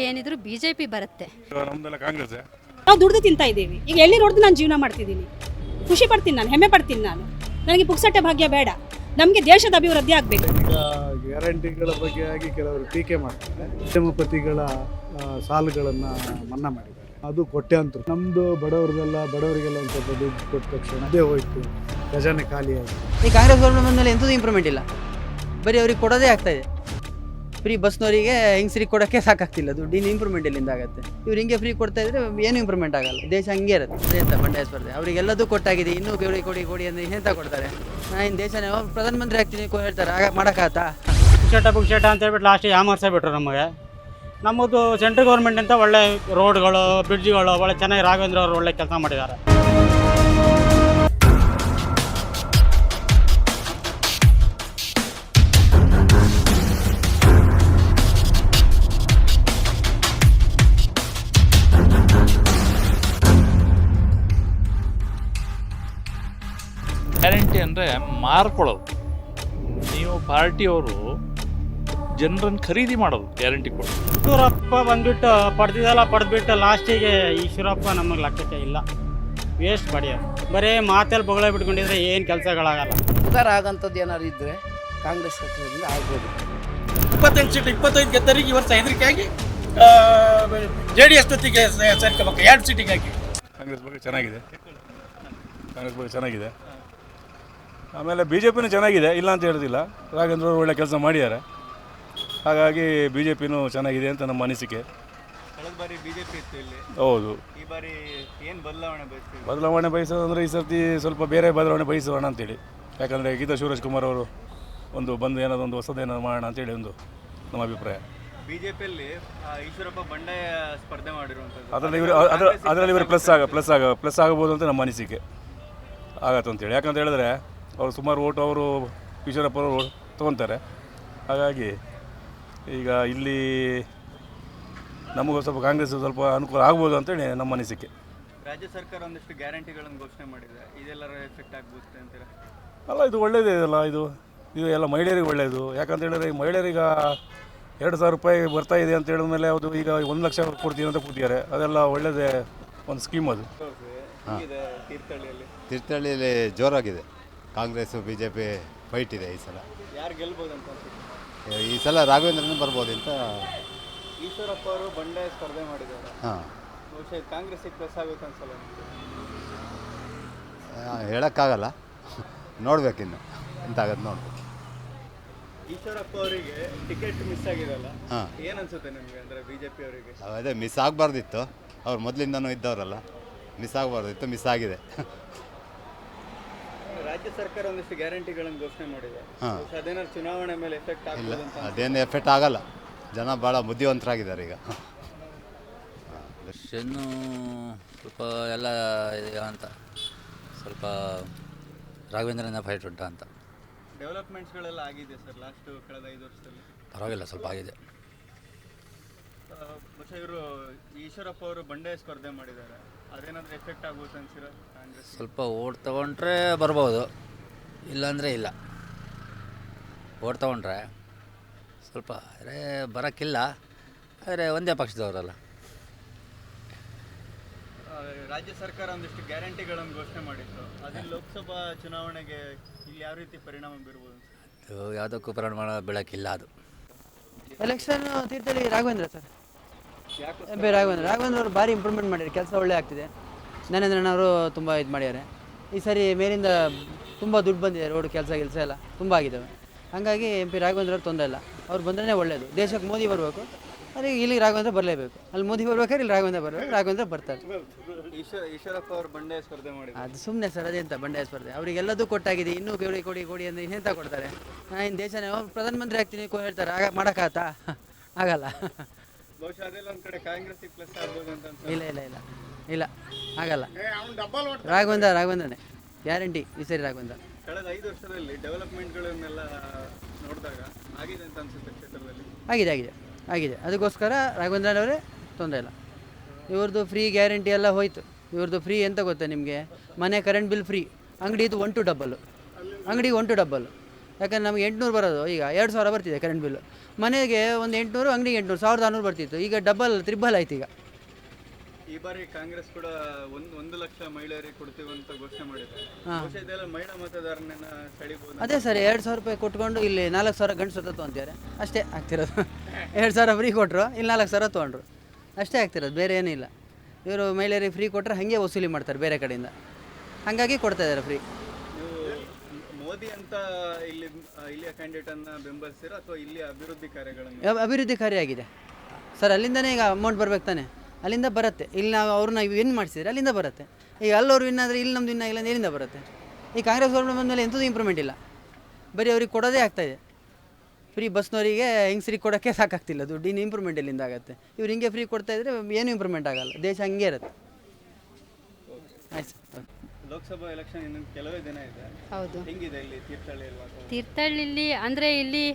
ಏನಿದ್ರು BJP ಬರುತ್ತೆ. ನಮ್ದೆಲ್ಲ ಕಾಂಗ್ರೆಸ್. ನಾವು ದುಡ್ದು ತಿಂತಾ ಇದ್ದೀವಿ. ಈಗ ಎಲ್ಲಿ ನೋಡಿದ್ರು ನಾನು ಜೀವನ ಮಾಡ್ತಿದ್ದೀನಿ, ಖುಷಿ ಪಡ್ತೀನಿ, ನಾನು ಹೆಮ್ಮೆ ಪಡ್ತೀನಿ. ನನಗೆ ಪುಕ್ಸಟ್ಟೆ ಭಾಗ್ಯ ಬೇಡ, ನಮಗೆ ದೇಶದ ಅಭಿವೃದ್ಧಿ ಆಗಬೇಕು. ಈಗ ಗ್ಯಾರಂಟಿಗಳ ಬಗ್ಗೆ ಆಗಿ ಕೆಲವರು ಟೀಕೆ ಮಾಡ್ತಾರೆ. ಉದ್ಯಮಪತಿಗಳ ಸಾಲಗಳನ್ನು ಮನ್ನಾ ಮಾಡಿದ್ದಾರೆ, ಅದು ಕೊಟ್ಟೆ ನಮ್ಮದು ಬಡವರಿಗೆಲ್ಲ ಒಂದು ಸ್ವಲ್ಪ ದುಡ್ಡು ಕೊಟ್ಟ ತಕ್ಷಣ ಅದೇ ಹೋಯ್ತು, ಖಜಾನೆ ಖಾಲಿ ಆಯಿತು. ಈ ಕಾಂಗ್ರೆಸ್ ಗೌರ್ಮೆಂಟ್ ಬಂದಮೇಲೆ ಎಂಥದ್ದು ಇಂಪ್ರೂವ್ಮೆಂಟ್ ಇಲ್ಲ, ಬರೀ ಅವ್ರಿಗೆ ಕೊಡೋದೇ ಆಗ್ತಾಯಿದೆ. ಫ್ರೀ ಬಸ್ನವರಿಗೆ ಹೆಂಗಸ್ರಿಗೆ ಕೊಡೋಕ್ಕೆ ಸಾಕಾಗ್ತಿಲ್ಲ ದುಡ್ಡು, ಇನ್ನು ಇಂಪ್ರೂವ್ಮೆಂಟ್ ಎಲ್ಲಿಂದ ಆಗುತ್ತೆ? ಇವ್ರು ಹಿಂಗೆ ಫ್ರೀ ಕೊಡ್ತಾ ಇದ್ರೆ ಏನು ಇಂಪ್ರೂವ್ಮೆಂಟ್ ಆಗಲ್ಲ, ದೇಶ ಹಂಗೆ ಇರುತ್ತೆ. ಅದೇ ಅಂತ ಬಂಡಾಯ ಸ್ಪರ್ಧೆ, ಅವರಿಗೆಲ್ಲದೂ ಕೊಟ್ಟಾಗಿದೆ, ಇನ್ನೂ ಕೊಡಿ ಅಂದರೆ ಎಂತ ಕೊಡ್ತಾರೆ? ನಾನು ದೇಶನೇ ಪ್ರಧಾನಮಂತ್ರಿ ಆಗ್ತೀನಿ ಹೇಳ್ತಾರೆ, ಆಗ ಮಾಡೋಕ್ಕಾಗತ್ತಾ? ಪುಕ್ಷಟ ಅಂತ ಹೇಳ್ಬಿಟ್ಟು ಲಾಸ್ಟಿಗೆ ಯಾಮರ್ಸಬಿಟ್ರು ನಮಗೆ. ನಮ್ಮದು ಸೆಂಟ್ರಲ್ ಗೌರ್ಮೆಂಟ್ ಅಂತ ಒಳ್ಳೆ ರೋಡ್ಗಳು, ಬ್ರಿಡ್ಜ್ಗಳು ಒಳ್ಳೆ ಚೆನ್ನಾಗಿ ರಾಘವೇಂದ್ರ ಅವರು ಒಳ್ಳೆ ಕೆಲಸ ಮಾಡಿದ್ದಾರೆ. ಗ್ಯಾರಂಟಿ ಅಂದರೆ ಮಾರ್ಕೊಳ್ಳೋದು. ನೀವು ಪಾರ್ಟಿಯವರು ಜನರನ್ನು ಖರೀದಿ ಮಾಡೋದು ಗ್ಯಾರಂಟಿ ಕೊಡೋದು. ಈಶ್ವರಪ್ಪ ಬಂದ್ಬಿಟ್ಟು ಪಡೆದ್ಬಿಟ್ಟು ಲಾಸ್ಟಿಗೆ ಈಶ್ವರಪ್ಪ ನಮಗೆ ಲೆಕ್ಕಕ್ಕೆ ಇಲ್ಲ, ವೇಸ್ಟ್ ಪಡೆಯೋದು. ಬರೀ ಮಾತೆಲ್ಲಿ ಬೊಗಳೇ ಬಿಟ್ಕೊಂಡಿದ್ರೆ ಏನು ಕೆಲಸಗಳಾಗಲ್ಲ. ಉದಾರ ಆಗೋಂಥದ್ದು ಏನಾದ್ರು ಇದ್ದರೆ ಕಾಂಗ್ರೆಸ್ ಸರ್ಕಾರದಿಂದ ಆಗ್ಬೋದು. 25 ಸೀಟ್ 25 ಗೆದ್ದರಿಗೆ ಇವತ್ತು ಹೆದರಿಕೆಯಾಗಿ JDS ಜೊತೆಗೆ ಸೇರ್ಕೋಬೇಕು 2 ಸೀಟಿಗಾಗಿ. ಕಾಂಗ್ರೆಸ್ ಬಗ್ಗೆ ಚೆನ್ನಾಗಿದೆ. ಆಮೇಲೆ BJPನೂ ಚೆನ್ನಾಗಿದೆ, ಇಲ್ಲ ಅಂತ ಹೇಳೋದಿಲ್ಲ. ರಾಘವೇಂದ್ರ ಅವರು ಒಳ್ಳೆ ಕೆಲಸ ಮಾಡಿದ್ದಾರೆ, ಹಾಗಾಗಿ BJPನೂ ಚೆನ್ನಾಗಿದೆ ಅಂತ ನಮ್ಮ ಅನಿಸಿಕೆ. ಕಳೆದ ಬಾರಿ BJP ಇತ್ತು ಇಲ್ಲಿ, ಹೌದು. ಈ ಬಾರಿ ಏನು ಬದಲಾವಣೆ ಬಯಸೋದಂದರೆ ಈ ಸರ್ತಿ ಸ್ವಲ್ಪ ಬೇರೆ ಬದಲಾವಣೆ ಬಯಸೋಣ ಅಂತೇಳಿ. ಯಾಕಂದರೆ ಗೀತಾ ಶಿವರಾಜ್ ಕುಮಾರ್ ಅವರು ಬಂದು ಏನಾದ್ರು ಒಂದು ಹೊಸದೇನಾದ್ರು ಮಾಡೋಣ ಅಂತೇಳಿ ಒಂದು ನಮ್ಮ ಅಭಿಪ್ರಾಯ. BJPಯಲ್ಲಿ ಈಶ್ವರಪ್ಪ ಬಂಡಾಯ ಸ್ಪರ್ಧೆ ಮಾಡಿರುವಂಥದ್ದು, ಅದರಲ್ಲಿ ಇವರು ಪ್ಲಸ್ ಆಗಬಹುದು ಅಂತ ನಮ್ಮ ಅನಿಸಿಕೆ ಆಗತ್ತೆ ಅಂತೇಳಿ. ಯಾಕಂತ ಹೇಳಿದ್ರೆ ಅವರು ಸುಮಾರು ಓಟು ಅವರು ಈಶ್ವರಪ್ಪ ಅವರು ತೊಗೊತಾರೆ, ಹಾಗಾಗಿ ಈಗ ಇಲ್ಲಿ ನಮಗೂ ಸ್ವಲ್ಪ ಕಾಂಗ್ರೆಸ್ ಸ್ವಲ್ಪ ಅನುಕೂಲ ಆಗ್ಬೋದು ಅಂತೇಳಿ ನಮ್ಮ ಅನಿಸಿಕೆ. ರಾಜ್ಯ ಸರ್ಕಾರ ಒಂದಿಷ್ಟು ಗ್ಯಾರಂಟಿಗಳನ್ನು ಘೋಷಣೆ ಮಾಡಿದೆ, ಇದೆಲ್ಲರ ಎಫೆಕ್ಟ್ ಆಗ್ಬೋದು ಅಂತೀರಾ? ಅಲ್ಲ, ಇದು ಒಳ್ಳೆಯದೇ ಇದಲ್ಲ, ಇದು ಎಲ್ಲ ಮಹಿಳೆಯರಿಗೆ ಒಳ್ಳೆಯದು. ಯಾಕಂತ ಹೇಳಿದ್ರೆ ಮಹಿಳೆಯರಿಗೆ 2,000 ರೂಪಾಯಿ ಬರ್ತಾ ಇದೆ ಅಂತ ಹೇಳಿದ್ಮೇಲೆ ಅದು ಈಗ 1 ಲಕ್ಷ ಕೊಡ್ತೀನಿ ಅಂತ ಕೂತಿದ್ದಾರೆ, ಅದೆಲ್ಲ ಒಳ್ಳೆಯದೇ ಒಂದು ಸ್ಕೀಮ್ ಅದು. ತೀರ್ಥಹಳ್ಳಿಯಲ್ಲಿ ಜೋರಾಗಿದೆ, ಕಾಂಗ್ರೆಸ್ BJP ಫೈಟ್ ಇದೆ. ಈ ಸಲ ಯಾರು ಗೆಲ್ಬೋದು ಅಂತ ಈ ಸಲ ರಾಘವೇಂದ್ರನೇ ಬರ್ಬೋದು ಅಂತ. ಈಶ್ವರಪ್ಪ ಅವರು ಬಂಡಾಯ ಸ್ಪರ್ಧೆ ಮಾಡಿದ್ದಾರೆ, ಹಾಂ, ಬಹುಶಃ ಕಾಂಗ್ರೆಸ್ಸಿಗೆ ಪ್ಲಸ್ ಆಗುತ್ತೆ ಅನ್ಸಲ್ಲ? ಹೇಳೋಕ್ಕಾಗಲ್ಲ, ನೋಡ್ಬೇಕಿನ್ನು ಎಂತಾಗತ್ತೆ ನೋಡ್ಬೇಕು. ಈಶ್ವರಪ್ಪ ಅವರಿಗೆ ಟಿಕೆಟ್ ಮಿಸ್ ಆಗಿರಲ್ಲ, ಏನು ಅನ್ಸುತ್ತೆ ನಿಮಗೆ? ಅಂದರೆ BJP ಅವರಿಗೆ ಅದೇ ಮಿಸ್ ಆಗಬಾರ್ದಿತ್ತು, ಅವ್ರು ಮೊದಲಿಂದನೂ ಇದ್ದವರಲ್ಲ, ಮಿಸ್ ಆಗಬಾರ್ದಿತ್ತು, ಮಿಸ್ ಆಗಿದೆ. ರಾಜ್ಯ ಸರ್ಕಾರ ಒಂದಿಷ್ಟು ಗ್ಯಾರಂಟಿಗಳನ್ನು ಘೋಷಣೆ ಮಾಡಿದೆ, ಅದೇನಾದ್ರು ಚುನಾವಣೆ ಮೇಲೆ ಎಫೆಕ್ಟ್ ಇಲ್ಲ, ಆಗ್ತದೆ? ಅದೇನು ಎಫೆಕ್ಟ್ ಆಗಲ್ಲ, ಜನ ಭಾಳ ಬುದ್ಧಿವಂತರಾಗಿದ್ದಾರೆ ಈಗ. ಇನ್ನು ಸ್ವಲ್ಪ ಎಲ್ಲ ಅಂತ ಸ್ವಲ್ಪ ರಾಘವೇಂದ್ರನ ಫೈಟ್ ಉಂಟಾ ಅಂತ. ಡೆವಲಪ್ಮೆಂಟ್ಸ್ಗಳೆಲ್ಲ ಆಗಿದೆ ಸರ್ ಲಾಸ್ಟ್ ಕಳೆದ 5 ವರ್ಷದಲ್ಲಿ? ಪರವಾಗಿಲ್ಲ, ಸ್ವಲ್ಪ ಆಗಿದೆ. ಬಹುಶಃ ಇವರು ಈಶ್ವರಪ್ಪ ಅವರು ಬಂಡಾಯ ಸ್ಪರ್ಧೆ ಮಾಡಿದ್ದಾರೆ, ಅದೇನಾದರೂ ಎಫೆಕ್ಟ್ ಆಗುತ್ತೆ ಅನ್ಸಿರ ಕಾಂಗ್ರೆಸ್? ಸ್ವಲ್ಪ ಓಟ್ ತೊಗೊಂಡ್ರೆ ಬರ್ಬೋದು, ಇಲ್ಲಾಂದರೆ ಇಲ್ಲ. ಓಟ್ ತೊಗೊಂಡ್ರೆ ಸ್ವಲ್ಪ ಆದರೆ ಬರೋಕ್ಕಿಲ್ಲ, ಆದರೆ ಒಂದೇ ಪಕ್ಷದವರಲ್ಲ. ರಾಜ್ಯ ಸರ್ಕಾರ ಒಂದಿಷ್ಟು ಗ್ಯಾರಂಟಿಗಳನ್ನು ಘೋಷಣೆ ಮಾಡಿತ್ತು, ಅದನ್ನು ಲೋಕಸಭಾ ಚುನಾವಣೆಗೆ ಇಲ್ಲಿ ಯಾವ ರೀತಿ ಪರಿಣಾಮ ಬೀರ್ಬೋದು? ಅದು ಯಾವುದಕ್ಕೂ ಪರಿಣಾಮ ಬೀಳೋಕ್ಕಿಲ್ಲ. ಅದು ಎಲೆಕ್ಷನ್ ತೀರ್ಥಹಳ್ಳಿ ರಾಘವೇಂದ್ರ ಸರ್, ರಾಘವೇಂದ್ರ ಅವರು ಭಾರಿ ಇಂಪ್ರೂವ್ಮೆಂಟ್ ಮಾಡಿದ್ದಾರೆ, ಕೆಲಸ ಒಳ್ಳೆ ಆಗ್ತಿದೆ. ನರೇಂದ್ರನವರು ತುಂಬ ಇದು ಮಾಡ್ಯಾರೆ. ಈ ಸರಿ ಮೇಲಿಂದ ತುಂಬ ದುಡ್ಡು ಬಂದಿದೆ, ರೋಡ್ ಕೆಲಸ ಎಲ್ಲ ತುಂಬ ಆಗಿದ್ದಾವೆ. ಹಾಗಾಗಿ MP ರಾಘವೇಂದ್ರ ಅವ್ರು ತೊಂದರೆ ಇಲ್ಲ, ಅವ್ರು ಬಂದ್ರೇ ಒಳ್ಳೆಯದು. ದೇಶಕ್ಕೆ ಮೋದಿ ಬರಬೇಕು, ಅಲ್ಲಿ ಇಲ್ಲಿ ರಾಘವೇಂದ್ರ ಬರಲೇಬೇಕು. ಅಲ್ಲಿ ಮೋದಿ ಬರ್ಬೇಕಾದ್ರೆ ಇಲ್ಲಿ ರಾಘವೇಂದ್ರ ಬರ್ತಾರೆ. ಈಶ್ವರಪ್ಪ ಅವರು ಬಂಡಾಯ ಸ್ಪರ್ಧೆ ಮಾಡಿದ್ದಾರೆ, ಅದು ಸುಮ್ಮನೆ ಸರ್, ಅದೇಂತ ಬಂಡಾಯ ಸ್ಪರ್ಧೆ? ಅವರಿಗೆಲ್ಲದೂ ಕೊಟ್ಟಾಗಿದೆ, ಇನ್ನೂ ಕೊಡಿ ಅಂದರೆ ಎಂತ ಕೊಡ್ತಾರೆ? ನಾನು ದೇಶನೇ ಪ್ರಧಾನಮಂತ್ರಿ ಆಗ್ತೀನಿ ಹೇಳ್ತಾರೆ, ಆಗ ಮಾಡೋಕ್ಕಾಗತ್ತಾ? ಆಗಲ್ಲ. ಬಹುಶಃ ಅದೆಲ್ಲ ಒಂದು ಕಡೆ ಕಾಂಗ್ರೆಸ್ಸಿಗೆ ಪ್ಲಸ್ ಆಗ್ಬೋದು ಅಂತ ಅನ್ಸುತ್ತೆ. ಇಲ್ಲ ಆಗಲ್ಲ. ರಾಘವೇಂದ್ರನೇ ಗ್ಯಾರಂಟಿ ಈ ಸರಿ ರಾಘವೇಂದ್ರ. ಕಳೆದ 5 ವರ್ಷದಲ್ಲಿ ಡೆವಲಪ್ಮೆಂಟ್ಗಳನ್ನೆಲ್ಲ ನೋಡಿದಾಗ ಆಗಿದೆ ಅಂತ ಅನ್ಸುತ್ತೆ ಕ್ಷೇತ್ರದಲ್ಲಿ? ಆಗಿದೆ. ಅದಕ್ಕೋಸ್ಕರ ರಾಘವೇಂದ್ರನವರೇ ತೊಂದರೆ ಇಲ್ಲ. ಇವ್ರದ್ದು ಫ್ರೀ ಗ್ಯಾರಂಟಿ ಎಲ್ಲ ಹೋಯ್ತು. ಇವ್ರದ್ದು ಫ್ರೀ ಎಂತ ಗೊತ್ತಾ ನಿಮಗೆ? ಮನೆ ಕರೆಂಟ್ ಬಿಲ್ ಫ್ರೀ, ಅಂಗಡಿದು 1 to 2, ಅಂಗಡಿಗೆ 1 to 2. ಯಾಕಂದರೆ ನಮಗೆ 800 ಬರೋದು ಈಗ 2000 ಬರ್ತಿದೆ ಕರೆಂಟ್ ಬಿಲ್ಲು. ಮನೆಗೆ ಒಂದು 800, ಅಂಗಡಿಗೆ 800, 1600 ಬರ್ತಿತ್ತು. ಈಗ ಡಬಲ್ ತ್ರಿಬಲ್ ಆಯ್ತು ಈಗ. ಈ ಬಾರಿ ಕಾಂಗ್ರೆಸ್ ಕೂಡ 1 ಲಕ್ಷ ಮಹಿಳೆಯರಿಗೆ ಕೊಡ್ತೀವಿ ಅಂತ ಘೋಷಣೆ ಮಾಡಿದ್ದಾರೆ. ಹಾಂ, ಇದೆಲ್ಲ ಮಹಿಳಾ ಮತದಾರನ ಸೆಳಿಬಹುದು. ಅದೇ ಸರ್ 2000 ರೂಪಾಯಿ ಕೊಟ್ಕೊಂಡು ಇಲ್ಲಿ 4000 ಗಂಟು ತೊಗೊಂತಾರೆ ಅಷ್ಟೇ ಆಗ್ತಿರೋದು. 2000 ಫ್ರೀ ಕೊಟ್ಟರು, ಇಲ್ಲಿ 4000 ತೊಗೊಂಡ್ರು ಅಷ್ಟೇ ಆಗ್ತಿರೋದು, ಬೇರೆ ಏನಿಲ್ಲ. ಇವರು ಮಹಿಳೆಯರಿಗೆ ಫ್ರೀ ಕೊಟ್ಟರೆ ಹಾಗೆ ವಸೂಲಿ ಮಾಡ್ತಾರೆ ಬೇರೆ ಕಡೆಯಿಂದ, ಹಾಗಾಗಿ ಕೊಡ್ತಾಯಿದ್ದಾರೆ ಫ್ರೀ. ನೀವು ಮೋದಿ ಅಂತ ಇಲ್ಲಿಯ ಕ್ಯಾಂಡಿಡೇಟ್ ಅನ್ನ ಬೆಂಬಲಿಸ್ತೀರಾ ಅಥವಾ ಇಲ್ಲಿ ಅಭಿವೃದ್ಧಿ ಕಾರ್ಯಗಳನ್ನು? ಅಭಿವೃದ್ಧಿ ಕಾರ್ಯ ಆಗಿದೆ ಸರ್, ಅಲ್ಲಿಂದನೇ ಈಗ ಅಮೌಂಟ್ ಬರ್ಬೇಕು ತಾನೆ, ಅಲ್ಲಿಂದ ಬರುತ್ತೆ. ಇಲ್ಲಿ ನಾವು ಅವ್ರನ್ನ ವಿನ್ ಮಾಡಿಸಿದ್ರೆ ಅಲ್ಲಿಂದ ಬರುತ್ತೆ. ಈಗ ಅಲ್ಲವ್ರು ವಿನ್ ಆದರೆ ಇಲ್ಲಿ ನಮ್ದು ವಿನ್ ಆಗಿಲ್ಲ, ಎಲ್ಲಿಂದ ಬರುತ್ತೆ? ಈ ಕಾಂಗ್ರೆಸ್ ಗೌರ್ಮೆಂಟ್ ಬಂದಮೇಲೆ ಎಂಥದ್ದು ಇಂಪ್ರೂವ್ಮೆಂಟ್ ಇಲ್ಲ, ಬರೀ ಅವ್ರಿಗೆ ಕೊಡೋದೇ ಆಗ್ತಾಯಿದೆ. ಫ್ರೀ ಬಸ್ನವರಿಗೆ ಹೆಂಗಸ್ರಿಗೆ ಕೊಡೋಕ್ಕೆ ಸಾಕಾಗ್ತಿಲ್ಲ ದುಡ್ಡು, ಇನ್ನು ಇಂಪ್ರೂವ್ಮೆಂಟ್ ಎಲ್ಲಿಂದ ಆಗುತ್ತೆ? ಇವ್ರು ಹಿಂಗೆ ಫ್ರೀ ಕೊಡ್ತಾಯಿದ್ರೆ ಏನು ಇಂಪ್ರೂವ್ಮೆಂಟ್ ಆಗಲ್ಲ, ದೇಶ ಹಂಗೆ ಇರುತ್ತೆ. ಆಯ್ತು ಸರ್. ಲೋಕಸಭಾ ಎಲೆಕ್ಷನ್ ಇನ್ನೊಂದು ಕೆಲವೇ ದಿನ ಇದೆ. ಹೌದು. ಹೆಂಗಿದೆ ಇಲ್ಲಿ ತೀರ್ಥಹಳ್ಳಿಯಲ್ಲಿ ವಾತಾವರಣ? ತೀರ್ಥಹಳ್ಳಿಲಿ ಅಂದರೆ ಇಲ್ಲಿ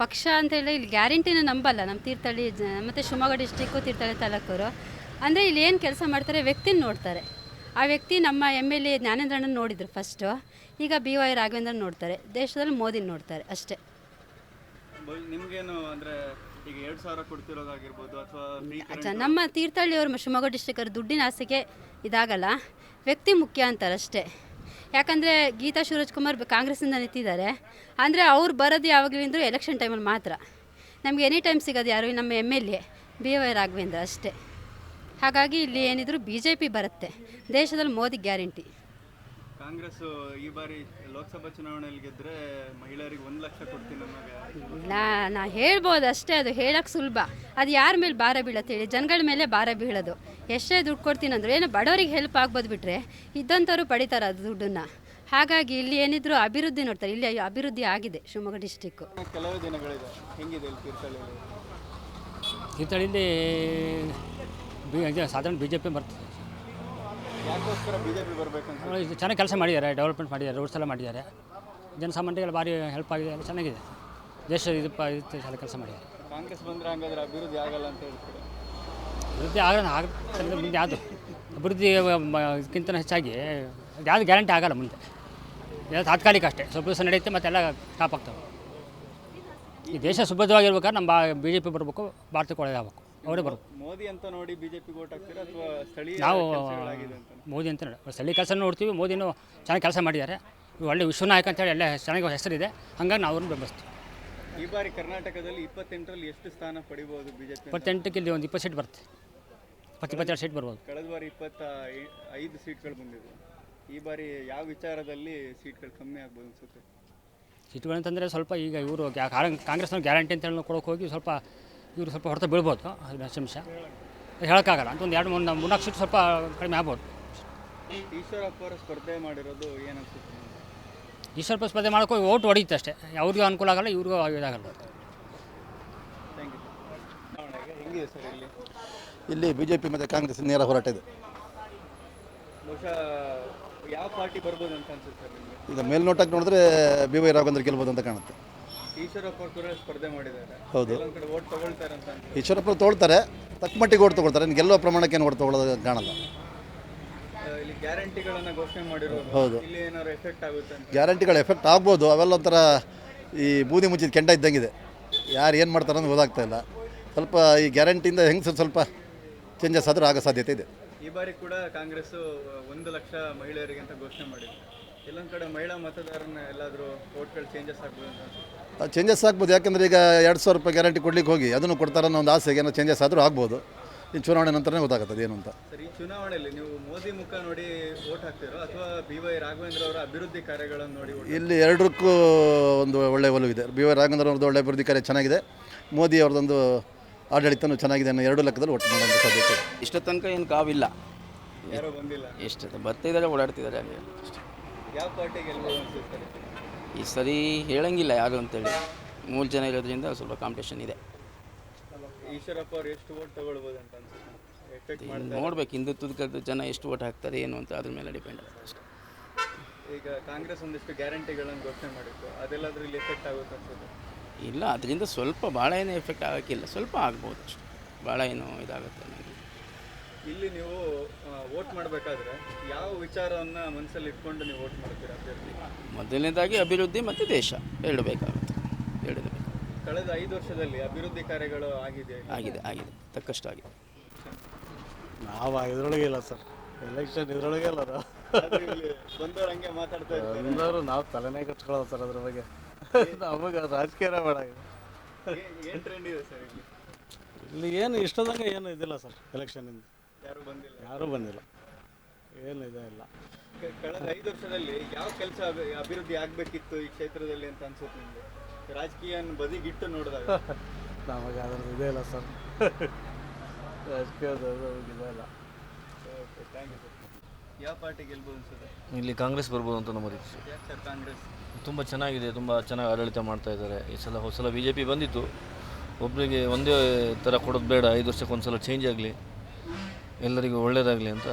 ಪಕ್ಷ ಅಂತ ಹೇಳಿ ಇಲ್ಲಿ ಗ್ಯಾರಂಟಿನ ನಂಬಲ್ಲ ನಮ್ಮ ತೀರ್ಥಹಳ್ಳಿ ಮತ್ತು ಶಿವಮೊಗ್ಗ ಡಿಸ್ಟಿಕ್ಕು ತೀರ್ಥಹಳ್ಳಿ ತಾಲೂಕವರು. ಅಂದರೆ ಇಲ್ಲಿ ಏನು ಕೆಲಸ ಮಾಡ್ತಾರೆ ವ್ಯಕ್ತಿನ ನೋಡ್ತಾರೆ. ಆ ವ್ಯಕ್ತಿ ನಮ್ಮ MLA ಜ್ಞಾನೇಂದ್ರಣ್ಣನ ನೋಡಿದ್ರು ಫಸ್ಟು, ಈಗ BY ರಾಘವೇಂದ್ರನ್ ನೋಡ್ತಾರೆ, ದೇಶದಲ್ಲಿ ಮೋದಿನ ನೋಡ್ತಾರೆ ಅಷ್ಟೇ. ನಿಮಗೇನು ಅಂದರೆ ಈಗ 2000 ಕೊಡ್ತಿರೋದಾಗಿರ್ಬೋದು ಅಥವಾ ನಮ್ಮ ತೀರ್ಥಹಳ್ಳಿಯವರು ಶಿವಮೊಗ್ಗ ಡಿಸ್ಟಿಕ್ಕರು ದುಡ್ಡಿನ ಆಸೆಗೆ ಇದಾಗಲ್ಲ, ವ್ಯಕ್ತಿ ಮುಖ್ಯ ಅಂತಾರೆ ಅಷ್ಟೇ. ಯಾಕಂದರೆ ಗೀತಾ ಶಿವರಾಜ್ಕುಮಾರ್ ಕಾಂಗ್ರೆಸ್ಸಿಂದ ನಿಂತಿದ್ದಾರೆ, ಅಂದರೆ ಅವ್ರು ಬರೋದು ಯಾವಾಗಲಿಂದರೂ ಎಲೆಕ್ಷನ್ ಟೈಮಲ್ಲಿ ಮಾತ್ರ. ನಮಗೆ ಎನಿ ಟೈಮ್ ಸಿಗೋದು ಯಾರು? ನಮ್ಮ MLA BY ರಾಘವೇಂದ್ರ ಅಷ್ಟೇ. ಹಾಗಾಗಿ ಇಲ್ಲಿ ಏನಿದ್ರು BJP ಬರುತ್ತೆ, ದೇಶದಲ್ಲಿ ಮೋದಿ ಗ್ಯಾರಂಟಿ. ಕಾಂಗ್ರೆಸ್ ಈ ಬಾರಿ ಲೋಕಸಭಾ ಚುನಾವಣೆಯಲ್ಲಿ ಗೆದ್ದರೆ ಮಹಿಳೆಯರಿಗೆ 1 ಲಕ್ಷ ಕೊಡ್ತೀನಿ ನಮಗೆ. ನಾ ಹೇಳ್ಬೋದು ಅಷ್ಟೇ, ಅದು ಹೇಳೋಕ್ಕೆ ಸುಲಭ. ಅದು ಯಾರ ಮೇಲೆ ಭಾರ ಬೀಳತ್ತೆ ಹೇಳಿ? ಜನಗಳ ಮೇಲೆ ಭಾರ ಬೀಳೋದು. ಎಷ್ಟೇ ದುಡ್ಡು ಕೊಡ್ತೀನಿ ಅಂದರು ಏನೋ ಬಡವರಿಗೆ ಹೆಲ್ಪ್ ಆಗ್ಬೋದು ಬಿಟ್ಟರೆ ಇದ್ದಂಥವ್ರು ಪಡಿತಾರೆ ಅದು ದುಡ್ಡನ್ನು. ಹಾಗಾಗಿ ಇಲ್ಲಿ ಏನಿದ್ರು ಅಭಿವೃದ್ಧಿ ನೋಡ್ತಾರೆ. ಇಲ್ಲಿ ಅಭಿವೃದ್ಧಿ ಆಗಿದೆ ಶಿವಮೊಗ್ಗ ಡಿಸ್ಟಿಕ್ಕು. ಕೆಲವೇ ದಿನಗಳಿದೆ, ಹೆಂಗಿದೆ ಇಲ್ಲಿ ತೀರ್ಥಹಳ್ಳಿಯಲ್ಲಿ ಸಾಧಾರಣ BJP ಬರ್ತದೆ. ಯಾಕೋಸ್ಕರ BJP ಬರಬೇಕಂತ? ಚೆನ್ನಾಗಿ ಕೆಲಸ ಮಾಡಿದ್ದಾರೆ, ಡೆವಲಪ್ಮೆಂಟ್ ಮಾಡಿದ್ದಾರೆ, ರೋಡ್ಸ್ ಎಲ್ಲ ಮಾಡಿದ್ದಾರೆ, ಜನಸಾಮಾನ್ಯರಿಗೆಲ್ಲ ಭಾರಿ ಹೆಲ್ಪ್ ಆಗಿದೆ, ಎಲ್ಲ ಚೆನ್ನಾಗಿದೆ. ದೇಶ ಇದು ಚೆನ್ನಾಗಿ ಕೆಲಸ ಮಾಡಿದ್ದಾರೆ. ಕಾಂಗ್ರೆಸ್ ಬಂದರೆ ಹಂಗಾದ್ರೆ ಅಭಿವೃದ್ಧಿ ಆಗಲ್ಲ ಅಂತ ಹೇಳ್ತಾರೆ. ಅಭಿವೃದ್ಧಿ ಆಗಲ್ಲ ಮುಂದೆ, ಯಾವುದು ಅಭಿವೃದ್ಧಿ ಇದಕ್ಕಿಂತ ಹೆಚ್ಚಾಗಿ ಯಾವುದು ಗ್ಯಾರಂಟಿ ಆಗಲ್ಲ ಮುಂದೆ. ಎಲ್ಲ ತಾತ್ಕಾಲಿಕ ಅಷ್ಟೇ, ಸ್ವಲ್ಪ ದಿವಸ ನಡೆಯುತ್ತೆ ಮತ್ತು ಎಲ್ಲ ಟಾಪ್ ಆಗ್ತವೆ. ಈ ದೇಶ ಸುಭದ್ರವಾಗಿರ್ಬೇಕಾದ್ರೆ ನಮ್ಮ BJP ಬರಬೇಕು, ಭಾರತಕ್ಕೆ ಒಳ್ಳೆಯದಾಗಬೇಕು, ಅವರೇ ಬರಬೇಕು. ಮೋದಿ ಅಂತ ನೋಡಿ BJP ವೋಟ್ ಹಾಕ್ತೀರಾ ಅಥವಾ ಸ್ಥಳೀಯ ನಾವು ಕೆಲಸಗಳಾಗಿದೆ ಅಂತ? ಮೋದಿ ಅಂತ ನೋಡಿ ಸ್ಥಳೀಯ ಕೆಲಸ ನೋಡ್ತೀವಿ. ಮೋದಿನೂ ಚೆನ್ನಾಗಿ ಕೆಲಸ ಮಾಡಿದ್ದಾರೆ, ಒಳ್ಳೆ ವಿಶ್ವನಾಯಕ ಅಂತೇಳಿ ಎಲ್ಲ ಚೆನ್ನಾಗಿ ಹೆಸರಿದೆ, ಹಂಗಾಗಿ ನಾವು ಅವ್ರನ್ನ ಬೆಂಬಲಿಸ್ತೀವಿ. ಈ ಬಾರಿ ಕರ್ನಾಟಕದಲ್ಲಿ 28ರಲ್ಲಿ ಎಷ್ಟು ಸ್ಥಾನ ಪಡಿಬೋದು BJP? 28ಕ್ಕೆ ಇಲ್ಲಿ ಒಂದು 20 ಸೀಟ್ ಬರುತ್ತೆ, 22 ಸೀಟ್ ಬರ್ಬೋದು. ಕಳೆದ ಬಾರಿ 25 ಸೀಟ್ಗಳು ಬಂದಿದೆ. ಈ ಬಾರಿ ಯಾವ ವಿಚಾರದಲ್ಲಿ ಸೀಟ್ಗಳು ಕಮ್ಮಿ ಆಗ್ಬೋದು ಅನ್ಸುತ್ತೆ? ಸೀಟ್ಗಳು ಅಂತಂದರೆ ಸ್ವಲ್ಪ ಈಗ ಇವರು ಕಾಂಗ್ರೆಸ್ನವ್ರು ಗ್ಯಾರಂಟಿ ಅಂತ ಹೇಳಿ ಕೊಡೋಕೆ ಹೋಗಿ ಸ್ವಲ್ಪ ಇವರು ಸ್ವಲ್ಪ ಹೊಡೆತ ಬೀಳ್ಬೋದು, 10 ನಿಮಿಷ ಹೇಳೋಕ್ಕಾಗಲ್ಲ ಅಂತ. ಒಂದು 2-3-4 ಸೀಟ್ ಸ್ವಲ್ಪ ಕಡಿಮೆ ಆಗ್ಬೋದು. ಈಶ್ವರಪ್ಪ ಅವರು ಸ್ಪರ್ಧೆ ಮಾಡಿರೋದು ಏನು ಅನ್ಸುತ್ತೆ? ಈಶ್ವರಪ್ಪ ಸ್ಪರ್ಧೆ ಮಾಡೋಕೆ ಓಟ್ ಹೊಡೆಯುತ್ತೆ ಅಷ್ಟೇ, ಅವ್ರಿಗೂ ಅನುಕೂಲ ಆಗಲ್ಲ, ಇವ್ರಿಗೂ ಇದಾಗಲ್ಲ. Thank you. ಹೆಂಗಿದೆ ಸರ್ ಇಲ್ಲಿ BJP ಮತ್ತು ಕಾಂಗ್ರೆಸ್ ನೇರ ಹೋರಾಟ ಇದೆ. ಬಹುಶಃ ಯಾವ ಪಾರ್ಟಿ ಬರ್ಬೋದು ಅಂತ ಅನ್ಸುತ್ತೆ ಸರ್ ನಿಮಗೆ? ಈಗ ಮೇಲ್ನೋಟಕ್ಕೆ ನೋಡಿದ್ರೆ BY ರಾಘವೇಂದ್ರ ಗೆಲ್ಬೋದು ಅಂತ ಕಾಣುತ್ತೆ. ಈಶ್ವರಪ್ಪ ಅವರು ಕೂಡ ಸ್ಪರ್ಧೆ ಮಾಡಿದ್ದಾರೆ, ಹೌದು. ಒಂದು ಕಡೆ ಓಟ್ ತಗೊಳ್ತಾರೆ ಅಂತ ಅನ್ಸುತ್ತೆ. ಈಶ್ವರಪ್ಪ ತೊಗೊಳ್ತಾರೆ, ತಕ್ಕ ಮಟ್ಟಿಗೆ ಓಟ್ ತೊಗೊಳ್ತಾರೆ, ಇನ್ನು ಗೆಲ್ಲುವ ಪ್ರಮಾಣಕ್ಕೆ ಓಟ್ ತೊಗೊಳ್ಳೋದು ಕಾಣಲ್ಲ. ಇಲ್ಲಿ ಗ್ಯಾರಂಟಿಗಳನ್ನು ಘೋಷಣೆ ಮಾಡಿರೋದು, ಹೌದು. ಇಲ್ಲಿ ಏನಾದ್ರು ಎಫೆಕ್ಟ್ ಆಗುತ್ತೆ ಅಂತ? ಗ್ಯಾರಂಟಿಗಳು ಎಫೆಕ್ಟ್ ಆಗ್ಬೋದು, ಅವೆಲ್ಲ ಒಂಥರ ಈ ಬೂದಿ ಮುಚ್ಚಿದ ಕೆಂಡ ಇದ್ದಂಗಿದೆ, ಯಾರು ಏನು ಮಾಡ್ತಾರೆ ಅಂತ ಗೊತ್ತಾಗ್ತಾ ಇಲ್ಲ. ಸ್ವಲ್ಪ ಈ ಗ್ಯಾರಂಟಿಯಿಂದ ಹೆಂಗೆ ಸ್ವಲ್ಪ ಚೇಂಜಸ್ ಆದರೂ ಆಗೋ ಸಾಧ್ಯತೆ ಇದೆ. ಈ ಬಾರಿ ಕೂಡ ಕಾಂಗ್ರೆಸ್ 1 ಲಕ್ಷ ಮಹಿಳೆಯರಿಗೆ ಅಂತ ಘೋಷಣೆ ಮಾಡಿದೆ. ಎಲ್ಲೊಂದು ಕಡೆ ಮಹಿಳಾ ಮತದಾರನ ಎಲ್ಲಾದರೂ ಓಟ್ಗಳು ಚೇಂಜಸ್ ಆಗ್ಬೋದು ಅಂತ ಅನ್ಸುತ್ತೆ? ಚೇಂಜಸ್ ಆಗ್ಬೋದು, ಯಾಕಂದರೆ ಈಗ 2000 ರೂಪಾಯಿ ಗ್ಯಾರಂಟಿ ಕೊಡ್ಲಿಕ್ಕೆ ಹೋಗಿ ಅದನ್ನು ಕೊಡ್ತಾರೆ ಅನ್ನೋ ಒಂದು ಆಸೆಗೆ ಏನೋ ಚೇಂಜಸ್ ಆದರೂ ಆಗ್ಬೋದು. ಈ ಚುನಾವಣೆ ನಂತರನೇ ಗೊತ್ತಾಗುತ್ತದೆ ಏನು ಅಂತ. ಸರ್, ಈ ಚುನಾವಣೆಯಲ್ಲಿ ನೀವು ಮೋದಿ ಮುಖ ನೋಡಿ ಓಟ್ ಹಾಕ್ತಿರೋ ಅಥವಾ BY ರಾಘವೇಂದ್ರ ಅವರ ಅಭಿವೃದ್ಧಿ ಕಾರ್ಯಗಳನ್ನು ನೋಡಿ? ಇಲ್ಲಿ ಎರಡಕ್ಕೂ ಒಂದು ಒಳ್ಳೆಯ ಒಲವಿದೆ. BY ರಾಘವೇಂದ್ರ ಅವ್ರದ್ದು ಒಳ್ಳೆಯ ಅಭಿವೃದ್ಧಿ ಕಾರ್ಯ ಚೆನ್ನಾಗಿದೆ, ಮೋದಿ ಅವ್ರದ್ದೊಂದು ಆಡಳಿತನೂ ಚೆನ್ನಾಗಿದೆ ಅನ್ನೋ 2 ಲೆಕ್ಕದಲ್ಲಿ ಒಟ್ಟು ಮಾಡುವಂಥ ಸಾಧ್ಯತೆ. ಇಷ್ಟ ತನಕ ಏನು ಕಾವಿಲ್ಲ, ಯಾರೋ ಬಂದಿಲ್ಲ, ಎಷ್ಟು ಬರ್ತಿದ್ದಾರೆ ಓಡಾಡ್ತಿದ್ದಾರೆ ಅಲ್ಲಿ. ಯಾವ ಪಾರ್ಟಿ ಗೆಲ್ಬೋದು ಅನ್ಸುತ್ತೆ? ಈ ಸರಿ ಹೇಳಂಗಿಲ್ಲ ಯಾರು ಅಂತೇಳಿ, 3 ಜನ ಇರೋದ್ರಿಂದ ಸ್ವಲ್ಪ ಕಾಂಪಿಟೇಷನ್ ಇದೆ. ಈಶ್ವರಪ್ಪ ಅವ್ರು ಎಷ್ಟು ಓಟ್ ತಗೊಳ್ಬೋದು ಅಂತ ಅನ್ಸುತ್ತೆ? ಎಫೆಕ್ಟ್ ಮಾಡ್ತಾರೆ? ನೋಡ್ಬೇಕು, ಹಿಂದುತ್ವದ ಜನ ಎಷ್ಟು ಓಟ್ ಹಾಕ್ತಾರೆ ಏನು ಅಂತ ಅದ್ರ ಮೇಲೆ ಡಿಪೆಂಡ್ ಆಗುತ್ತೆ ಅಷ್ಟೇ. ಈಗ ಕಾಂಗ್ರೆಸ್ ಒಂದಿಷ್ಟು ಗ್ಯಾರಂಟಿಗಳನ್ನು ಘೋಷಣೆ ಮಾಡಿತ್ತು, ಅದೆಲ್ಲಾದ್ರೂ ಇಲ್ಲಿ ಎಫೆಕ್ಟ್ ಆಗುತ್ತೆ ಅನ್ಸುತ್ತೆ? ಇಲ್ಲ, ಅದರಿಂದ ಸ್ವಲ್ಪ ಭಾಳ ಏನು ಎಫೆಕ್ಟ್ ಆಗೋಕ್ಕಿಲ್ಲ, ಸ್ವಲ್ಪ ಆಗ್ಬೋದು ಅಷ್ಟೇ, ಭಾಳ ಏನು ಇದಾಗುತ್ತೆ ನನಗೆ. ಇಲ್ಲಿ ನೀವು ವೋಟ್ ಮಾಡಬೇಕಾದ್ರೆ ಯಾವ ವಿಚಾರವನ್ನು ಮನಸ್ಸಲ್ಲಿ ಇಟ್ಕೊಂಡು ನೀವು ವೋಟ್ ಮಾಡ್ತೀರಾ ಅಭ್ಯರ್ಥಿ? ಮೊದಲನೇದಾಗಿ ಅಭಿವೃದ್ಧಿ ಮತ್ತು ದೇಶ ಎರಡು ಬೇಕಾಗುತ್ತೆ. ಕಳೆದ 5 ವರ್ಷದಲ್ಲಿ ಅಭಿವೃದ್ಧಿ ಕಾರ್ಯಗಳು ಆಗಿದೆ ಆಗಿದೆ ತಕ್ಕಷ್ಟು ಆಗಿದೆ. ನಾವು ಇದ್ರೊಳಗೆ ಇಲ್ಲ ಸರ್, ಎಲೆಕ್ಷನ್ ಇದ್ರೊಳಗೆ ಇಲ್ಲ ಬಂದವ್ರು ಹಂಗೆ ಮಾತಾಡ್ತಾ ಇರ್ತಾರೆ. ಎಲ್ಲರೂ ನಾವು ತಲೆನೇ ಕಟ್ಕೊಳ್ಳೋದು ಸರ್ ಅದ್ರ ಬಗ್ಗೆ. ನಮಗೆ ರಾಜಕೀಯ ಬೇಡ. ಏನು ಟ್ರೆಂಡ್ ಇದೆ ಸರ್ ಇಲ್ಲಿ ಏನು ಇಷ್ಟದಂಗೆ ಏನು ಇದಿಲ್ಲ ಸರ್. ಎಲೆಕ್ಷನಿಂದ ಯಾರೂ ಬಂದಿಲ್ಲ. ಏನಿದೆ ಇಲ್ಲ. ಕಳೆದ 5 ವರ್ಷದಲ್ಲಿ ಯಾವ ಕೆಲಸ ಅಭಿವೃದ್ಧಿ ಆಗಬೇಕಿತ್ತು ಈ ಕ್ಷೇತ್ರದಲ್ಲಿ ಅಂತ ಅನ್ಸುತ್ತೆ ನಿಮಗೆ? ರಾಜಕೀಯ ಬದಿಗಿಟ್ಟು ನೋಡಿದಾಗ ನಮಗೆ ಅದ್ರದ್ದು ಇದೇ ಇಲ್ಲ ಸರ್. ರಾಜಕೀಯದ ಇದೇ ಇಲ್ಲ. Thank you sir. ಯಾವ ಪಾರ್ಟಿ ಗೆಲ್ಬೋದು ಅನ್ಸುತ್ತೆ? ಇಲ್ಲಿ ಕಾಂಗ್ರೆಸ್ ಬರ್ಬೋದು ಅಂತ ನಮ್ಮ ರೀತಿ. ಯಾಕೆ ಸರ್ ಕಾಂಗ್ರೆಸ್? ತುಂಬ ಚೆನ್ನಾಗಿದೆ, ತುಂಬ ಚೆನ್ನಾಗಿ ಆಡಳಿತ ಮಾಡ್ತಾ ಇದ್ದಾರೆ. ಈ ಸಲ ಹೊಸಲ ಬಿ ಜೆ ಪಿ ಬಂದಿತ್ತು, ಒಬ್ಬರಿಗೆ ಒಂದೇ ಥರ ಕೊಡೋದು ಬೇಡ, 5 ವರ್ಷಕ್ಕೊಂದ್ಸಲ ಚೇಂಜ್ ಆಗಲಿ, ಎಲ್ಲರಿಗೂ ಒಳ್ಳೆಯದಾಗಲಿ ಅಂತ.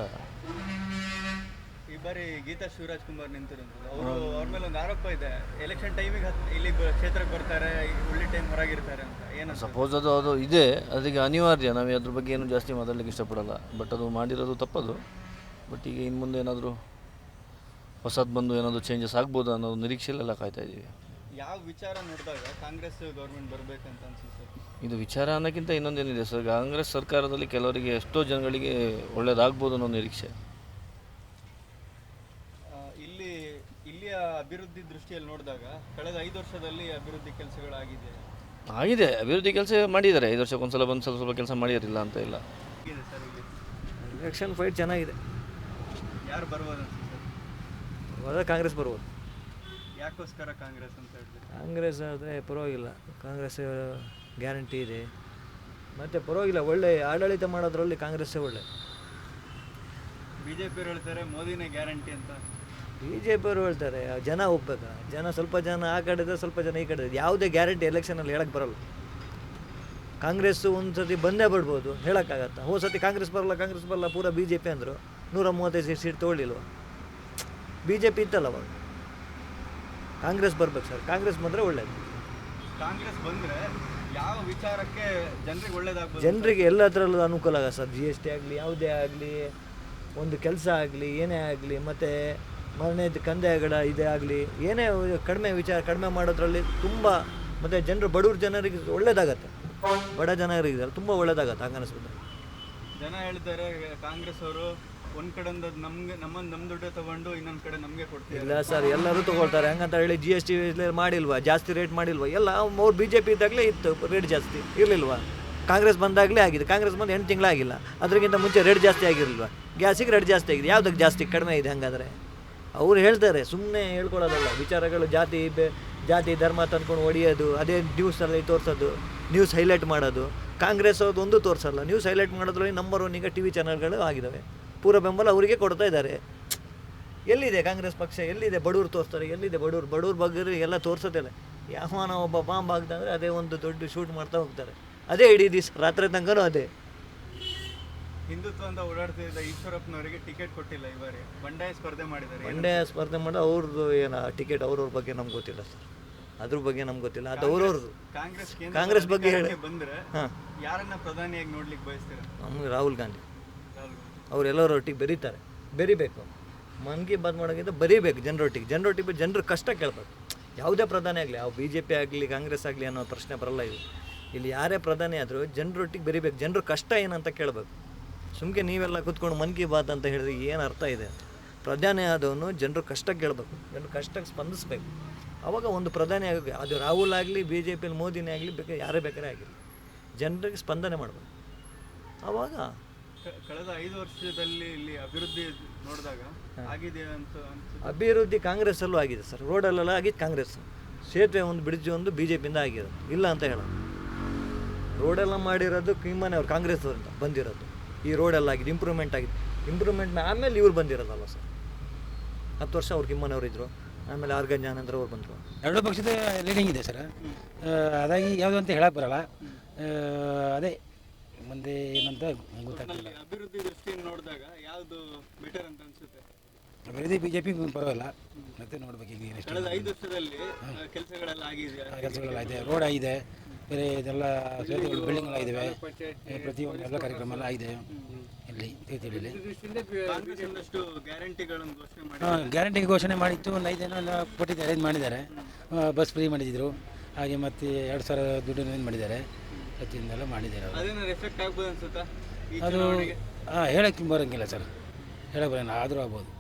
ಈ ಬಾರಿ ಗೀತಾ ಶಿವರಾಜ್ ಕುಮಾರ್ ನಿಂತಿರುವಂಥದ್ದು, ಅವ್ರ ಮೇಲೆ ಒಂದು ಆರೋಪ ಇದೆ, ಎಲೆಕ್ಷನ್ ಟೈಮಿಗೆ ಇಲ್ಲಿ ಕ್ಷೇತ್ರಕ್ಕೆ ಬರ್ತಾರೆ, ಉಳ್ಳಿ ಟೈಮ್ ಹೊರಗಿರ್ತಾರೆ ಅಂತ. ಏನು ಸಪೋಸ್ ಅದು ಇದೆ, ಅದಕ್ಕೆ ಅನಿವಾರ್ಯ. ನಾವು ಅದ್ರ ಬಗ್ಗೆ ಏನು ಜಾಸ್ತಿ ಮಾತಾಡಲಿಕ್ಕೆ ಇಷ್ಟಪಡಲ್ಲ. ಬಟ್ ಅದು ಮಾಡಿರೋದು ತಪ್ಪದು. ಬಟ್ ಈಗ ಇನ್ನು ಮುಂದೆ ಏನಾದರೂ ಹೊಸದು ಬಂದು ಏನಾದರೂ ಚೇಂಜಸ್ ಆಗ್ಬೋದು ಅನ್ನೋದು ನಿರೀಕ್ಷೆಯಲ್ಲೆಲ್ಲ ಕಾಯ್ತಾ ಇದ್ದೀವಿ. ಯಾವ ವಿಚಾರ ನೋಡಿದಾಗ ಕಾಂಗ್ರೆಸ್ ಗೌರ್ಮೆಂಟ್ ಬರಬೇಕಂತ ಅನ್ಸುತ್ತೆ? ಇದು ವಿಚಾರ ಅನ್ನೋಕ್ಕಿಂತ ಇನ್ನೊಂದೇನಿದೆ ಸರ್, ಕಾಂಗ್ರೆಸ್ ಸರ್ಕಾರದಲ್ಲಿ ಕೆಲವರಿಗೆ ಎಷ್ಟೋ ಜನಗಳಿಗೆ ಒಳ್ಳೇದಾಗ್ಬೋದು ಅನ್ನೋ ನಿರೀಕ್ಷೆ. ಇಲ್ಲಿಯ ಅಭಿವೃದ್ಧಿ ದೃಷ್ಟಿಯಲ್ಲಿ ನೋಡಿದಾಗ ಕಳೆದ 5 ವರ್ಷದಲ್ಲಿ ಅಭಿವೃದ್ಧಿ ಕೆಲಸಗಳಾಗಿದೆ. ಅಭಿವೃದ್ಧಿ ಕೆಲಸ ಮಾಡಿದ್ದಾರೆ. 5 ವರ್ಷಕ್ಕೊಂದ್ಸಲ ಬಂದು ಸ್ವಲ್ಪ ಕೆಲಸ ಮಾಡಿರಲಿಲ್ಲ ಅಂತ ಇಲ್ಲ. ಸರ್ ಇಲ್ಲಿ ಎಲೆಕ್ಷನ್ ಫೈಟ್ ಚೆನ್ನಾಗಿದೆ. ಯಾರು ಬರ್ಬೋದು ಅನ್ಸುತ್ತೆ? ಕಾಂಗ್ರೆಸ್ ಬರ್ಬೋದು. ಯಾಕೋಸ್ಕರ ಕಾಂಗ್ರೆಸ್ ಅಂತ ಹೇಳಿದ್ರೆ? ಕಾಂಗ್ರೆಸ್ ಆದರೆ ಪರವಾಗಿಲ್ಲ, ಕಾಂಗ್ರೆಸ್ ಗ್ಯಾರಂಟಿ ಇದೆ, ಮತ್ತು ಪರವಾಗಿಲ್ಲ, ಒಳ್ಳೆ ಆಡಳಿತ ಮಾಡೋದ್ರಲ್ಲಿ ಕಾಂಗ್ರೆಸ್ಸೇ ಒಳ್ಳೆ. ಬಿಜೆಪಿಯವರು ಹೇಳ್ತಾರೆ ಮೋದಿನೇ ಗ್ಯಾರಂಟಿ ಅಂತ. BJP ಹೇಳ್ತಾರೆ, ಜನ ಒಪ್ಪಬೇಕಾ? ಸ್ವಲ್ಪ ಜನ ಆ ಕಡೆ ಇದೆ, ಸ್ವಲ್ಪ ಜನ ಈ ಕಡೆ ಇದೆ. ಯಾವುದೇ ಗ್ಯಾರಂಟಿ ಎಲೆಕ್ಷನಲ್ಲಿ ಹೇಳಕ್ಕೆ ಬರಲ್ಲ. ಕಾಂಗ್ರೆಸ್ಸು ಒಂದು ಸತಿ ಬಂದೇ ಬಿಡ್ಬೋದು, ಹೇಳೋಕ್ಕಾಗತ್ತಾ? ಹೋದ ಸತಿ ಕಾಂಗ್ರೆಸ್ ಬರಲ್ಲ ಪೂರಾ BJP ಅಂದರು, 135 ಸೀಟ್ ತೊಗೊಳ್ಳಿಲ್ವ? BJP ಇತ್ತಲ್ಲ ಅವಾಗ. ಕಾಂಗ್ರೆಸ್ ಬರ್ಬೇಕು ಸರ್, ಕಾಂಗ್ರೆಸ್ ಬಂದರೆ ಒಳ್ಳೇದು. ಕಾಂಗ್ರೆಸ್ ಬಂದರೆ ಯಾವ ವಿಚಾರಕ್ಕೆ ಜನರಿಗೆ ಒಳ್ಳೇದಾಗ್ಬೋದು? ಜನರಿಗೆ ಎಲ್ಲ ಥರಲ್ಲೂ ಅನುಕೂಲ ಆಗ ಸರ್. GST ಆಗಲಿ, ಯಾವುದೇ ಆಗಲಿ, ಒಂದು ಕೆಲಸ ಆಗಲಿ, ಏನೇ ಆಗಲಿ, ಮತ್ತು ಮನೆಯದು ಕಂದಾಯಗಳ ಇದೇ ಆಗಲಿ, ಏನೇ ಕಡಿಮೆ ಮಾಡೋದ್ರಲ್ಲಿ ತುಂಬ, ಮತ್ತು ಜನರು ಬಡವ್ರ ಜನರಿಗೆ ಒಳ್ಳೇದಾಗತ್ತೆ. ಬಡ ಜನರಿಗೆ ತುಂಬ ಒಳ್ಳೇದಾಗತ್ತೆ ಕಾಂಗ್ರೆಸ್ ಬಂದರೆ. ಜನ ಹೇಳ್ತಾರೆ ಕಾಂಗ್ರೆಸ್ ಅವರು ಒಂದು ಕಡೆಯಿಂದ ನಮ್ಮ ದುಡ್ಡು ತಗೊಂಡು ಇನ್ನೊಂದು ಕಡೆ ನಮಗೆ ಕೊಡ್ತಾರೆ. ಇಲ್ಲ ಸರ್, ಎಲ್ಲರೂ ತೊಗೊಳ್ತಾರೆ. ಹಂಗಂತ ಹೇಳಿ GST ಮಾಡಿಲ್ವಾ, ಜಾಸ್ತಿ ರೇಟ್ ಮಾಡಿಲ್ವಾ? ಎಲ್ಲ ಅವ್ರು BJP ಇದ್ದಾಗಲೇ ಇತ್ತು ರೇಟ್ ಜಾಸ್ತಿ, ಇರಲಿಲ್ವಾ? ಕಾಂಗ್ರೆಸ್ ಬಂದಾಗಲೇ ಆಗಿದೆ. ಕಾಂಗ್ರೆಸ್ ಬಂದು 8 ತಿಂಗಳಾಗಿಲ್ಲ, ಅದಕ್ಕಿಂತ ಮುಂಚೆ ರೇಟ್ ಜಾಸ್ತಿ ಆಗಿರಲಿಲ್ವಾ? ಗ್ಯಾಸಿಗೆ ರೇಟ್ ಜಾಸ್ತಿ ಆಗಿದೆ, ಯಾವುದಕ್ಕೆ ಜಾಸ್ತಿ ಕಡಿಮೆ ಇದೆ? ಹಂಗಾದರೆ ಅವ್ರು ಹೇಳ್ತಾರೆ, ಸುಮ್ಮನೆ ಹೇಳ್ಕೊಳ್ಳೋದಲ್ಲ. ವಿಚಾರಗಳು ಜಾತಿ ಧರ್ಮ ತಂದ್ಕೊಂಡು ಹೊಡೆಯೋದು, ಅದೇ ನ್ಯೂಸಲ್ಲಿ ತೋರಿಸೋದು, ನ್ಯೂಸ್ ಹೈಲೈಟ್ ಮಾಡೋದು. ಕಾಂಗ್ರೆಸ್ ಅವ್ರದ್ದು ಒಂದು ತೋರಿಸಲ್ಲ, ನ್ಯೂಸ್ ಹೈಲೈಟ್ ಮಾಡೋದ್ರಲ್ಲಿ ನಂಬರ್ 1 ಈಗ TV ಚಾನಲ್ಗಳು ಆಗಿದ್ದಾವೆ. ಪೂರ ಬೆಂಬಲ ಅವರಿಗೆ ಕೊಡ್ತಾ ಇದ್ದಾರೆ. ಎಲ್ಲಿದೆ ಕಾಂಗ್ರೆಸ್ ಪಕ್ಷ? ಎಲ್ಲಿದೆ ಬಡವ್ರು ತೋರಿಸ್ತಾರೆ? ಎಲ್ಲಿದೆ ಬಡವ್ರ ಬಗ್ಗೆ ಎಲ್ಲ ತೋರಿಸೋದಿಲ್ಲ. ಯಾವನ ಒಬ್ಬ ಬಾಂಬ್ ಆಗ್ತಂದ್ರೆ ಅದೇ ಒಂದು ದೊಡ್ಡ ಶೂಟ್ ಮಾಡ್ತಾ ಹೋಗ್ತಾರೆ. ಅದೇ ಇಡೀ ದಿವಸ ರಾತ್ರಿ ತನಕನೂ ಅದೇ. ಹಿಂದುತ್ವ ಅಂತ ಓಡಾಡ್ತಿದ್ದ ಈಶ್ವರಪ್ಪನವರಿಗೆ ಟಿಕೆಟ್ ಕೊಟ್ಟಿಲ್ಲ ಈ ಬಾರಿ, ಬಂಡಾಯ ಸ್ಪರ್ಧೆ ಮಾಡಿದ್ದಾರೆ. ಮಾಡಿ ಅವ್ರದ್ದು ಏನು ಟಿಕೆಟ್ ಅವ್ರವ್ರ ಬಗ್ಗೆ ನಮ್ಗೆ ಗೊತ್ತಿಲ್ಲ ಸರ್, ಅದ್ರ ಬಗ್ಗೆ ನಮ್ಗೆ ಗೊತ್ತಿಲ್ಲ. ಅದು ಅವ್ರವ್ರದ್ದು. ಕಾಂಗ್ರೆಸ್ ಬಗ್ಗೆ ಹೇಳಿ ಬಂದರೆ ಯಾರನ್ನ ಪ್ರಧಾನಿಯಾಗಿ ನೋಡ್ಲಿಕ್ಕೆ ಬಯಸ್ತೀರಾ? ನಮ್ಗೆ ರಾಹುಲ್ ಗಾಂಧಿ. ಅವರೆಲ್ಲರೊಟ್ಟಿಗೆ ಬೆರಿಬೇಕು. ಮನ್ ಕಿ ಬಾತ್ ಮಾಡೋಕ್ಕಿಂತ ಬರೀಬೇಕು ಜನರೊಟ್ಟಿಗೆ. ಜನರ ಕಷ್ಟ ಕೇಳಬೇಕು. ಯಾವುದೇ ಪ್ರಧಾನಿ ಆಗಲಿ, ಯಾವ BJP ಆಗಲಿ, ಕಾಂಗ್ರೆಸ್ ಆಗಲಿ ಅನ್ನೋ ಪ್ರಶ್ನೆ ಬರಲ್ಲ. ಇಲ್ಲಿ ಯಾರೇ ಪ್ರಧಾನಿ ಆದರೂ ಜನರೊಟ್ಟಿಗೆ ಬೆರಿಬೇಕು. ಜನರ ಕಷ್ಟ ಏನಂತ ಕೇಳಬೇಕು. ಸುಮ್ಕೆ ನೀವೆಲ್ಲ ಕೂತ್ಕೊಂಡು ಮನ್ ಕಿ ಬಾತ್ ಅಂತ ಹೇಳಿದ್ರೆ ಏನು ಅರ್ಥ ಇದೆ? ಪ್ರಧಾನಿ ಆದವನು ಜನರ ಕಷ್ಟ ಕೇಳಬೇಕು, ಜನರ ಕಷ್ಟಕ್ಕೆ ಸ್ಪಂದಿಸಬೇಕು. ಆವಾಗ ಒಂದು ಪ್ರಧಾನಿ ಆಗಿ, ಅದು ರಾಹುಲ್ ಆಗಲಿ, BJP ಮೋದಿನೇ ಆಗಲಿ, ಯಾರೇ ಬೇಕಾದ್ರೆ ಆಗಿರಲಿ, ಜನರಿಗೆ ಸ್ಪಂದನೆ ಮಾಡಬೇಕು. ಆವಾಗ ಕಳೆದ 5 ವರ್ಷದಲ್ಲಿ ಇಲ್ಲಿ ಅಭಿವೃದ್ಧಿ ನೋಡಿದಾಗ ಆಗಿದೆ ಅಂತ ಅಭಿವೃದ್ಧಿ ಕಾಂಗ್ರೆಸ್ಸಲ್ಲೂ ಆಗಿದೆ ಸರ್. ರೋಡಲ್ಲೆಲ್ಲ ಆಗಿದ್ದು ಕಾಂಗ್ರೆಸ್. ಸೇತುವೆ ಒಂದು ಬ್ರಿಡ್ಜ್ ಒಂದು BJPಯಿಂದ ಆಗಿರೋದು, ಇಲ್ಲ ಅಂತ ಹೇಳೋದು. ರೋಡೆಲ್ಲ ಮಾಡಿರೋದು ಕಿಮ್ಮನೆಯವ್ರು, ಕಾಂಗ್ರೆಸ್ ಅವರಿಂದ ಬಂದಿರೋದು. ಈ ರೋಡೆಲ್ಲ ಆಗಿದೆ, ಇಂಪ್ರೂವ್ಮೆಂಟ್ ಆಗಿದೆ. ಇಂಪ್ರೂವ್ಮೆಂಟ್ ಆಮೇಲೆ ಇವ್ರು ಬಂದಿರೋದಲ್ಲ ಸರ್. 10 ವರ್ಷ ಅವ್ರು ಕಿಮ್ಮನವ್ರು ಇದ್ದರು, ಆಮೇಲೆ ಆರ್ ಜ್ಞಾನೇಂದ್ರ ಅವ್ರು ಬಂದರು. ಎರಡೂ ಪಕ್ಷದ ಲೀಡಿಂಗ್ ಇದೆ ಸರ್. ಅದಾಗಿ ಯಾವುದು ಅಂತ ಹೇಳಕ್ಕೆ ಬರಲ್ಲ. ಅದೇ ಮುಂದೆ ಏನಂತ ಗೊತ್ತಾಗ್ತಿಲ್ಲ. ಅಭಿವೃದ್ಧಿ ದೃಷ್ಟಿಯಿಂದ ನೋಡಿದಾಗ ಯಾವುದು ಬೆಟರ್ ಅಂತ ಅನ್ಸುತ್ತೆ? ಅಭಿವೃದ್ಧಿ BJP ಪರವಾಗಿಲ್ಲ, ಮತ್ತೆ ನೋಡ್ಬೇಕು. ಈಗ ಕಳೆದ 5 ವರ್ಷದಲ್ಲಿ ಕೆಲಸಗಳೆಲ್ಲ ಆಗಿದೆ. ಕೆಲಸಗಳೆಲ್ಲ ಇದೆ, ರೋಡ್ ಆಗಿದೆ, ಬೇರೆ ಇದೆಲ್ಲ ಸೇತುವೆಗಳು ಬಿಲ್ಡಿಂಗ್ ಎಲ್ಲ ಇದ್ದಾವೆ, ಪ್ರತಿಯೊಂದು ಎಲ್ಲ ಕಾರ್ಯಕ್ರಮ ಎಲ್ಲ ಆಗಿದೆ ಇಲ್ಲಿ ತೀರ್ಥಹಳ್ಳಿಯಲ್ಲಿ. ಗ್ಯಾರಂಟಿಗಳನ್ನು ಘೋಷಣೆ ಮಾಡಿ ಗ್ಯಾರಂಟಿ ಘೋಷಣೆ ಮಾಡಿತ್ತು, ಒಂದು 5 ಜನ ಎಲ್ಲ ಕೊಟ್ಟಿದ್ದಾರೆ, ಇದು ಮಾಡಿದ್ದಾರೆ. ಬಸ್ ಫ್ರೀ ಮಾಡಿದ್ರು, ಹಾಗೆ ಮತ್ತು 2,000 ದುಡ್ಡು ಇದು ಮಾಡಿದ್ದಾರೆ, ಪ್ರತಿಯೊಂದೆಲ್ಲ ಮಾಡಿದ್ದಾರೆ ಅವರು. ಅದೇನಾದ್ರು ಎಫೆಕ್ಟ್ ಆಗ್ಬೋದು ಅನ್ಸುತ್ತಾ ಈ ಅದು ಚುನಾವಣೆಗೆ? ಹೇಳಕ್ಕೆ ಬರೋಂಗಿಲ್ಲ ಸರ್, ಹೇಳಕ್ಕೆ ಬರೋಲ್ಲ, ಆದರೂ ಆಗ್ಬೋದು.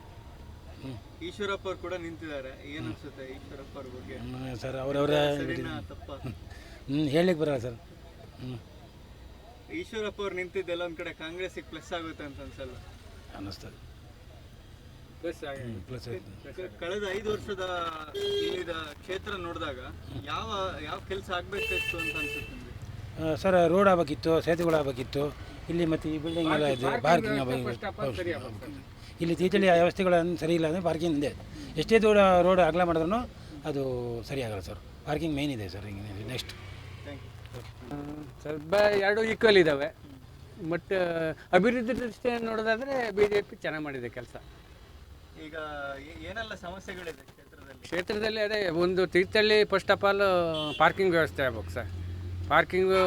ಈಶ್ವರಪ್ಪ ಅವ್ರು ಕೂಡ ನಿಂತಿದ್ದಾರೆ, ಏನು ಅನ್ಸುತ್ತೆ ಈಶ್ವರಪ್ಪ ಅವ್ರ ಬಗ್ಗೆ? ಸರ್ ಅವರವರ ಸರಿನಾ ತಪ್ಪಾ? ಹೇಳಲಿಕ್ಕೆ ಬರಲ್ಲ ಸರ್. ಈಶ್ವರಪ್ಪ ಅವ್ರು ನಿಂತಿದ್ದೆಲ್ಲ ಒಂದ್ ಕಡೆ ಕಾಂಗ್ರೆಸ್ಸಿಗೆ ಪ್ಲಸ್ ಆಗುತ್ತೆ ಅಂತ ಅನ್ಸಲ್ಲ? ಅನ್ನಿಸ್ತದೆ. ಪ್ಲಸ್ ಕಳೆದ 5 ವರ್ಷದ ಇಲ್ಲಿದ ಕ್ಷೇತ್ರ ನೋಡಿದಾಗ ಯಾವ ಯಾವ ಕೆಲಸ ಆಗ್ಬೇಕಿತ್ತು ಅಂತ ಅನ್ಸುತ್ತೆ ನಿಮ್ಗೆ? ಸರ್ ರೋಡ್ ಆಗಬೇಕಿತ್ತು, ಸೇತುವೆಗಳು ಆಗಬೇಕಿತ್ತು ಇಲ್ಲಿ, ಮತ್ತು ಈ ಬಿಲ್ಡಿಂಗ್ ಎಲ್ಲ ಇದೆ, ಪಾರ್ಕಿಂಗ್ ಇಲ್ಲಿ ತೀರ್ಥಹಳ್ಳಿ ವ್ಯವಸ್ಥೆಗಳು ಸರಿ ಇಲ್ಲ ಅಂದರೆ ಪಾರ್ಕಿಂಗ್ ಇದೆ. ಎಷ್ಟೇ ದೂರ ರೋಡ್ ಅಗಲ ಮಾಡಿದ್ರೂ ಅದು ಸರಿಯಾಗಲ್ಲ ಸರ್, ಪಾರ್ಕಿಂಗ್ ಮೇನ್ ಇದೆ ಸರ್. ಹಿಂಗೆ ನೆಕ್ಸ್ಟ್ ಸ್ವಲ್ಪ ಎರಡು ಈಕ್ವಲ್ ಇದ್ದಾವೆ, ಬಟ್ ಅಭಿವೃದ್ಧಿ ದೃಷ್ಟಿಯನ್ನು ನೋಡೋದಾದರೆ BJP ಚೆನ್ನಾಗಿ ಮಾಡಿದೆ ಕೆಲಸ. ಈಗ ಏನೆಲ್ಲ ಸಮಸ್ಯೆಗಳಿದೆ ಕ್ಷೇತ್ರದಲ್ಲಿ? ಕ್ಷೇತ್ರದಲ್ಲಿ ಅದೇ ಒಂದು Thirthahalli first of all parking ವ್ಯವಸ್ಥೆ ಆಗ್ಬೇಕು ಸರ್. ಪಾರ್ಕಿಂಗು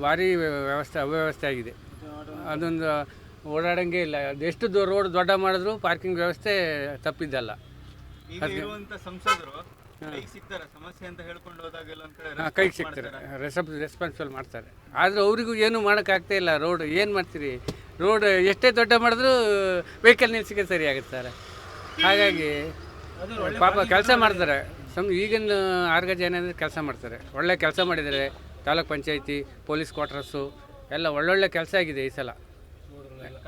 ಭಾರಿ ಅವ್ಯವಸ್ಥೆ ಆಗಿದೆ, ಅದೊಂದು ಓಡಾಡಂಗೆ ಇಲ್ಲ. ಅದೆಷ್ಟು ರೋಡ್ ದೊಡ್ಡ ಮಾಡಿದ್ರು ಪಾರ್ಕಿಂಗ್ ವ್ಯವಸ್ಥೆ ತಪ್ಪಿದ್ದಲ್ಲ. ಈಗ ಇರುವಂತ ಸಂಸದರು ಕೈಗೆ ಸಿಗ್ತಾರೆ, ಸಮಸ್ಯೆ ಅಂತ ಹೇಳ್ಕೊಂಡು ಹೋದಾಗೆಲ್ಲ ಒಂದ್ ಕಡೆ ಕೈಗೆ ಸಿಗ್ತಾರೆ, ರೆಸ್ಪಾನ್ಸಿಬಲ್ ಮಾಡ್ತಾರೆ. ಆದರೆ ಅವರಿಗೂ ಏನು ಮಾಡೋಕ್ಕಾಗ್ತಾ ಇಲ್ಲ. ರೋಡ್ ಏನು ಮಾಡ್ತೀರಿ, ರೋಡ್ ಎಷ್ಟೇ ದೊಡ್ಡ ಮಾಡಿದ್ರೂ ವೆಹಿಕಲ್ ನಿಲ್ಸಿಗೆ ಸರಿ ಆಗುತ್ತೆ ಸರ್. ಹಾಗಾಗಿ ಪಾಪ ಕೆಲಸ ಮಾಡ್ತಾರೆ. ಈಗಿನ 6 ಜನ ಕೆಲಸ ಮಾಡ್ತಾರೆ, ಒಳ್ಳೆ ಕೆಲಸ ಮಾಡಿದ್ದಾರೆ. ತಾಲೂಕ್ ಪಂಚಾಯತಿ, ಪೊಲೀಸ್ ಕ್ವಾರ್ಟರ್ಸು ಎಲ್ಲ ಒಳ್ಳೊಳ್ಳೆ ಕೆಲಸ ಆಗಿದೆ ಈ ಸಲ.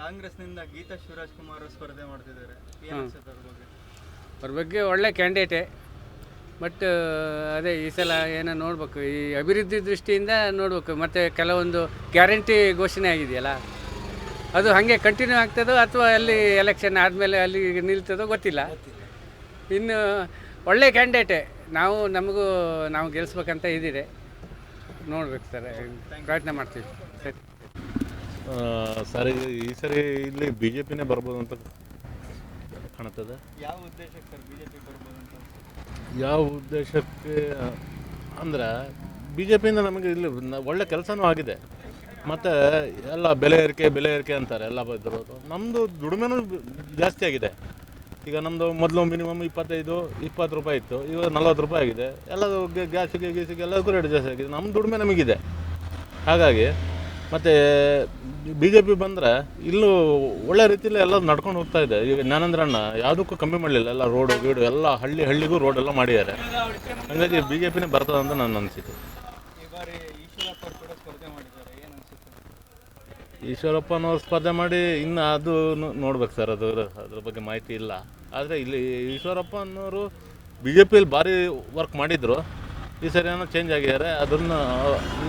ಕಾಂಗ್ರೆಸ್ನಿಂದ ಗೀತಾ ಶಿವರಾಜ್ ಕುಮಾರ್ ಸ್ಪರ್ಧೆ ಮಾಡ್ತಿದ್ದಾರೆ, ಅವ್ರ ಬಗ್ಗೆ ಒಳ್ಳೆ ಕ್ಯಾಂಡಿಡೇಟೇ, ಬಟ್ ಅದೇ ಈ ಸಲ ಏನೋ ನೋಡಬೇಕು, ಈ ಅಭಿವೃದ್ಧಿ ದೃಷ್ಟಿಯಿಂದ ನೋಡಬೇಕು. ಮತ್ತು ಕೆಲವೊಂದು ಗ್ಯಾರಂಟಿ ಘೋಷಣೆ ಆಗಿದೆಯಲ್ಲ, ಅದು ಹಾಗೆ ಕಂಟಿನ್ಯೂ ಆಗ್ತದೋ ಅಥವಾ ಅಲ್ಲಿ ಎಲೆಕ್ಷನ್ ಆದಮೇಲೆ ಅಲ್ಲಿ ನಿಲ್ತದೋ ಗೊತ್ತಿಲ್ಲ. ಇನ್ನು ಒಳ್ಳೆ ಕ್ಯಾಂಡಿಡೇಟೇ, ನಾವು ಗೆಲ್ಲಿಸ್ಬೇಕಂತ ಇದ್ದೀರಿ, ನೋಡ್ಬೇಕು ಸರ್, ಪ್ರಯತ್ನ ಮಾಡ್ತೀವಿ. ಸರಿ ಈ ಸರಿ ಇಲ್ಲಿ BJPನೇ ಬರ್ಬೋದು ಅಂತ ಕಾಣುತ್ತದೆ. ಯಾವ ಉದ್ದೇಶಕ್ಕೆ ಸರ್ BJP ಬರ್ಬೋದು ಅಂತ? ಯಾವ ಉದ್ದೇಶಕ್ಕೆ ಅಂದರೆ BJPಯಿಂದ ನಮಗೆ ಇಲ್ಲಿ ಒಳ್ಳೆ ಕೆಲಸನೂ ಆಗಿದೆ, ಮತ್ತು ಎಲ್ಲ ಬೆಲೆ ಏರಿಕೆ ಅಂತಾರೆ ಎಲ್ಲ ಬರೋದು. ನಮ್ಮದು ದುಡಿಮೆನೂ ಜಾಸ್ತಿ ಆಗಿದೆ. ಈಗ ನಮ್ಮದು ಮೊದಲು ಮಿನಿಮಮ್ 25-20 ರೂಪಾಯಿ ಇತ್ತು, ಇವಾಗ 40 ರೂಪಾಯಿ ಆಗಿದೆ. ಎಲ್ಲದು ಗ್ಯಾಸಿಗೆ ಎಲ್ಲದಕ್ಕೂ ರೇಟ್ ಜಾಸ್ತಿ ಆಗಿದೆ. ನಮ್ಮ ದುಡಿಮೆ ನಮಗಿದೆ. ಹಾಗಾಗಿ ಮತ್ತು BJP ಬಂದರೆ ಇಲ್ಲೂ ಒಳ್ಳೆ ರೀತಿಯಲ್ಲಿ ಎಲ್ಲ ನಡ್ಕೊಂಡು ಹೋಗ್ತಾ ಇದೆ. ಈಗ ಜ್ಞಾನೇಂದ್ರಣ್ಣ ಯಾವುದಕ್ಕೂ ಕಮ್ಮಿ ಮಾಡಲಿಲ್ಲ, ಎಲ್ಲ ರೋಡು ಗೀಡು ಎಲ್ಲ ಹಳ್ಳಿಗೂ ರೋಡ್ ಎಲ್ಲ ಮಾಡಿದ್ದಾರೆ. ಹಾಗಾಗಿ BJPನೇ ಬರ್ತದೆ ಅಂತ ನನ್ನ ಅನಿಸಿಕೆ. ಈಶ್ವರಪ್ಪನವ್ರು ಸ್ಪರ್ಧೆ ಮಾಡಿ ಇನ್ನು ಅದು ನೋಡ್ಬೇಕು ಸರ್, ಅದ್ರ ಬಗ್ಗೆ ಮಾಹಿತಿ ಇಲ್ಲ. ಆದರೆ ಇಲ್ಲಿ ಈಶ್ವರಪ್ಪನವರು BJPಯಲ್ಲಿ ಭಾರಿ ವರ್ಕ್ ಮಾಡಿದ್ರು, ಈ ಸರಿ ಏನೋ ಚೇಂಜ್ ಆಗಿದ್ದಾರೆ, ಅದನ್ನು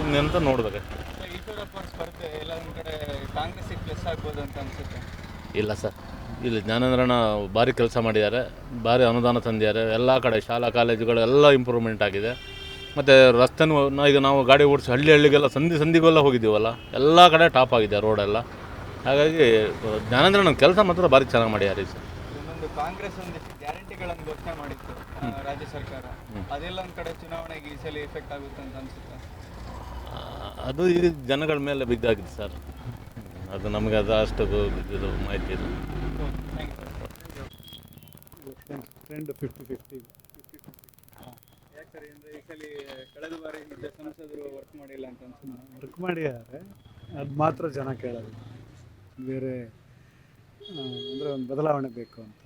ಇನ್ನೆಂತ ನೋಡ್ಬೇಕಷ್ಟೆ. ಈಶ್ವರಪ್ಪ ಸ್ಪರ್ಧೆ ಎಲ್ಲ ಒಂದು ಕಡೆ ಕಾಂಗ್ರೆಸ್ಸಿಗೆ ಪ್ಲಸ್ ಆಗ್ಬೋದು ಅಂತ ಅನ್ಸುತ್ತೆ? ಇಲ್ಲ ಸರ್, ಇಲ್ಲಿ ಜ್ಞಾನೇಂದ್ರಣ್ಣ ಭಾರಿ ಕೆಲಸ ಮಾಡಿದ್ದಾರೆ, ಭಾರಿ ಅನುದಾನ ತಂದಿದ್ದಾರೆ. ಎಲ್ಲ ಕಡೆ ಶಾಲಾ ಕಾಲೇಜುಗಳು ಎಲ್ಲ ಇಂಪ್ರೂವ್ಮೆಂಟ್ ಆಗಿದೆ. ಮತ್ತು ರಸ್ತೆನೂ ಈಗ ನಾವು ಗಾಡಿ ಓಡಿಸಿ ಹಳ್ಳಿಗೆಲ್ಲ ಸಂದಿಗೆಲ್ಲ ಹೋಗಿದ್ದೀವಲ್ಲ, ಎಲ್ಲ ಕಡೆ ಟಾಪ್ ಆಗಿದೆ ರೋಡೆಲ್ಲ. ಹಾಗಾಗಿ ಜ್ಞಾನೇಂದ್ರಣ್ಣ ಕೆಲಸ ಮಾತ್ರ ಭಾರಿ ಚೆನ್ನಾಗಿ ಮಾಡಿದ್ದಾರೆ ಈ ಸರ್. ಇನ್ನೊಂದು ಕಾಂಗ್ರೆಸ್ ಒಂದಿಷ್ಟು ಗ್ಯಾರಂಟಿಗಳನ್ನು ಘೋಷಣೆ ಮಾಡಿತ್ತು ರಾಜ್ಯ ಸರ್ಕಾರ, ಅದೆಲ್ಲ ಒಂದು ಕಡೆ ಚುನಾವಣೆಗೆ ಈ ಸಲ ಎಫೆಕ್ಟ್ ಆಗುತ್ತೆ ಅಂತ ಅನ್ಸುತ್ತೆ? ಅದು ಈಗ ಜನಗಳ ಮೇಲೆ ಬಿದ್ದಾಗಿದೆ ಸರ್, ಅದು ನಮಗೆ ಅದು ಅಷ್ಟು ಇದು ಮಾಹಿತಿ ಇಲ್ಲ. ಟ್ರೆಂಡ್ 50-50. ಯಾಕೆ ಸರ್, ಅಂದರೆ ಈ ಸಲ ಕಳೆದ ಬಾರಿ ಇದ್ದ ಸಂಸದರು ವರ್ಕ್ ಮಾಡಿಲ್ಲ ಅಂತ ಅನ್ಸುತ್ತೆ? ವರ್ಕ್ ಮಾಡಿದ್ದಾರೆ, ಅದು ಮಾತ್ರ ಜನ ಕೇಳೋದು. ಬೇರೆ ಅಂದರೆ ಒಂದು ಬದಲಾವಣೆ ಬೇಕು ಅಂತ.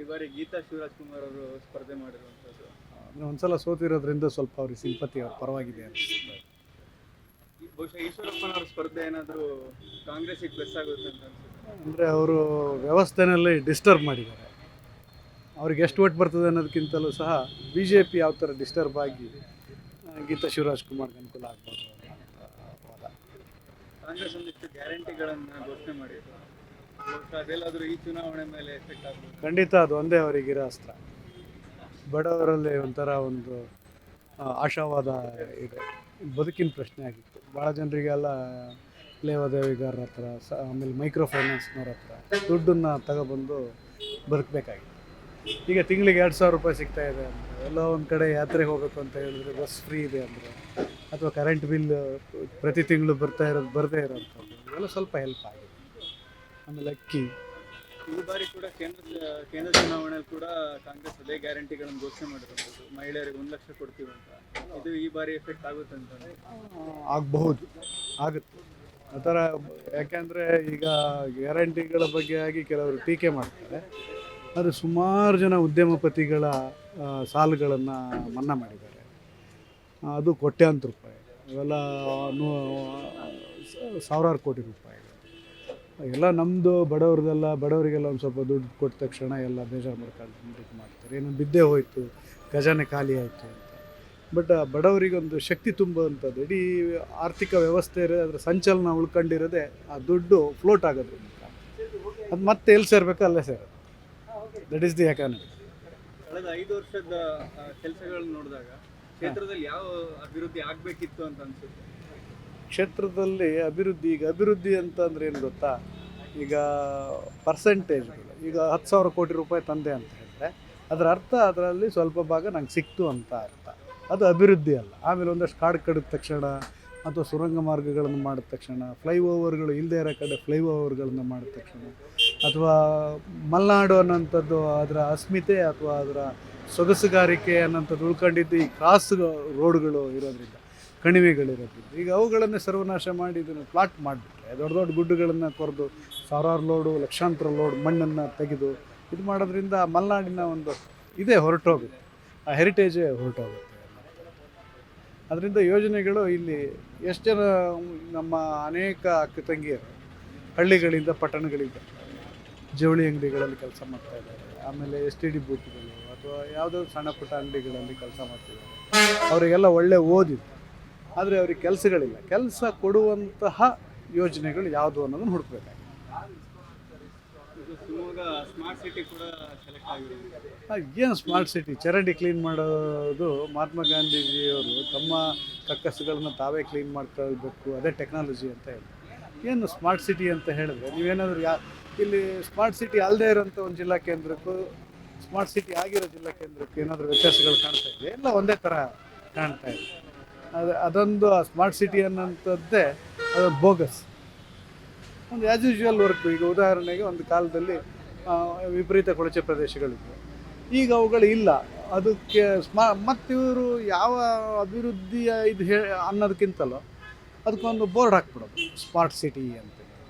ಈ ಬಾರಿ ಗೀತಾ ಶಿವರಾಜ್ ಕುಮಾರ್ ಅವರು ಸ್ಪರ್ಧೆ ಮಾಡಿರುವಂಥದ್ದು, ಅಂದರೆ ಒಂದ್ಸಲ ಸೋತಿರೋದ್ರಿಂದ ಸ್ವಲ್ಪ ಅವ್ರಿಗೆ ಸಿಂಪತಿ ಅವ್ರ ಪರವಾಗಿದೆ ಅನಿಸುತ್ತೆ. ಬಹುಶಃ ಈಶ್ವರಪ್ಪನವ್ರ ಸ್ಪರ್ಧೆ ಏನಾದರೂ ಕಾಂಗ್ರೆಸ್ಸಿಗೆ ಪ್ಲಸ್ ಆಗುತ್ತೆ ಅಂತ ಅನ್ಸುತ್ತೆ? ಅಂದರೆ ಅವರು ವ್ಯವಸ್ಥೆನಲ್ಲಿ ಡಿಸ್ಟರ್ಬ್ ಮಾಡಿದ್ದಾರೆ. ಅವ್ರಿಗೆ ಎಷ್ಟು ಓಟ್ ಬರ್ತದೆ ಅನ್ನೋದಕ್ಕಿಂತಲೂ ಸಹ BJP ಯಾವ ಥರ ಡಿಸ್ಟರ್ಬ್ ಆಗಿ ಗೀತಾ ಶಿವರಾಜ್ ಕುಮಾರ್ಗೆ ಅನುಕೂಲ ಆಗ್ಬೋದು. ಕಾಂಗ್ರೆಸ್ ಒಂದಿಷ್ಟು ಗ್ಯಾರಂಟಿಗಳನ್ನು ಘೋಷಣೆ ಮಾಡಿದ್ರು, ಬಹುಶಃ ಅದೆಲ್ಲಾದರೂ ಈ ಚುನಾವಣೆ ಮೇಲೆ ಎಫೆಕ್ಟ್ ಆಗ್ಬೋದು? ಖಂಡಿತ ಅದು ಒಂದೇ ಅವರಿಗಿರೋ ಅಸ್ತ್ರ. ಬಡವರಲ್ಲಿ ಒಂಥರ ಒಂದು ಆಶಾವಾದ ಇದೆ, ಬದುಕಿನ ಪ್ರಶ್ನೆ ಆಗಿತ್ತು. ಭಾಳ ಜನರಿಗೆಲ್ಲ ಲೇವಾದೇವಿಗಾರರ ಹತ್ರ ಆಮೇಲೆ ಮೈಕ್ರೋ ಫೈನಾನ್ಸ್ನವ್ರ ಹತ್ರ ದುಡ್ಡನ್ನು ತಗೊಬಂದು ಬದುಕಬೇಕಾಗಿತ್ತು. ಈಗ ತಿಂಗಳಿಗೆ 2,000 ರೂಪಾಯಿ ಸಿಗ್ತಾಯಿದೆ ಅಂದರೆ, ಎಲ್ಲೋ ಒಂದು ಕಡೆ ಯಾತ್ರೆಗೆ ಹೋಗಬೇಕು ಅಂತ ಹೇಳಿದ್ರೆ ಬಸ್ ಫ್ರೀ ಇದೆ ಅಂದರೆ ಅಥವಾ ಕರೆಂಟ್ ಬಿಲ್ ಪ್ರತಿ ತಿಂಗಳು ಬರ್ತಾ ಇರೋದು ಬರದೇ ಇರೋಂಥದ್ದು ಇವೆಲ್ಲ ಸ್ವಲ್ಪ ಹೆಲ್ಪ್ ಆಗಿದೆ. ಆಮೇಲೆ ಅಕ್ಕಿ ಈ ಬಾರಿ ಕೂಡ ಕೇಂದ್ರ ಚುನಾವಣೆಯಲ್ಲಿ ಕೂಡ ಕಾಂಗ್ರೆಸ್ ಅದೇ ಗ್ಯಾರಂಟಿಗಳನ್ನು ಘೋಷಣೆ ಮಾಡಿರೋದು, ಮಹಿಳೆಯರಿಗೆ 1 ಲಕ್ಷ ಕೊಡ್ತೀವಿ ಅಂತ. ಇದು ಈ ಬಾರಿ ಎಫೆಕ್ಟ್ ಆಗುತ್ತೆ ಅಂತ ಆಗಬಹುದು, ಆಗುತ್ತೆ ಆ ಥರ. ಯಾಕೆಂದರೆ ಈಗ ಗ್ಯಾರಂಟಿಗಳ ಬಗ್ಗೆ ಆಗಿ ಕೆಲವರು ಟೀಕೆ ಮಾಡ್ತಾರೆ. ಆದರೆ ಸುಮಾರು ಜನ ಉದ್ಯಮಪತಿಗಳ ಸಾಲಗಳನ್ನು ಮನ್ನಾ ಮಾಡಿದ್ದಾರೆ. ಅದು ಕೋಟ್ಯಾಂತರ ರೂಪಾಯಿ, ಅವೆಲ್ಲ ಸಾವಿರಾರು ಕೋಟಿ ರೂಪಾಯಿ ಎಲ್ಲ ನಮ್ಮದು ಬಡವರಿಗೆಲ್ಲ ಒಂದು ಸ್ವಲ್ಪ ದುಡ್ಡು ಕೊಟ್ಟ ತಕ್ಷಣ ಎಲ್ಲ ಬೇಜಾರು ಮಾಡ್ಕೊಂಡು ಇದು ಮಾಡ್ತಾರೆ. ಏನು ಬಿದ್ದೇ ಹೋಯಿತು, ಖಜಾನೆ ಖಾಲಿ ಆಯಿತು ಅಂತ. ಬಟ್ ಬಡವರಿಗೊಂದು ಶಕ್ತಿ ತುಂಬುವಂಥದ್ದು, ಇಡೀ ಆರ್ಥಿಕ ವ್ಯವಸ್ಥೆ ಅದರ ಸಂಚಲನ ಉಳ್ಕೊಂಡಿರೋದೇ ಆ ದುಡ್ಡು ಫ್ಲೋಟ್ ಆಗೋದ್ರ ಮೂಲಕ. ಅದು ಮತ್ತೆ ಎಲ್ಲಿ ಸೇರಬೇಕು ಅಲ್ಲೇ ಸೇರೋದು. That is the economy. ಕಳೆದ 5 ವರ್ಷದ ಕೆಲಸಗಳನ್ನು ನೋಡಿದಾಗ ಕ್ಷೇತ್ರದಲ್ಲಿ ಯಾವ ಅಭಿವೃದ್ಧಿ ಆಗಬೇಕಿತ್ತು ಅಂತ ಅನ್ಸುತ್ತೆ? ಕ್ಷೇತ್ರದಲ್ಲಿ ಅಭಿವೃದ್ಧಿ ಅಂತಂದ್ರೆ ಏನು ಗೊತ್ತಾ, ಈಗ ಪರ್ಸೆಂಟೇಜ್ಗಳು ಈಗ 10,000 ಕೋಟಿ ರೂಪಾಯಿ ತಂದೆ ಅಂತ ಹೇಳಿದ್ರೆ ಅದರ ಅರ್ಥ ಅದರಲ್ಲಿ ಸ್ವಲ್ಪ ಭಾಗ ನಂಗೆ ಸಿಕ್ತು ಅಂತ ಅರ್ಥ. ಅದು ಅಭಿವೃದ್ಧಿ ಅಲ್ಲ. ಆಮೇಲೆ ಒಂದಷ್ಟು ಕಾಡು ಕಡಿದ ತಕ್ಷಣ ಅಥವಾ ಸುರಂಗ ಮಾರ್ಗಗಳನ್ನು ಮಾಡಿದ ತಕ್ಷಣ, ಫ್ಲೈಓವರ್ಗಳು ಇಲ್ಲದೇ ಇರೋ ಕಡೆ ಫ್ಲೈಓವರ್ಗಳನ್ನು ಮಾಡಿದ ತಕ್ಷಣ, ಅಥವಾ ಮಲೆನಾಡು ಅನ್ನೋಂಥದ್ದು ಅದರ ಅಸ್ಮಿತೆ ಅಥವಾ ಅದರ ಸೊಗಸುಗಾರಿಕೆ ಅನ್ನೋಂಥದ್ದು ಉಳ್ಕೊಂಡಿದ್ದು ಈ ಕ್ರಾಸ್ ರೋಡ್ಗಳು ಇರೋದ್ರಿಂದ, ಕಣಿವೆಗಳಿರೋದ್ರಿಂದ ಈಗ ಅವುಗಳನ್ನೇ ಸರ್ವನಾಶ ಮಾಡಿ ಇದನ್ನು ಪ್ಲಾಟ್ ಮಾಡಿಬಿಟ್ರೆ, ದೊಡ್ಡ ದೊಡ್ಡ ಗುಡ್ಡುಗಳನ್ನು ಕೊರೆದು ಸಾವಿರಾರು ಲೋಡು ಲಕ್ಷಾಂತರ ಲೋಡ್ ಮಣ್ಣನ್ನು ತೆಗೆದು ಇದು ಮಾಡೋದ್ರಿಂದ ಮಲೆನಾಡಿನ ಒಂದು ಇದೇ ಹೊರಟೋಗುತ್ತೆ, ಆ ಹೆರಿಟೇಜೇ ಹೊರಟೋಗುತ್ತೆ. ಅದರಿಂದ ಯೋಜನೆಗಳು ಇಲ್ಲಿ ಎಷ್ಟು ಜನ ನಮ್ಮ ಅನೇಕ ಅಕ್ಕ ತಂಗಿಯರು ಹಳ್ಳಿಗಳಿಂದ ಪಟ್ಟಣಗಳಿಂದ ಜವಳಿ ಅಂಗಡಿಗಳಲ್ಲಿ ಕೆಲಸ ಮಾಡ್ತಾಯಿದ್ದಾರೆ. ಆಮೇಲೆ STD ಬೂತ್ಗಳು ಅಥವಾ ಯಾವುದೋ ಸಣ್ಣ ಪುಟ್ಟ ಅಂಗಡಿಗಳಲ್ಲಿ ಕೆಲಸ ಮಾಡ್ತಿದ್ದಾರೆ. ಅವರಿಗೆಲ್ಲ ಒಳ್ಳೆ ಓದಿದೆ, ಆದರೆ ಅವ್ರಿಗೆ ಕೆಲಸಗಳಿಲ್ಲ. ಕೆಲಸ ಕೊಡುವಂತಹ ಯೋಜನೆಗಳು ಯಾವುದು ಅನ್ನೋದನ್ನು ಹುಡುಕಬೇಕಾಗಿದೆ. ಸ್ಮಾರ್ಟ್ ಸಿಟಿ ಕೂಡ ಸೆಲೆಕ್ಟ್ ಆಗಿರೋದು. ಏನು ಸ್ಮಾರ್ಟ್ ಸಿಟಿ? ಚರಂಡಿ ಕ್ಲೀನ್ ಮಾಡೋದು ಮಹಾತ್ಮ ಗಾಂಧೀಜಿಯವರು ತಮ್ಮ ಕಕ್ಕಸುಗಳನ್ನು ತಾವೇ ಕ್ಲೀನ್ ಮಾಡ್ಕೊಳ್ಬೇಕು, ಅದೇ ಟೆಕ್ನಾಲಜಿ ಅಂತ ಹೇಳಿ. ಏನು ಸ್ಮಾರ್ಟ್ ಸಿಟಿ ಅಂತ ಹೇಳಿದ್ರೆ ನೀವೇನಾದರೂ ಇಲ್ಲಿ ಸ್ಮಾರ್ಟ್ ಸಿಟಿ ಅಲ್ಲದೆ ಇರೋಂಥ ಒಂದು ಜಿಲ್ಲಾ ಕೇಂದ್ರಕ್ಕೂ ಸ್ಮಾರ್ಟ್ ಸಿಟಿ ಆಗಿರೋ ಜಿಲ್ಲಾ ಕೇಂದ್ರಕ್ಕೂ ಏನಾದರೂ ವ್ಯತ್ಯಾಸಗಳು ಕಾಣ್ತಾ ಇದೆ? ಎಲ್ಲ ಒಂದೇ ಥರ ಕಾಣ್ತಾ ಇದೆ. ಅದೊಂದು ಸ್ಮಾರ್ಟ್ ಸಿಟಿ ಅನ್ನೋಂಥದ್ದೇ ಅದೊಂದು ಬೋಗಸ್, ಒಂದು ಆ್ಯಸ್ ಯೂಶ್ವಲ್ ವರ್ಕ್. ಈಗ ಉದಾಹರಣೆಗೆ ಒಂದು ಕಾಲದಲ್ಲಿ ವಿಪರೀತ ಕೊಳಚೆ ಪ್ರದೇಶಗಳಿವೆ, ಈಗ ಅವುಗಳು ಇಲ್ಲ. ಅದಕ್ಕೆ ಮತ್ತಿವರು ಯಾವ ಅಭಿವೃದ್ಧಿಯ ಇದು ಅನ್ನೋದಕ್ಕಿಂತಲೂ ಅದಕ್ಕೊಂದು ಬೋರ್ಡ್ ಹಾಕ್ಬಿಡೋದು ಸ್ಮಾರ್ಟ್ ಸಿಟಿ ಅಂತ.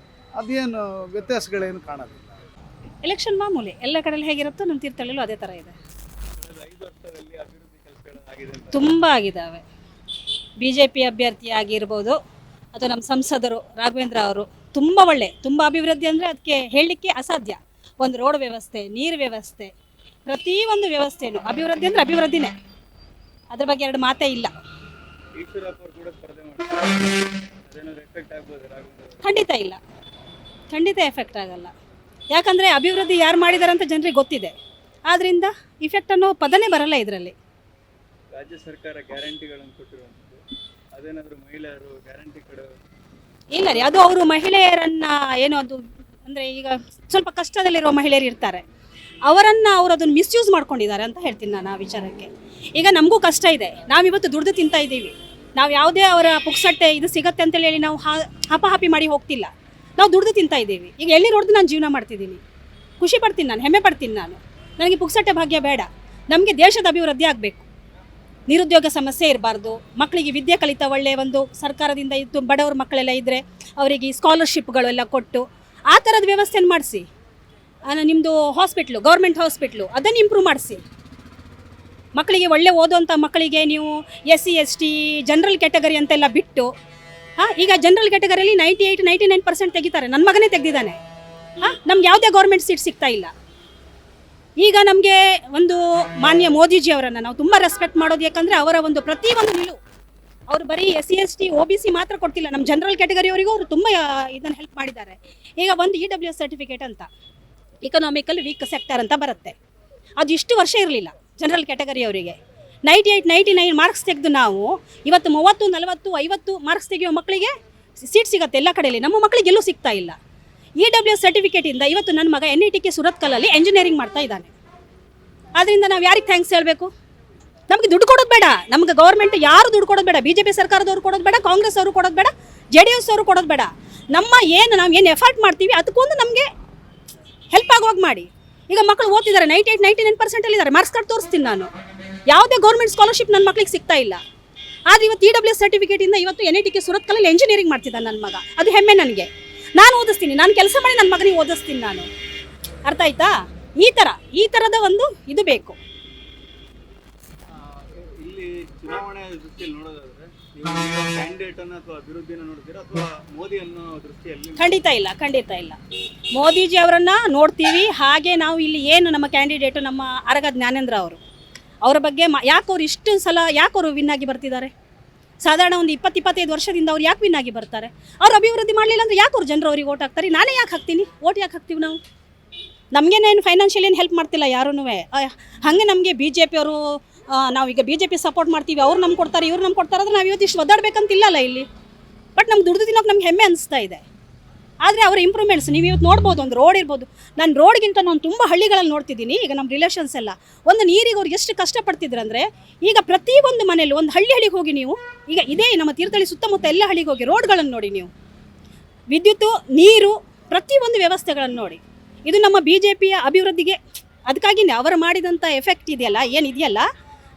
ಅದೇನು ವ್ಯತ್ಯಾಸಗಳೇನು ಕಾಣೋದಿಲ್ಲ. ಎಲೆಕ್ಷನ್ ಮಾಮೂಲಿ ಎಲ್ಲ ಕಡೆಯಲ್ಲಿ ಹೇಗಿರುತ್ತೋ ನಮ್ಮ ತೀರ್ಥಹಳ್ಳಿಲೂ ಅದೇ ಥರ ಇದೆ. ತುಂಬ ಆಗಿದ್ದಾವೆ. BJP ಅಭ್ಯರ್ಥಿ ಆಗಿರ್ಬೋದು ಅಥವಾ ನಮ್ಮ ಸಂಸದರು ರಾಘವೇಂದ್ರ ಅವರು ತುಂಬ ತುಂಬ ಅಭಿವೃದ್ಧಿ ಅಂದರೆ ಅದಕ್ಕೆ ಹೇಳಲಿಕ್ಕೆ ಅಸಾಧ್ಯ. ಒಂದು ರೋಡ್ ವ್ಯವಸ್ಥೆ, ನೀರು ವ್ಯವಸ್ಥೆ, ಪ್ರತಿಯೊಂದು ವ್ಯವಸ್ಥೆನೂ ಅಭಿವೃದ್ಧಿ ಅಂದರೆ ಅಭಿವೃದ್ಧಿನೇ, ಅದ್ರ ಬಗ್ಗೆ ಎರಡು ಮಾತೇ ಇಲ್ಲ. ಖಂಡಿತ ಇಲ್ಲ, ಖಂಡಿತ ಎಫೆಕ್ಟ್ ಆಗಲ್ಲ. ಯಾಕಂದರೆ ಅಭಿವೃದ್ಧಿ ಯಾರು ಮಾಡಿದ್ದಾರೆ ಅಂತ ಜನರಿಗೆ ಗೊತ್ತಿದೆ, ಆದ್ದರಿಂದ ಇಫೆಕ್ಟ್ ಅನ್ನೋ ಪದನೇ ಬರಲ್ಲ ಇದರಲ್ಲಿ. ರಾಜ್ಯ ಸರ್ಕಾರ ಗ್ಯಾರಂಟಿಗಳನ್ನು ಕೊಟ್ಟಿರುವಂಥದ್ದು, ಅದೇನಾದರೂ ಮಹಿಳೆಯರು ಗ್ಯಾರಂಟಿ ಕೊಡೋ ಇಲ್ಲ ರೀ, ಅದು ಅವರು ಮಹಿಳೆಯರನ್ನು ಏನೋ ಅದು ಅಂದರೆ ಈಗ ಸ್ವಲ್ಪ ಕಷ್ಟದಲ್ಲಿರುವ ಮಹಿಳೆಯರು ಇರ್ತಾರೆ, ಅವರನ್ನು ಅವರು ಅದನ್ನು ಮಿಸ್ಯೂಸ್ ಮಾಡ್ಕೊಂಡಿದ್ದಾರೆ ಅಂತ ಹೇಳ್ತೀನಿ ನಾನು ಆ ವಿಚಾರಕ್ಕೆ. ಈಗ ನಮಗೂ ಕಷ್ಟ ಇದೆ, ನಾವಿವತ್ತು ದುಡ್ದು ತಿಂತಾ ಇದ್ದೀವಿ. ನಾವು ಯಾವುದೇ ಅವರ ಪುಕ್ಸಟ್ಟೆ ಇದು ಸಿಗತ್ತೆ ಅಂತೇಳಿ ಹೇಳಿ ನಾವು ಹಾಪಾಹಾಪಿ ಮಾಡಿ ಹೋಗ್ತಿಲ್ಲ, ನಾವು ದುಡ್ದು ತಿಂತಾ ಇದ್ದೀವಿ. ಈಗ ಎಲ್ಲಿ ನೋಡಿದು ನಾನು ಜೀವನ ಮಾಡ್ತಿದ್ದೀನಿ, ಖುಷಿ ಪಡ್ತೀನಿ, ನಾನು ಹೆಮ್ಮೆ ಪಡ್ತೀನಿ. ನನಗೆ ಪುಕ್ಸಟ್ಟೆ ಭಾಗ್ಯ ಬೇಡ. ನಮಗೆ ದೇಶದ ಅಭಿವೃದ್ಧಿ ಆಗಬೇಕು, ನಿರುದ್ಯೋಗ ಸಮಸ್ಯೆ ಇರಬಾರ್ದು, ಮಕ್ಕಳಿಗೆ ವಿದ್ಯೆ ಕಲಿತ ಒಳ್ಳೆಯ ಒಂದು ಸರ್ಕಾರದಿಂದ ಇತ್ತು, ಬಡವ್ರ ಮಕ್ಕಳೆಲ್ಲ ಇದ್ದರೆ ಅವರಿಗೆ ಸ್ಕಾಲರ್ಶಿಪ್ಗಳೆಲ್ಲ ಕೊಟ್ಟು ಆ ಥರದ ವ್ಯವಸ್ಥೆಯನ್ನು ಮಾಡಿಸಿ. ನಿಮ್ಮದು ಹಾಸ್ಪಿಟ್ಲು, ಗೌರ್ಮೆಂಟ್ ಹಾಸ್ಪಿಟ್ಲು, ಅದನ್ನು ಇಂಪ್ರೂವ್ ಮಾಡಿಸಿ. ಮಕ್ಕಳಿಗೆ ಒಳ್ಳೆ ಓದುವಂಥ ಮಕ್ಕಳಿಗೆ ನೀವು SC ST ಜನರಲ್ ಕ್ಯಾಟಗರಿ ಅಂತೆಲ್ಲ ಬಿಟ್ಟು ಈಗ ಜನರಲ್ ಕ್ಯಾಟಗರಿಯಲ್ಲಿ 98-99% ತೆಗಿತಾರೆ. ನನ್ನ ಮಗನೇ ತೆಗೆದಿದ್ದಾನೆ. ನಮ್ಗೆ ಯಾವುದೇ ಗೌರ್ಮೆಂಟ್ ಸೀಟ್ ಸಿಗ್ತಾ ಇಲ್ಲ. ಈಗ ನಮಗೆ ಒಂದು ಮಾನ್ಯ ಮೋದಿಜಿ ಅವರನ್ನು ನಾವು ತುಂಬ ರೆಸ್ಪೆಕ್ಟ್ ಮಾಡೋದು, ಯಾಕಂದರೆ ಅವರ ಒಂದು ಪ್ರತಿಯೊಂದು ನಿಲುವು, ಅವರು ಬರೀ SC ST OBC ಮಾತ್ರ ಕೊಡ್ತಿಲ್ಲ, ನಮ್ಮ ಜನರಲ್ ಕ್ಯಾಟಗರಿಯವರಿಗೂ ಅವರು ತುಂಬ ಇದನ್ನು ಹೆಲ್ಪ್ ಮಾಡಿದ್ದಾರೆ. ಈಗ ಒಂದು EWS ಸರ್ಟಿಫಿಕೇಟ್ ಅಂತ, ಇಕನಾಮಿಕಲ್ ವೀಕ್ ಸೆಕ್ಟರ್ ಅಂತ ಬರುತ್ತೆ, ಅದು ಇಷ್ಟು ವರ್ಷ ಇರಲಿಲ್ಲ ಜನರಲ್ ಕ್ಯಾಟಗರಿಯವರಿಗೆ. 98-99 ಮಾರ್ಕ್ಸ್ ತೆಗೆದು ನಾವು ಇವತ್ತು 30-40-50 ಮಾರ್ಕ್ಸ್ ತೆಗೆಯೋ ಮಕ್ಕಳಿಗೆ ಸೀಟ್ ಸಿಗುತ್ತೆ ಎಲ್ಲ ಕಡೆಯಲ್ಲಿ, ನಮ್ಮ ಮಕ್ಕಳಿಗೆ ಎಲ್ಲೂ ಸಿಗ್ತಾ ಇಲ್ಲ. EWS ಸರ್ಟಿಫಿಕೇಟಿಂದ ಇವತ್ತು ನನ್ನ ಮಗ NITK ಸುರತ್ಕಲಲ್ಲಿ ಎಂಜಿನಿಯರಿಂಗ್ ಮಾಡ್ತಾ ಇದ್ದಾನೆ. ಆದ್ದರಿಂದ ನಾವು ಯಾರಿಗೆ ಥ್ಯಾಂಕ್ಸ್ ಹೇಳಬೇಕು? ನಮಗೆ ದುಡ್ಡು ಕೊಡೋದು ಬೇಡ, ನಮ್ಗೆ ಗೌರ್ಮೆಂಟ್ ಯಾರು ದುಡ್ಡು ಕೊಡೋದು ಬೇಡ, BJP ಸರ್ಕಾರದವ್ರು ಕೊಡೋದು ಬೇಡ, ಕಾಂಗ್ರೆಸ್ ಅವರು ಕೊಡೋದು ಬೇಡ, JDS ಅವರು ಕೊಡೋದು ಬೇಡ. ನಾವು ಏನು ಎಫರ್ಟ್ ಮಾಡ್ತೀವಿ ಅದಕ್ಕೊಂದು ನಮಗೆ ಹೆಲ್ಪ್ ಆಗುವಾಗ ಮಾಡಿ. ಈಗ ಮಕ್ಕಳು ಓದ್ತಿದ್ದಾರೆ 98-99% ಇದ್ದಾರೆ, ಮಾರ್ಕ್ಸ್ ಕಾರ್ಡ್ ತೋರಿಸ್ತೀನಿ ನಾನು. ಯಾವುದೇ ಗೌರ್ಮೆಂಟ್ ಸ್ಕಾಲರ್ಶಿಪ್ ನನ್ನ ಮಕ್ಕಳಿಗೆ ಸಿಗ್ತಾ ಇಲ್ಲ. ಆದರೆ ಇವತ್ತು EWS ಸರ್ಟಿಫಿಕೇಟಿಂದ ಇವತ್ತು NITK ಸುರತ್ಕಲಲ್ಲಿ ಎಂಜಿನಿಯರಿಂಗ್ ಮಾಡ್ತಿದ್ದಾನೆ ನನ್ನ ಮಗ. ಅದು ಹೆಮ್ಮೆ ನನಗೆ. ನಾನು ಓದಿಸ್ತೀನಿ, ನಾನು ಕೆಲಸ ಮಾಡಿ ನನ್ನ ಮಗನಿಗೆ ಓದಿಸ್ತೀನಿ ನಾನು. ಅರ್ಥ ಆಯ್ತಾ? ಈ ಥರದ ಒಂದು ಇದು ಬೇಕು. ಇಲ್ಲಿ ಚುನಾವಣೆ ದೃಷ್ಟಿಯಲ್ಲಿ ನೋಡೋದಾದ್ರೆ ಕ್ಯಾಂಡಿಡೇಟ್ ಅನ್ನು ಅಥವಾ ಅಭಿವೃದ್ಧಿನ ನೋಡ್ತೀರಾ ಅಥವಾ ಮೋದಿ ಅನ್ನೋ ದೃಷ್ಟಿಯಲ್ಲಿ? ಖಂಡಿತ ಇಲ್ಲ. ಮೋದಿಜಿ ಅವರನ್ನ ನೋಡ್ತೀವಿ. ಹಾಗೆ ನಾವು ಇಲ್ಲಿ ಏನು ನಮ್ಮ ಕ್ಯಾಂಡಿಡೇಟು ನಮ್ಮ ಅರಗ ಜ್ಞಾನೇಂದ್ರ ಅವರು, ಅವರ ಬಗ್ಗೆ ಯಾಕೆ ಅವ್ರು ಇಷ್ಟು ಸಲ ಯಾಕೆ ಅವರು ವಿನ್ ಆಗಿ ಬರ್ತಿದ್ದಾರೆ? ಸಾಧಾರಣ ಒಂದು 20-25 ವರ್ಷದಿಂದ ಅವ್ರು ಯಾಕೆ ವಿನ್ ಆಗಿ ಬರ್ತಾರೆ? ಅವ್ರು ಅಭಿವೃದ್ಧಿ ಮಾಡಲಿಲ್ಲ ಅಂದರೆ ಯಾಕೆ ಅವ್ರು ಜನರು ಅವ್ರಿಗೆ ಓಟ್ ಹಾಕ್ತಾರೆ? ನಾನೇ ಯಾಕೆ ಹಾಕ್ತೀನಿ? ಓಟ್ ಯಾಕೆ ಹಾಕ್ತೀವಿ ನಾವು? ನಮಗೇನೇನು ಫೈನಾನ್ಷಿಯಲಿ ಏನು ಹೆಲ್ಪ್ ಮಾಡ್ತಿಲ್ಲ ಯಾರೂ. ಹಾಗೆ ನಮಗೆ BJP ಅವರು, ನಾವೀಗ BJP ಸಪೋರ್ಟ್ ಮಾಡ್ತೀವಿ, ಅವ್ರು ನಮ್ಗೆ ಕೊಡ್ತಾರೆ, ಇವ್ರು ನಮ್ಗೆ ಕೊಡ್ತಾರೆ, ಆದರೆ ನಾವು ಇವತ್ತು ಇಷ್ಟು ಒದ್ದಾಡಬೇಕಂತಿಲ್ಲಲ್ಲ ಇಲ್ಲಿ. ಬಟ್ ನಮ್ಗೆ ದುಡ್ದು ತಿನ್ನೋಕೆ ನಮ್ಗೆ ಹೆಮ್ಮೆ ಅನಿಸ್ತಾ ಇದೆ. ಆದರೆ ಅವರ ಇಂಪ್ರೂವ್ಮೆಂಟ್ಸ್ ನೀವು ಇವತ್ತು ನೋಡ್ಬೋದು. ಒಂದು ರೋಡ್ ಇರ್ಬೋದು, ನಾನು ರೋಡ್ಗಿಂತ ನಾನು ತುಂಬ ಹಳ್ಳಿಗಳಲ್ಲಿ ನೋಡ್ತಿದ್ದೀನಿ. ಈಗ ನಮ್ಮ ರಿಲೇಷನ್ಸ್ ಎಲ್ಲ ಒಂದು ನೀರಿಗೆ ಅವ್ರು ಎಷ್ಟು ಕಷ್ಟಪಡ್ತಿದ್ರು ಅಂದರೆ, ಈಗ ಪ್ರತಿಯೊಂದು ಮನೆಯಲ್ಲಿ ಒಂದು ಹಳ್ಳಿಗೆ ಹೋಗಿ ನೀವು, ಈಗ ಇದೇ ನಮ್ಮ ತೀರ್ಥಹಳ್ಳಿ ಸುತ್ತಮುತ್ತ ಎಲ್ಲ ಹಳ್ಳಿಗೆ ಹೋಗಿ ರೋಡ್ಗಳನ್ನು ನೋಡಿ ನೀವು, ವಿದ್ಯುತ್ತು, ನೀರು, ಪ್ರತಿಯೊಂದು ವ್ಯವಸ್ಥೆಗಳನ್ನು ನೋಡಿ. ಇದು ನಮ್ಮ BJPಯ ಅಭಿವೃದ್ಧಿಗೆ, ಅದಕ್ಕಾಗಿಯೇ ಅವರು ಮಾಡಿದಂಥ ಎಫೆಕ್ಟ್ ಇದೆಯಲ್ಲ, ಏನಿದೆಯಲ್ಲ,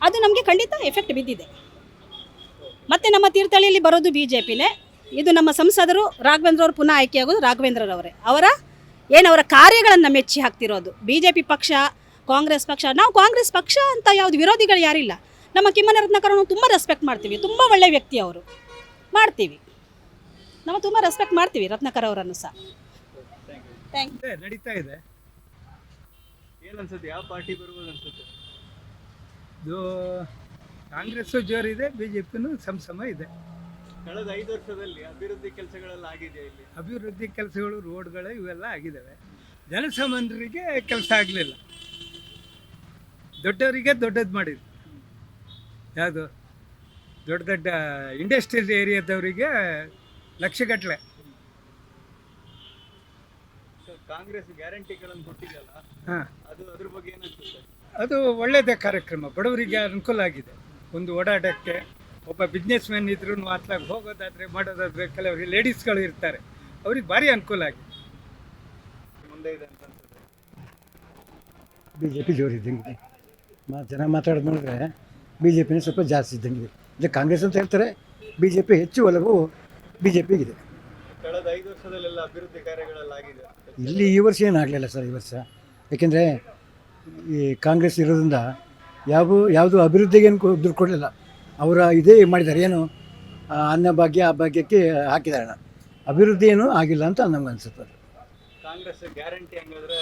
ಅದು ನಮಗೆ ಖಂಡಿತ ಎಫೆಕ್ಟ್ ಬಿದ್ದಿದೆ. ಮತ್ತು ನಮ್ಮ ತೀರ್ಥಹಳ್ಳಿಯಲ್ಲಿ ಬರೋದು BJPನೇ. ಇದು ನಮ್ಮ ಸಂಸದರು ರಾಘವೇಂದ್ರ ಅವರು ಪುನಃ ಆಯ್ಕೆಯಾಗೋದು ರಾಘವೇಂದ್ರರವರೇ. ಅವರ ಕಾರ್ಯಗಳನ್ನು ಮೆಚ್ಚಿ ಹಾಕ್ತಿರೋದು. BJP ಪಕ್ಷ, ಕಾಂಗ್ರೆಸ್ ಪಕ್ಷ, ನಾವು ಕಾಂಗ್ರೆಸ್ ಪಕ್ಷ ಅಂತ ಯಾವುದು ವಿರೋಧಿಗಳು ಯಾರಿಲ್ಲ. ನಮ್ಮ ಕಿಮ್ಮನೆ ರತ್ನಾಕರ್ ತುಂಬ ರೆಸ್ಪೆಕ್ಟ್ ಮಾಡ್ತೀವಿ, ತುಂಬ ಒಳ್ಳೆಯ ವ್ಯಕ್ತಿ ಅವರು, ಮಾಡ್ತೀವಿ, ನಾವು ತುಂಬ ರೆಸ್ಪೆಕ್ಟ್ ಮಾಡ್ತೀವಿ ರತ್ನಾಕರ್ ಅವರನ್ನು ಸಹ. Thank you. ನಡೀತಾ ಇದೆ. ಏನು ಅನ್ಸುತ್ತೆ, ಯಾವ ಪಾರ್ಟಿ ಬರ್ಬೋದು ಅನ್ಸುತ್ತೆ? ಇದು ಕಾಂಗ್ರೆಸ್ಸು ಜೋರಿದೆ, BJPನೂ ಸಮ ಇದೆ. ಕಳೆದ 5 ವರ್ಷದಲ್ಲಿ ಅಭಿವೃದ್ಧಿ ಕೆಲಸಗಳೆಲ್ಲ ಆಗಿದೆ ಇಲ್ಲಿ. ಅಭಿವೃದ್ಧಿ ಕೆಲಸಗಳು, ರೋಡ್ಗಳು ಇವೆಲ್ಲ ಆಗಿದ್ದಾವೆ. ಜನಸಾಮಾನ್ಯರಿಗೆ ಕೆಲಸ ಆಗಲಿಲ್ಲ. ದೊಡ್ಡವರಿಗೆ ದೊಡ್ಡದು ಮಾಡಿದ್ರು. ಯಾವುದು ದೊಡ್ಡ ಇಂಡಸ್ಟ್ರಿಯಲ್ ಏರಿಯಾದವರಿಗೆ ಲಕ್ಷಗಟ್ಟಲೆ. ಕಾಂಗ್ರೆಸ್ ಗ್ಯಾರಂಟಿಗಳನ್ನು ಕೊಟ್ಟಿದೆಯಲ್ಲ, ಅದ್ರ ಬಗ್ಗೆ ಏನಾಗ್ತದೆ? ಅದು ಒಳ್ಳೆಯದೇ ಕಾರ್ಯಕ್ರಮ, ಬಡವರಿಗೆ ಅನುಕೂಲ ಆಗಿದೆ. ಒಂದು ಓಡಾಟಕ್ಕೆ ಒಬ್ಬ ಬಿಸ್ನೆಸ್ ಮ್ಯಾನ್ ಇದ್ರೂ ಅತ್ಲಾಗ ಹೋಗೋದಾದರೆ ಮಾಡೋದಾದರೆ ಕೆಲವರು ಲೇಡೀಸ್ಗಳು ಇರ್ತಾರೆ, ಅವ್ರಿಗೆ ಭಾರಿ ಅನುಕೂಲ ಆಗಿದೆ. ಮುಂದೆ ಇದೆ ಅಂತ ಅನ್ಸುತ್ತೆ. BJP ಜೋರಿದ್ದಂಗಿದೆ. ಜನ ಮಾತಾಡೋದು ನೋಡಿದ್ರೆ BJPನೇ ಸ್ವಲ್ಪ ಜಾಸ್ತಿ ಇದ್ದಂಗಿದೆ. ಇಲ್ಲ ಕಾಂಗ್ರೆಸ್ ಅಂತ ಹೇಳ್ತಾರೆ, BJP ಹೆಚ್ಚು ಒಲವು BJPಗಿದೆ. ಕಳೆದ 5 ವರ್ಷದಲ್ಲೆಲ್ಲ ಅಭಿವೃದ್ಧಿ ಕಾರ್ಯಗಳೆಲ್ಲ ಆಗಿದೆ. ಇಲ್ಲಿ ಈ ವರ್ಷ ಏನಾಗಲಿಲ್ಲ ಸರ್, ಈ ವರ್ಷ. ಯಾಕೆಂದರೆ ಈ ಕಾಂಗ್ರೆಸ್ ಇರೋದ್ರಿಂದ ಯಾವುದು ಅಭಿವೃದ್ಧಿಗೆ ಏನು ದುಡ್ಡು ಕೊಡಲಿಲ್ಲ. ಅವರ ಇದೇ ಮಾಡಿದ್ದಾರೆ, ಏನು ಅನ್ನಭಾಗ್ಯ ಆ ಭಾಗ್ಯಕ್ಕೆ ಹಾಕಿದ್ದಾರೆ. ಅಭಿವೃದ್ಧಿ ಏನೂ ಆಗಿಲ್ಲ ಅಂತ ನಮ್ಗೆ ಅನಿಸುತ್ತೆ. ಕಾಂಗ್ರೆಸ್ ಗ್ಯಾರಂಟಿ ಹಂಗಾದ್ರೆ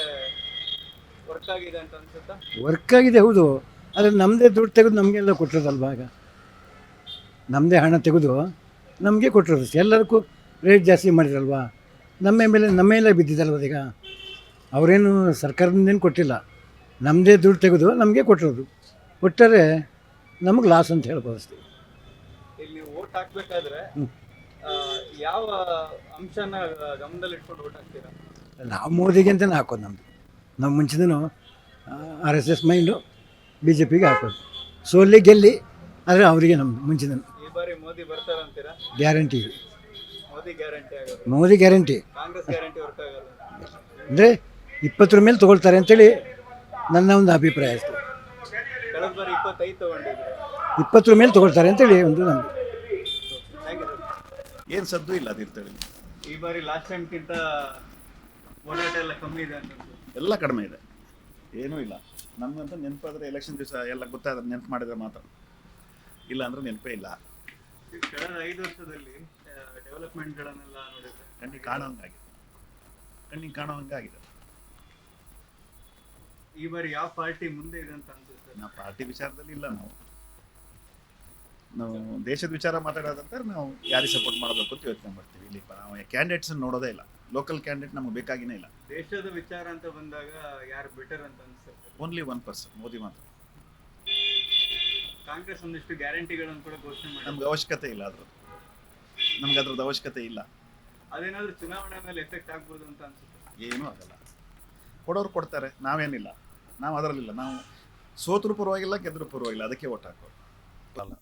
ವರ್ಕ್ ಆಗಿದೆ ಅಂತ ಅನ್ಸುತ್ತಾ? ವರ್ಕ್ ಆಗಿದೆ, ಹೌದು. ಆದರೆ ನಮ್ಮದೇ ದುಡ್ಡು ತೆಗೆದು ನಮಗೆಲ್ಲ ಕೊಟ್ಟಿರೋದಲ್ವ. ಆಗ ನಮ್ಮದೇ ಹಣ ತೆಗೆದು ನಮಗೆ ಕೊಟ್ಟಿರೋದು. ಎಲ್ಲದಕ್ಕೂ ರೇಟ್ ಜಾಸ್ತಿ ಮಾಡಿದ್ರಲ್ವ, ನಮ್ಮ ಮೇಲೆ ಬಿದ್ದಿದ್ದಲ್ವ ಈಗ. ಅವರೇನು ಸರ್ಕಾರದಿಂದೇನು ಕೊಟ್ಟಿಲ್ಲ, ನಮ್ಮದೇ ದುಡ್ಡು ತೆಗೆದು ನಮಗೆ ಕೊಟ್ಟಿರೋದು. ಕೊಟ್ಟರೆ ನಮಗೆ ಲಾಸ್ ಅಂತ ಹೇಳ್ಬೋದು ಅಷ್ಟೇ. ಇಲ್ಲಿ ವೋಟ್ ಹಾಕ್ಬೇಕಾದ್ರೆ ಯಾವ ಅಂಶನ ಗಮನದಲ್ಲಿ ಇಟ್ಕೊಂಡು ವೋಟ್ ಹಾಕ್ತೀರಾ? ನಾವು ಮೋದಿಗೆ ಅಂತಲೇ ಹಾಕೋದು. ನಾವು ಮುಂಚಿನೂ RSS ಮೈಂಡು BJPಗೆ ಹಾಕೋದು. ಸೋಲಿ ಗೆಲ್ಲಿ, ಆದರೆ ಅವರಿಗೆ ನಮ್ಮದು ಮುಂಚಿನ ಈ ಬಾರಿ ಮೋದಿ ಬರ್ತಾರ ಅಂತೀರಾ? ಗ್ಯಾರಂಟಿ. ಮೋದಿ ಗ್ಯಾರಂಟಿ ಆಗೋದು, Modi guarantee. Congress guarantee work ಆಗಲ್ಲ ಅಂದರೆ 20 ಮೇಲೆ ತೊಗೊಳ್ತಾರೆ ಅಂತೇಳಿ ನನ್ನ ಒಂದು ಅಭಿಪ್ರಾಯ ಅಷ್ಟೇ. ಕಳೆದ ಬಾರಿ 25 ತಗೊಂಡಿದ್ರು, 20 ಮೇಲೆ ತೊಗೊಳ್ತಾರೆ ಅಂತೇಳಿ ಒಂದು ನಮ್ಮದು. ಏನು ಸದ್ದು ಇಲ್ಲ ತೀರ್ಥಹಳ್ಳಿ. ಈ ಬಾರಿ ಲಾಸ್ಟ್ ಟೈಮ್ಗಿಂತ ಓಡಾಟ ಎಲ್ಲ ಕಮ್ಮಿ ಇದೆ ಅಂತ? ಎಲ್ಲ ಕಡಿಮೆ ಇದೆ, ಏನೂ ಇಲ್ಲ. ನಮಗಂತ ನೆನಪಾದರೆ ಎಲೆಕ್ಷನ್ ದಿವಸ ಎಲ್ಲ ಗೊತ್ತಾದ್ರೆ ನೆನಪು ಮಾಡಿದ್ರೆ ಮಾತ್ರ, ಇಲ್ಲ ಅಂದರೆ ನೆನಪೇ ಇಲ್ಲ. ಕಳೆದ 5 ವರ್ಷದಲ್ಲಿ ಡೆವಲಪ್ಮೆಂಟ್ಗಳನ್ನೆಲ್ಲ ನೋಡಿದ್ರೆ ಕಣ್ಣಿಗೆ ಕಾಣುವಂಗಾಗಿದೆ. ಈ ಬಾರಿ ಯಾವ ಪಾರ್ಟಿ ಮುಂದೆ ಇದೆ ಅಂತ ಅನ್ಸುತ್ತೆ? ನಾವು ಪಾರ್ಟಿ ವಿಚಾರದಲ್ಲಿ ಇಲ್ಲ. ನಾವು ದೇಶದ ವಿಚಾರ ಮಾತಾಡೋದಂತಾರೆ ನಾವು ಯಾರಿಗೆ ಸಪೋರ್ಟ್ ಮಾಡಬೇಕು ಅಂತ ಯೋಚನೆ ಮಾಡ್ತೀವಿ. ಇಲ್ಲಿ ನಾವು ಕ್ಯಾಂಡಿಡೇಟ್ಸನ್ನು ನೋಡೋದೇ ಇಲ್ಲ. ಲೋಕಲ್ ಕ್ಯಾಂಡಿಡೇಟ್ ನಮಗೆ ಬೇಕಾಗಿನೇ ಇಲ್ಲ. ದೇಶದ ವಿಚಾರ ಅಂತ ಬಂದಾಗ ಯಾರು ಬೆಟರ್ ಅಂತ ಅನ್ಸುತ್ತೆ? ಓನ್ಲಿ 1%, ಮೋದಿ ಮಾತ್ರ. ಕಾಂಗ್ರೆಸ್ ಒಂದಿಷ್ಟು ಗ್ಯಾರಂಟಿಗಳನ್ನು ಕೂಡ ಘೋಷಣೆ ಮಾಡಿ, ನಮ್ಗೆ ಅವಶ್ಯಕತೆ ಇಲ್ಲ ಅದ್ರದ್ದು. ನಮ್ಗೆ ಅದ್ರದ್ದು ಅವಶ್ಯಕತೆ ಇಲ್ಲ. ಅದೇನಾದ್ರೂ ಚುನಾವಣೆ ಮೇಲೆ ಎಫೆಕ್ಟ್ ಆಗ್ಬೋದು ಅಂತ ಅನ್ಸುತ್ತೆ? ಏನೂ ಆಗಲ್ಲ. ಕೊಡೋರು ಕೊಡ್ತಾರೆ, ನಾವೇನಿಲ್ಲ, ನಾವು ಅದರಲ್ಲಿಲ್ಲ. ನಾವು ಸೋತರೂ ಪರವಾಗಿಲ್ಲ, ಗೆದ್ದರೂ ಪರವಾಗಿಲ್ಲ, ಅದಕ್ಕೆ ಓಟ್ ಹಾಕೋದು. ಅಲ್ಲ,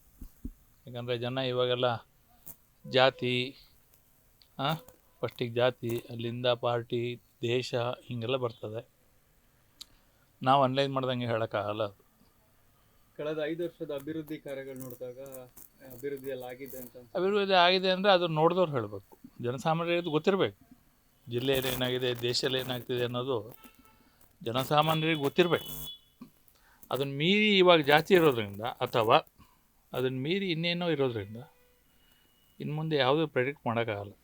ಯಾಕಂದರೆ ಜನ ಇವಾಗೆಲ್ಲ ಜಾತಿ, ಫಸ್ಟಿಗೆ ಜಾತಿ, ಅಲ್ಲಿಂದ ಪಾರ್ಟಿ, ದೇಶ ಹಿಂಗೆಲ್ಲ ಬರ್ತದೆ. ನಾವು ಅನಲೈಸ್ ಮಾಡ್ದಂಗೆ ಹೇಳೋಕ್ಕಾಗಲ್ಲ. ಅದು ಕಳೆದ 5 ವರ್ಷದ ಅಭಿವೃದ್ಧಿ ಕಾರ್ಯಗಳು ನೋಡಿದಾಗ ಅಭಿವೃದ್ಧಿ ಎಲ್ಲ ಆಗಿದೆ ಅಂತ ಅಭಿವೃದ್ಧಿ ಆಗಿದೆ ಅಂದರೆ ಅದು ನೋಡಿದವ್ರು ಹೇಳಬೇಕು. ಜನಸಾಮಾನ್ಯರಿಗೆ ಗೊತ್ತಿರಬೇಕು. ಜಿಲ್ಲೆಯಲ್ಲಿ ಏನಾಗಿದೆ, ದೇಶದಲ್ಲಿ ಏನಾಗ್ತಿದೆ ಅನ್ನೋದು ಜನಸಾಮಾನ್ಯರಿಗೆ ಗೊತ್ತಿರಬೇಕು. ಅದನ್ನು ಮೀರಿ ಇವಾಗ ಜಾಸ್ತಿ ಇರೋದ್ರಿಂದ ಅಥವಾ ಅದನ್ನು ಮೀರಿ ಇನ್ನೇನೋ ಇರೋದ್ರಿಂದ ಇನ್ನು ಮುಂದೆ ಯಾವುದೂ ಪ್ರೆಡಿಕ್ಟ್ ಮಾಡೋಕ್ಕಾಗಲ್ಲ.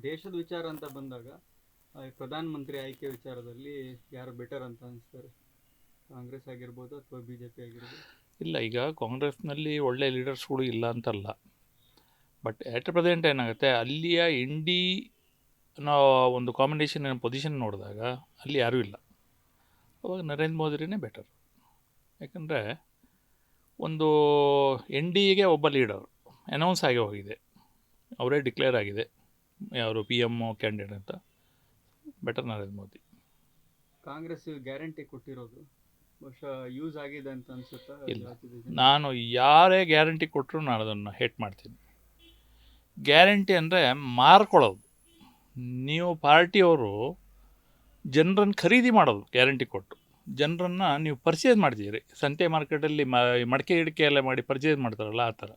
ದೇಶದ ವಿಚಾರ ಅಂತ ಬಂದಾಗ ಪ್ರಧಾನಮಂತ್ರಿ ಆಯ್ಕೆ ವಿಚಾರದಲ್ಲಿ ಯಾರು ಬೆಟರ್ ಅಂತ ಅನಿಸ್ತಾರೆ? ಕಾಂಗ್ರೆಸ್ ಆಗಿರ್ಬೋದು ಅಥವಾ BJP ಆಗಿರ್ಬೋದು? ಇಲ್ಲ, ಈಗ ಕಾಂಗ್ರೆಸ್ನಲ್ಲಿ ಒಳ್ಳೆ ಲೀಡರ್ಸ್ಗಳು ಇಲ್ಲ ಅಂತಲ್ಲ. ಬಟ್ ಎಟ್ ಪ್ರೆಸೆಂಟ್ ಏನಾಗುತ್ತೆ, ಅಲ್ಲಿಯ ನಾವು ಒಂದು ಕಾಂಬಿನೇಷನ್ ಪೊಸಿಷನ್ ನೋಡಿದಾಗ ಅಲ್ಲಿ ಯಾರೂ ಇಲ್ಲ. ಅವಾಗ ನರೇಂದ್ರ ಮೋದಿನೇ ಬೆಟರ್. ಯಾಕಂದರೆ ಒಂದು NDAಗೆ ಒಬ್ಬ ಲೀಡರ್ ಅನೌನ್ಸ್ ಆಗಿ ಹೋಗಿದೆ, ಅವರೇ ಡಿಕ್ಲೇರ್ ಆಗಿದೆ ಯಾರು PM ಕ್ಯಾಂಡಿಡೇಟ್ ಅಂತ. ಬೆಟರ್ ನರೇಂದ್ರ ಮೋದಿ. ಕಾಂಗ್ರೆಸ್ ಗ್ಯಾರಂಟಿ ಕೊಟ್ಟಿರೋದು ಬಹುಶಃ ಯೂಸ್ ಆಗಿದೆ ಅಂತ ಅನ್ಸುತ್ತಾ? ಇಲ್ಲ, ನಾನು ಯಾರೇ ಗ್ಯಾರಂಟಿ ಕೊಟ್ಟರು ನಾನು ಅದನ್ನು ಹೇಟ್ ಮಾಡ್ತೀನಿ. ಗ್ಯಾರಂಟಿ ಅಂದರೆ ಮಾರ್ಕೊಳ್ಳೋದು. ನೀವು ಪಾರ್ಟಿಯವರು ಜನರನ್ನು ಖರೀದಿ ಮಾಡೋದು. ಗ್ಯಾರಂಟಿ ಕೊಟ್ಟು ಜನರನ್ನು ನೀವು ಪರ್ಚೇಸ್ ಮಾಡ್ತೀರಿ. ಸಂತೆ ಮಾರ್ಕೆಟಲ್ಲಿ ಮಡಿಕೆ ಗಿಡಕೆ ಎಲ್ಲ ಮಾಡಿ ಪರ್ಚೇಸ್ ಮಾಡ್ತಾರಲ್ಲ, ಆ ಥರ.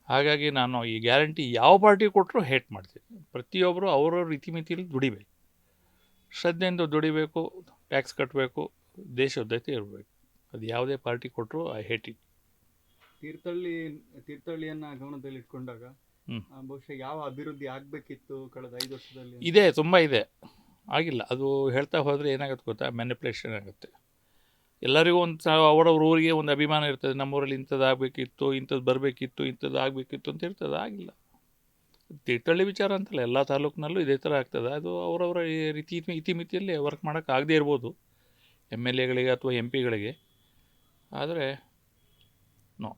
ಹಾಗಾಗಿ ನಾನು ಈ ಗ್ಯಾರಂಟಿ ಯಾವ ಪಾರ್ಟಿ ಕೊಟ್ಟರು ಹೇಟ್ ಮಾಡ್ತೀನಿ. ಪ್ರತಿಯೊಬ್ಬರು ಅವರವ್ರ ಇತಿಮಿತಿಯಲ್ಲಿ ದುಡಿಬೇಕು, ಶ್ರದ್ಧೆಯಿಂದ ದುಡಿಬೇಕು, ಟ್ಯಾಕ್ಸ್ ಕಟ್ಟಬೇಕು, ದೇಶೋದ್ಯತೆ ಇರಬೇಕು. ಅದು ಯಾವುದೇ ಪಾರ್ಟಿ ಕೊಟ್ಟರು ಐ ಹೇಟ್ ಇಟ್. ತೀರ್ಥಹಳ್ಳಿಯನ್ನು ಗಮನದಲ್ಲಿ ಇಟ್ಕೊಂಡಾಗ ಬಹುಶಃ ಯಾವ ಅಭಿವೃದ್ಧಿ ಆಗಬೇಕಿತ್ತು ಕಳೆದ 5 ವರ್ಷದಲ್ಲಿ? ಇದೆ, ತುಂಬ ಇದೆ, ಆಗಿಲ್ಲ. ಅದು ಹೇಳ್ತಾ ಹೋದರೆ ಏನಾಗುತ್ತೆ ಗೊತ್ತಾ, ಮ್ಯಾನಿಪ್ಯುಲೇಷನ್ ಆಗುತ್ತೆ. ಎಲ್ಲರಿಗೂ ಒಂದು ಅವರವ್ರ ಊರಿಗೆ ಒಂದು ಅಭಿಮಾನ ಇರ್ತದೆ. ನಮ್ಮೂರಲ್ಲಿ ಇಂಥದ್ದು ಆಗಬೇಕಿತ್ತು, ಇಂಥದ್ದು ಬರಬೇಕಿತ್ತು, ಇಂಥದ್ದು ಆಗಬೇಕಿತ್ತು ಅಂತ ಇರ್ತದೆ. ಆಗಿಲ್ಲ. ತೀರ್ಥಹಳ್ಳಿ ವಿಚಾರ ಅಂತಲ್ಲ, ಎಲ್ಲ ತಾಲೂಕಿನಲ್ಲೂ ಇದೇ ಥರ ಆಗ್ತದೆ. ಅದು ಅವರವರ ಇತಿಮಿತಿಯಲ್ಲಿ ವರ್ಕ್ ಮಾಡೋಕ್ಕಾಗದೇ ಇರ್ಬೋದು, MLAಗಳಿಗೆ ಅಥವಾ MP ಗಳಿಗೆ. ಆದರೆ ನೋ,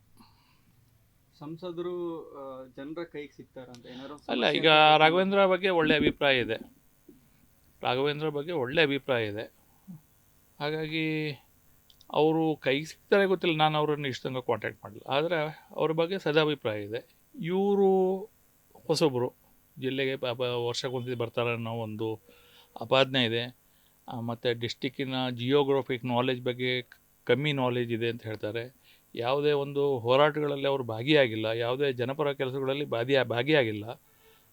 ಸಂಸದರು ಜನರ ಕೈಗೆ ಸಿಗ್ತಾರಂತ ಏನಾದ್ರು? ಅಲ್ಲ, ಈಗ ರಾಘವೇಂದ್ರ ಬಗ್ಗೆ ಒಳ್ಳೆಯ ಅಭಿಪ್ರಾಯ ಇದೆ. ಹಾಗಾಗಿ ಅವರು ಕೈಗೆ ಸಿಗ್ತಾರೆ ಗೊತ್ತಿಲ್ಲ, ನಾನು ಅವರನ್ನು ಇಷ್ಟು ತನಕ ಕಾಂಟ್ಯಾಕ್ಟ್ ಮಾಡಲಿಲ್ಲ. ಆದರೆ ಅವ್ರ ಬಗ್ಗೆ ಸದಾಭಿಪ್ರಾಯ ಇದೆ. ಇವರು ಹೊಸೊಬ್ಬರು, ಜಿಲ್ಲೆಗೆ ವರ್ಷಕ್ಕೊಂದು ಬರ್ತಾರೆ ಅನ್ನೋ ಒಂದು ಅಪಾದನೆ ಇದೆ. ಮತ್ತು ಡಿಸ್ಟಿಕ್ಕಿನ ಜಿಯೋಗ್ರಫಿಕ್ ನಾಲೆಜ್ ಬಗ್ಗೆ ಕಮ್ಮಿ ನಾಲೆಜ್ ಇದೆ ಅಂತ ಹೇಳ್ತಾರೆ. ಯಾವುದೇ ಒಂದು ಹೋರಾಟಗಳಲ್ಲಿ ಅವರು ಭಾಗಿಯಾಗಿಲ್ಲ, ಯಾವುದೇ ಜನಪರ ಕೆಲಸಗಳಲ್ಲಿ ಭಾಗಿಯಾಗಿಲ್ಲ.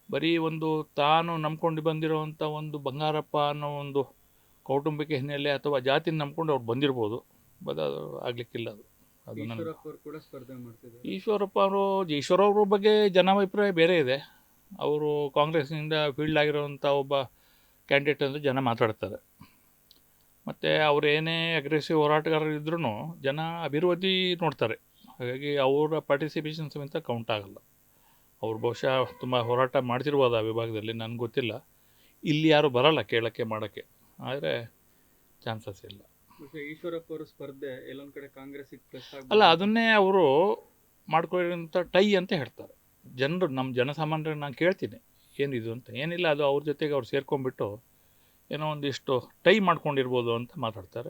ಬರೀ ಒಂದು ತಾನು ನಂಬ್ಕೊಂಡು ಬಂದಿರೋವಂಥ ಒಂದು ಬಂಗಾರಪ್ಪ ಅನ್ನೋ ಒಂದು ಕೌಟುಂಬಿಕ ಹಿನ್ನೆಲೆ ಅಥವಾ ಜಾತಿನ ನಂಬ್ಕೊಂಡು ಅವ್ರು ಬಂದಿರ್ಬೋದು. ಅದು ಆಗಲಿಕ್ಕಿಲ್ಲ. ಅದು ಈಶ್ವರಪ್ಪ ಬಗ್ಗೆ ಜನಾಭಿಪ್ರಾಯ ಬೇರೆ ಇದೆ. ಅವರು ಕಾಂಗ್ರೆಸ್ನಿಂದ ಫೀಲ್ಡ್ ಆಗಿರೋವಂಥ ಒಬ್ಬ ಕ್ಯಾಂಡಿಡೇಟ್ ಅಂತ ಜನ ಮಾತಾಡ್ತಾರೆ. ಮತ್ತು ಅವರೇನೇ ಅಗ್ರೆಸಿವ್ ಹೋರಾಟಗಾರರು ಇದ್ರೂ ಜನ ಅಭಿವೃದ್ಧಿ ನೋಡ್ತಾರೆ. ಹಾಗಾಗಿ ಅವರ ಪಾರ್ಟಿಸಿಪೇಷನ್ ಸಮೇತ ಕೌಂಟ್ ಆಗಲ್ಲ. ಅವ್ರು ಬಹುಶಃ ತುಂಬ ಹೋರಾಟ ಮಾಡ್ತಿರ್ಬೋದು ಆ ವಿಭಾಗದಲ್ಲಿ, ನನಗೆ ಗೊತ್ತಿಲ್ಲ. ಇಲ್ಲಿ ಯಾರೂ ಬರಲ್ಲ ಕೇಳೋಕ್ಕೆ ಮಾಡೋಕ್ಕೆ, ಆದರೆ ಚಾನ್ಸಸ್ ಇಲ್ಲ. ಈಶ್ವರಪ್ಪ ಅವರು ಸ್ಪರ್ಧೆ ಎಲ್ಲೊಂದು ಕಡೆ ಕಾಂಗ್ರೆಸ್ಸಿಗೆ ಪ್ಲಸ್ ಅಲ್ಲ, ಅದನ್ನೇ ಅವರು ಮಾಡ್ಕೊಂಡಿರೋಂಥ ಟೈ ಅಂತ ಹೇಳ್ತಾರೆ ಜನರು. ನಮ್ಮ ಜನಸಾಮಾನ್ಯರು ನಾನು ಕೇಳ್ತೀನಿ ಏನಿದು ಅಂತ. ಏನಿಲ್ಲ, ಅದು ಅವ್ರ ಜೊತೆಗೆ ಅವ್ರು ಸೇರ್ಕೊಂಡ್ಬಿಟ್ಟು ಏನೋ ಒಂದಿಷ್ಟು ಟೈ ಮಾಡ್ಕೊಂಡಿರ್ಬೋದು ಅಂತ ಮಾತಾಡ್ತಾರೆ.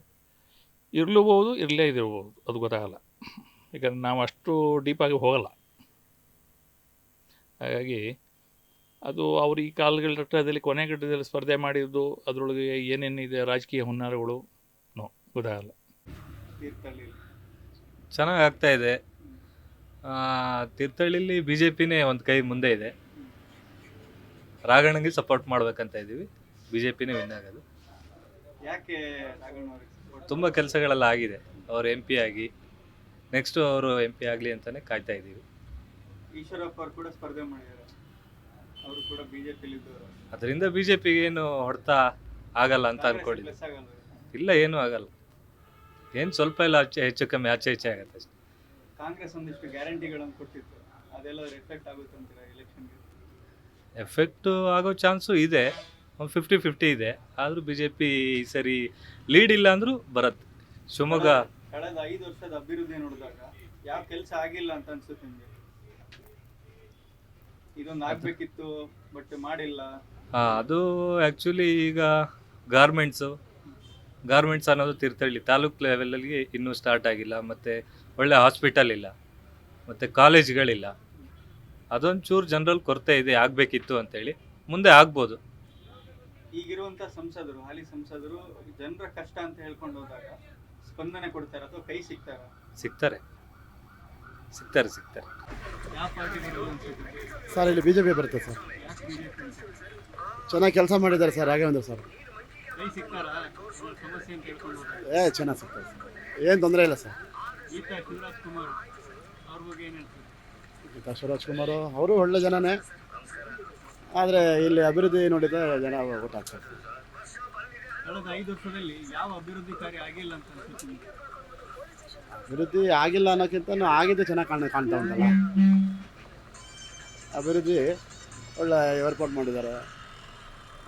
ಇರಲೂಬಹುದು, ಇರಲೇ ಇದಿರ್ಬೋದು, ಅದು ಗೊತ್ತಾಗಲ್ಲ. ಯಾಕಂದರೆ ನಾವು ಅಷ್ಟು ಡೀಪಾಗಿ ಹೋಗಲ್ಲ. ಹಾಗಾಗಿ ಅದು ಅವ್ರು ಈ ಕಾಲಘಟ್ಟದಲ್ಲಿ ಕೊನೆ ಘಟ್ಟದಲ್ಲಿ ಸ್ಪರ್ಧೆ ಮಾಡಿದ್ದು, ಅದರೊಳಗೆ ಏನೇನಿದೆ ರಾಜಕೀಯ ಹುನ್ನಾರಗಳು ಗೊತ್ತಾಗಲ್ಲ. ಚೆನ್ನಾಗಿ ಆಗ್ತಾ ಇದೆ. ತೀರ್ಥಹಳ್ಳಿಲಿ BJPನೇ ಒಂದು ಕೈ ಮುಂದೆ ಇದೆ. ರಾಘಣ್ಣಗೆ ಸಪೋರ್ಟ್ ಮಾಡ್ಬೇಕಂತ ಇದ್ದೀವಿ. BJPನೇ ವಿನ್ ಆಗೋದು. ಯಾಕೆ? ತುಂಬ ಕೆಲಸಗಳೆಲ್ಲ ಆಗಿದೆ. ಅವರು MP ಆಗಿ ನೆಕ್ಸ್ಟು ಅವರು MP ಆಗಲಿ ಅಂತಲೇ ಕಾಯ್ತಾ ಇದ್ದೀವಿ. ಈಶ್ವರಪ್ಪ ಅವರು ಕೂಡ ಸ್ಪರ್ಧೆ ಮಾಡಿದ್ದಾರೆ, ಅವರು ಕೂಡ BJPಲಿ ಇದ್ದವರು. ಅದರಿಂದ BJPಗೆ ಏನು ಹೊಡೆತ ಆಗಲ್ಲ ಅಂತ ಅಂದ್ಕೊಂಡಿದ್ದೀವಿ. ಇಲ್ಲ, ಏನೂ ಆಗಲ್ಲ. ಏನು ಸ್ವಲ್ಪ ಎಲ್ಲ ಹೆಚ್ಚು ಕಮ್ಮಿ ಆಚೆ ಆಗುತ್ತೆ ಅಷ್ಟೇ. ಕಾಂಗ್ರೆಸ್ ಒಂದಿಷ್ಟು ಗ್ಯಾರಂಟಿಗಳನ್ನು ಕೊಟ್ಟಿತ್ತು, ಅದೆಲ್ಲ ಎಫೆಕ್ಟ್ ಆಗುತ್ತೆ ಅಂತೀರಾ ಎಲೆಕ್ಷನ್ಗೆ? ಎಫೆಕ್ಟು ಆಗೋ ಚಾನ್ಸು ಇದೆ, ಒಂದು 50-50 ಇದೆ. ಆದರೂ BJP ಈ ಸರಿ ಲೀಡ್ ಇಲ್ಲ ಅಂದರೂ ಬರುತ್ತೆ. ಶಿವಮೊಗ್ಗ ಕಳೆದ 5 ವರ್ಷದ ಅಭಿವೃದ್ಧಿ ನೋಡಿದಾಗ ಯಾವ ಕೆಲಸ ಆಗಿಲ್ಲ ಅಂತ ಅನ್ಸುತ್ತೆ ನಿಮಗೆ? ಇದೊಂದು ಆಗಬೇಕಿತ್ತು ಬಟ್ ಮಾಡಿಲ್ಲ. ಅದು ಆ್ಯಕ್ಚುಲಿ ಈಗ ಗಾರ್ಮೆಂಟ್ಸು ಗಾರ್ಮೆಂಟ್ಸ್ ಅನ್ನೋದು ತೀರ್ಥಹಳ್ಳಿ ತಾಲೂಕು ಲೆವೆಲಲ್ಲಿ ಇನ್ನೂ ಸ್ಟಾರ್ಟ್ ಆಗಿಲ್ಲ, ಮತ್ತು ಒಳ್ಳೆ ಹಾಸ್ಪಿಟಲ್ ಇಲ್ಲ, ಮತ್ತು ಕಾಲೇಜ್ಗಳಿಲ್ಲ. ಅದೊಂದು ಚೂರು ಜನರಲ್ಲಿ ಕೊರತೆ ಇದೆ, ಆಗಬೇಕಿತ್ತು ಅಂತೇಳಿ. ಮುಂದೆ ಆಗ್ಬೋದು. ಈಗಿರುವಂತ ಸಂಸದರು, ಹಾಲಿ ಸಂಸದರು ಜನರ ಕಷ್ಟ ಅಂತ ಹೇಳ್ಕೊಂಡು ಹೋದಾಗ ಸ್ಪಂದನೆ ಕೊಡ್ತಾರೆ ಅಥವಾ ಕೈ ಸಿಗ್ತಾರ? ಸಿಗ್ತಾರೆ. ಯಾವ ಪಾರ್ಟಿ ಸರ್ ಇಲ್ಲಿ BJP ಬರುತ್ತೆ ಸರ್. ಚೆನ್ನಾಗಿ ಕೆಲಸ ಮಾಡಿದ್ದಾರೆ ಸರ್ ರಾಘವೇಂದ್ರ ಸರ್. ಕೈ ಸಿಗ್ತಾರಾ ಸಮಸ್ಯೆ ಅಂತ ಹೇಳ್ಕೊಂಡು ಹೋದಾಗ? ಚೆನ್ನಾಗಿ ಸಿಗ್ತಾರೆ ಸರ್, ಏನು ತೊಂದರೆ ಇಲ್ಲ ಸರ್. ಗೀತಾ ಶಿವರಾಜ್ ಕುಮಾರ್ ಅವ್ರ ಬಗ್ಗೆ ಏನು ಹೇಳ್ತಾರೆ? ಗೀತಾ ಶಿವರಾಜ್ ಕುಮಾರ್ ಅವರು ಒಳ್ಳೆ ಜನನೇ, ಆದರೆ ಇಲ್ಲಿ ಅಭಿವೃದ್ಧಿ ನೋಡಿದರೆ ಜನ ಓಟ್ ಹಾಕ್ತಾರೆ. ಕಳೆದ 5 ವರ್ಷದಲ್ಲಿ ಯಾವ ಅಭಿವೃದ್ಧಿ ಕಾರ್ಯ ಆಗಿಲ್ಲ ಅಂತ ಅನ್ಸುತ್ತೆ ನಿಮ್ಗೆ? ಅಭಿವೃದ್ಧಿ ಆಗಿಲ್ಲ ಅನ್ನೋಕ್ಕಿಂತ ಆಗಿದ್ದು ಚೆನ್ನಾಗಿ ಕಾಣ್ತಾ ಉಂಟಲ್ಲ. ಅಭಿವೃದ್ಧಿ ಒಳ್ಳೆ ಏರ್ಪೋರ್ಟ್ ಮಾಡಿದ್ದಾರೆ,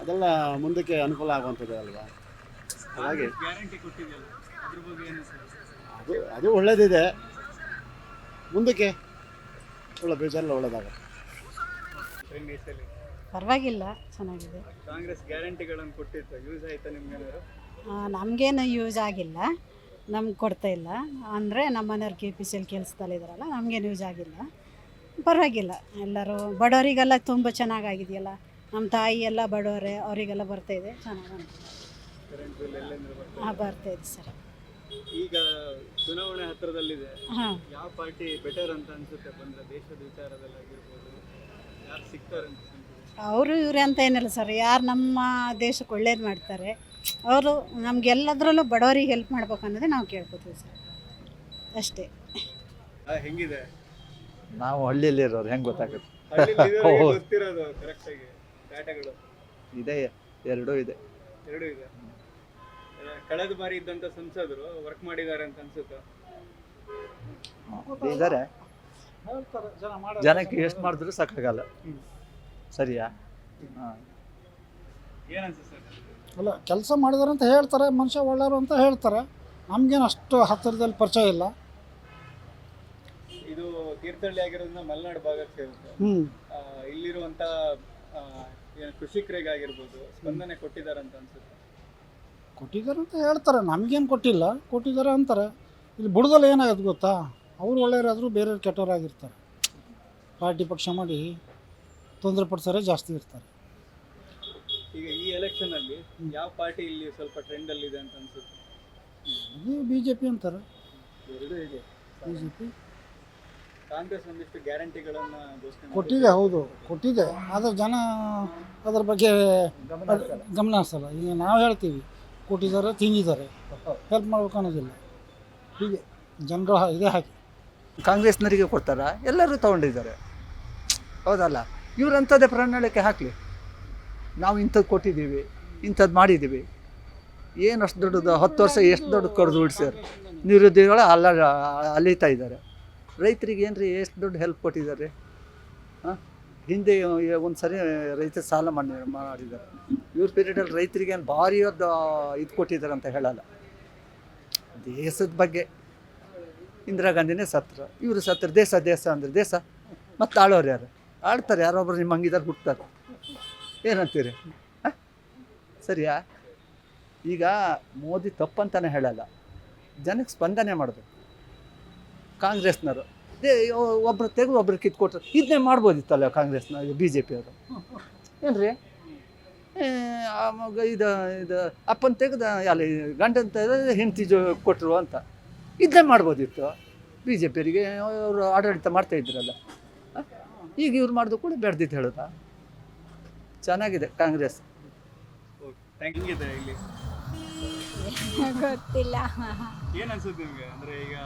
ಅದೆಲ್ಲ ಮುಂದಕ್ಕೆ ಅನುಕೂಲ ಆಗುವಂಥದ್ದು ಅಲ್ವಾ. ಹಾಗಾಗಿ ಗ್ಯಾರಂಟಿ ಕೊಟ್ಟಿದೆಯಲ್ಲ, ಅದ್ರ ಬಗ್ಗೆ ಏನು ಸರ್? ಅದು ಒಳ್ಳೇದಿದೆ, ಮುಂದಕ್ಕೆ ಒಳ್ಳೆ ಫ್ಯೂಚರ್ ಒಳ್ಳೇದಾಗುತ್ತೆ. ಪರವಾಗಿಲ್ಲ, ಚೆನ್ನಾಗಿದೆ. ಕಾಂಗ್ರೆಸ್ ಗ್ಯಾರಂಟಿಗಳನ್ನು ಕೊಟ್ಟಿತ್ತು, ಯೂಸ್ ಆಯ್ತಾ ನಿಮ್ಗೇನಾದ್ರು? ನಮಗೇನು ಯೂಸ್ ಆಗಿಲ್ಲ, ನಮ್ಗೆ ಕೊಡ್ತಾ ಇಲ್ಲ. ಅಂದರೆ ನಮ್ಮ ಮನೆಯವ್ರು KPCL ಕೆಲಸದಲ್ಲಿದ್ದಾರಲ್ಲ, ನಮಗೇನು ಯೂಸ್ ಆಗಿಲ್ಲ. ಪರವಾಗಿಲ್ಲ, ಎಲ್ಲರೂ ಬಡವರಿಗೆಲ್ಲ ತುಂಬ ಚೆನ್ನಾಗಾಗಿದೆಯಲ್ಲ. ನಮ್ಮ ತಾಯಿ ಎಲ್ಲ ಬಡವರೇ, ಅವರಿಗೆಲ್ಲ ಬರ್ತಾಯಿದೆ, ಚೆನ್ನಾಗಿ ಕರೆಂಟ್ ಬಿಲ್ ಎಲ್ಲೆಂದ್ರೆ ಬರ್ತದೆ? ಹಾಂ ಬರ್ತಾಯಿದೆ ಸರ್. ಈಗ ಚುನಾವಣೆ ಹತ್ರದಲ್ಲಿದೆ, ಹಾಂ. ಯಾವ ಪಾರ್ಟಿ ಬೆಟರ್ ಅಂತ ಅನ್ಸುತ್ತೆ ಬಂದ್ರೆ ದೇಶದ ವಿಚಾರದಲ್ಲಿ ಆಗಿರ್ಬೋದು? ಯಾರು ಸಿಗ್ತಾರೆ ಅಂತ ಅನ್ಸುತ್ತೆ? ಅವರು ಇವ್ರು ಅಂತ ಏನಿಲ್ಲ ಸರ್, ಯಾರು ನಮ್ಮ ದೇಶಕ್ಕೆ ಒಳ್ಳೇದು ಮಾಡ್ತಾರೆ ಅವರು ನಮಗೆಲ್ಲದರಲ್ಲೂ ಬಡವರಿಗೆ ಹೆಲ್ಪ್ ಮಾಡ್ಬೇಕು ಅನ್ನೋದೇ ನಾವು ಕೇಳ್ಕೊತೀವಿ ಸರ್, ಅಷ್ಟೇ. ಹೆಂಗಿದೆ? ನಾವು ಹಳ್ಳಿಯಲ್ಲಿ ಇರೋರು, ಹೆಂಗೆ ಗೊತ್ತಾಗುತ್ತೆ? ಗೊತ್ತಿರೋದು ಕರೆಕ್ಟಾಗಿ ಡಾಟಾಗಳು ಇದೆ, ಎರಡೂ ಇದೆ. ಎರಡೂ ಇದೆ. ಕಳೆದ ಬಾರಿ ಇದ್ದಂಥ ಸಂಸದರು ವರ್ಕ್ ಮಾಡಿದ್ದಾರೆ ಅಂತ ಅನ್ಸುತ್ತೆ? ಇದ್ದಾರೆ, ಜನಕ್ಕೆ ಎಷ್ಟು ಮಾಡಿದ್ರು ಸಾಕಾಗಲ್ಲ. ಸರಿಯಾ? ಹಾಂ. ಏನನ್ಸುತ್ತೆ ಸರ್? ಅಲ್ಲ, ಕೆಲಸ ಮಾಡಿದಾರೆ ಅಂತ ಹೇಳ್ತಾರೆ, ಮನುಷ್ಯ ಒಳ್ಳೆಯವರು ಅಂತ ಹೇಳ್ತಾರೆ. ನಮಗೇನು ಅಷ್ಟು ಹತ್ತಿರದಲ್ಲಿ ಪರಿಚಯ ಇಲ್ಲ. ಇದು ತೀರ್ಥಹಳ್ಳಿ ಆಗಿರೋದ್ರಿಂದ ಮಲೆನಾಡು ಭಾಗಕ್ಕೆ ಸೇರುತ್ತೆ. ಇಲ್ಲಿರುವಂಥ ಕೃಷಿಕರಿಗಾಗಿರ್ಬೋದು ಸ್ಪಂದನೆ ಕೊಟ್ಟಿದ್ದಾರೆ ಅಂತ ಅನ್ಸುತ್ತೆ? ಕೊಟ್ಟಿದ್ದಾರೆ ಅಂತ ಹೇಳ್ತಾರೆ, ನಮಗೇನು ಕೊಟ್ಟಿಲ್ಲ, ಕೊಟ್ಟಿದ್ದಾರೆ ಅಂತಾರೆ. ಇಲ್ಲಿ ಬುಡದಲ್ಲಿ ಏನಾಗುತ್ತೆ ಗೊತ್ತಾ, ಅವರು ಒಳ್ಳೆಯವರಾದರೂ ಬೇರೆಯವ್ರು ಕೆಟ್ಟವರಾಗಿರ್ತಾರೆ. ಪಾರ್ಟಿ ಪಕ್ಷ ಮಾಡಿ ತೊಂದರೆ ಪಡಿಸೋರೇ ಜಾಸ್ತಿ ಇರ್ತಾರೆ. ಈಗ ಈ ಎಲೆಕ್ಷನ್ ಅಲ್ಲಿ ಯಾವ ಪಾರ್ಟಿ ಇಲ್ಲಿ ಸ್ವಲ್ಪ ಟ್ರೆಂಡ್ ಅಲ್ಲಿ ಇದೆ ಅಂತ ಅನ್ಸುತ್ತೆ? ಇದು BJP ಅಂತಾರೆ. ಎರಡೂ ಇದೆ. BJP ಕಾಂಗ್ರೆಸ್ ಒಂದಿಷ್ಟು ಗ್ಯಾರಂಟಿಗಳನ್ನ ಘೋಷಣೆ ಕೊಟ್ಟಿದೆ, ಹೌದು ಕೊಟ್ಟಿದೆ, ಆದರೆ ಜನ ಅದ್ರ ಬಗ್ಗೆ ಗಮನ ಹರಿಸಲ್ಲ. ಈಗ ನಾವು ಹೇಳ್ತೀವಿ ಕೊಟ್ಟಿದ್ದಾರೆ, ತಿಂದಿದ್ದಾರೆ, ಹೆಲ್ಪ್ ಮಾಡ್ಬೇಕು ಅನ್ನೋದಿಲ್ಲ. ಹೀಗೆ ಜನರು ಇದೇ ಹಾಕಿ ಕಾಂಗ್ರೆಸ್ನವರಿಗೆ ಕೊಡ್ತಾರ, ಎಲ್ಲರೂ ತೊಗೊಂಡಿದ್ದಾರೆ, ಹೌದಲ್ಲ? ಇವರಂಥದ್ದೇ ಪ್ರಣಾಳಿಕೆ ಹಾಕಲಿ, ನಾವು ಇಂಥದ್ದು ಕೊಟ್ಟಿದ್ದೀವಿ, ಇಂಥದ್ದು ಮಾಡಿದ್ದೀವಿ. ಏನು ಅಷ್ಟು ದೊಡ್ಡದು 10 ವರ್ಷ ಎಷ್ಟು ದೊಡ್ಡ ಕಡ್ದು ಉಳಿಸ್ಯಾರ. ನಿರುದ್ಯೋಗಿಗಳು ಅಲೀತಾ ಇದ್ದಾರೆ. ರೈತರಿಗೆ ಏನು ರೀ ಎಷ್ಟು ದೊಡ್ಡ ಹೆಲ್ಪ್ ಕೊಟ್ಟಿದ್ದಾರೆ. ಹಾಂ, ಹಿಂದೆ ಒಂದು ಸರಿ ರೈತ ಸಾಲ ಮಾಡಿದ್ದಾರೆ. ಇವ್ರ ಪೀರಿಯಡಲ್ಲಿ ರೈತರಿಗೆ ಏನು ಭಾರಿ ಇದು ಕೊಟ್ಟಿದ್ದಾರೆ ಅಂತ ಹೇಳಲ್ಲ. ದೇಶದ ಬಗ್ಗೆ ಇಂದಿರಾ ಗಾಂಧಿನೇ ಸತ್ರು, ಇವರು ಸತ್ರು. ದೇಶ ಅಂದರೆ ದೇಶ ಮತ್ತು ಆಳೋರು ಯಾರು? ಆಳ್ತಾರೆ, ಯಾರೊಬ್ಬರು ನಿಮ್ಮ ಹಂಗಿದ್ದಾರೆ ಹುಡ್ತಾರೆ. ಏನಂತೀರಿ? ಸರಿಯಾ? ಈಗ ಮೋದಿ ತಪ್ಪಂತಾನೆ ಹೇಳಲ್ಲ, ಜನಕ್ಕೆ ಸ್ಪಂದನೆ ಮಾಡೋದು. ಕಾಂಗ್ರೆಸ್ನವರು ಒಬ್ರು ತೆಗೆದು ಒಬ್ರು ಕಿತ್ಕೊಟ್ರು, ಇದನ್ನೇ ಮಾಡ್ಬೋದಿತ್ತಲ್ಲ ಕಾಂಗ್ರೆಸ್ನ BJP ಅವರು. ಏನು ರೀ ಇದು ಅಪ್ಪನ ತೆಗೆದ ಅಲ್ಲಿ ಗಂಡನ ತೆಗೆದ ಹೆಂಡತಿ ಕೊಟ್ಟರು ಅಂತ ಇದನ್ನೇ ಮಾಡ್ಬೋದಿತ್ತು. BJPಯವರಿಗೆ ಅವರು ಆಡಳಿತ ಮಾಡ್ತಾಯಿದ್ರಲ್ಲ, ಈಗ ಇವ್ರು ಮಾಡಿದ್ರು ಕೂಡ ಬೆಳೆದಿತ್ತು ಹೇಳೋದಾ? ಚೆನ್ನಾಗಿದೆ ಕಾಂಗ್ರೆಸ್. ಹೆಂಗಿದೆ ಇಲ್ಲಿ? ಗೊತ್ತಿಲ್ಲ. ಏನು ಅನ್ಸುತ್ತೆ ನಿಮಗೆ? ಅಂದರೆ ಈಗ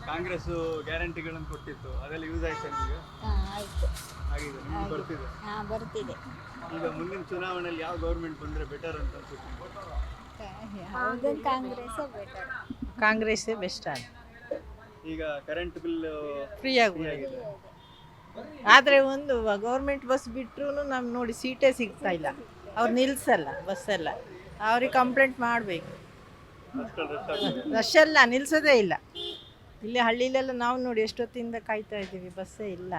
ಕಾಂಗ್ರೆಸ್ ಗ್ಯಾರಂಟಿಗಳನ್ನು ಕೊಟ್ಟಿತ್ತು, ಅದೆಲ್ಲ ಯೂಸ್ ಆಯ್ತಾ ನಿಮಗೆ? ಆಯಿತು, ಆಗಿದೆ, ನಿಮ್ಗೆ ಬರ್ತಿದೆ? ಹಾಂ ಬರ್ತಿದೆ. ಈಗ ಮುಂದಿನ ಚುನಾವಣೆಯಲ್ಲಿ ಯಾವ ಗೌರ್ಮೆಂಟ್ ಬಂದರೆ ಬೆಟರ್ ಅಂತ ಅನ್ಸುತ್ತೆ ನಿಮಗೆ? ಹೌದು, ಕಾಂಗ್ರೆಸ್ಸೇ ಬೆಟರ್. ಕಾಂಗ್ರೆಸ್ಸೇ ಬೆಸ್ಟ್ ಆಗ. ಈಗ ಕರೆಂಟ್ ಬಿಲ್ ಫ್ರೀ ಆಗಿದೆ, ಆದರೆ ಒಂದು ಗೌರ್ಮೆಂಟ್ ಬಸ್ ಬಿಟ್ಟರು ನಮ್ಗೆ ನೋಡಿ ಸೀಟೇ ಸಿಗ್ತಾ ಇಲ್ಲ. ಅವ್ರು ನಿಲ್ಲಿಸಲ್ಲ ಬಸ್ಸೆಲ್ಲ, ಅವ್ರಿಗೆ ಕಂಪ್ಲೇಂಟ್ ಮಾಡಬೇಕು. ರಶೆಲ್ಲ ನಿಲ್ಲಿಸೋದೇ ಇಲ್ಲ. ಇಲ್ಲಿ ಹಳ್ಳಿಲೆಲ್ಲ ನಾವು ನೋಡಿ ಎಷ್ಟೊತ್ತಿಂದ ಕಾಯ್ತಾ ಇದ್ದೀವಿ, ಬಸ್ಸೇ ಇಲ್ಲ.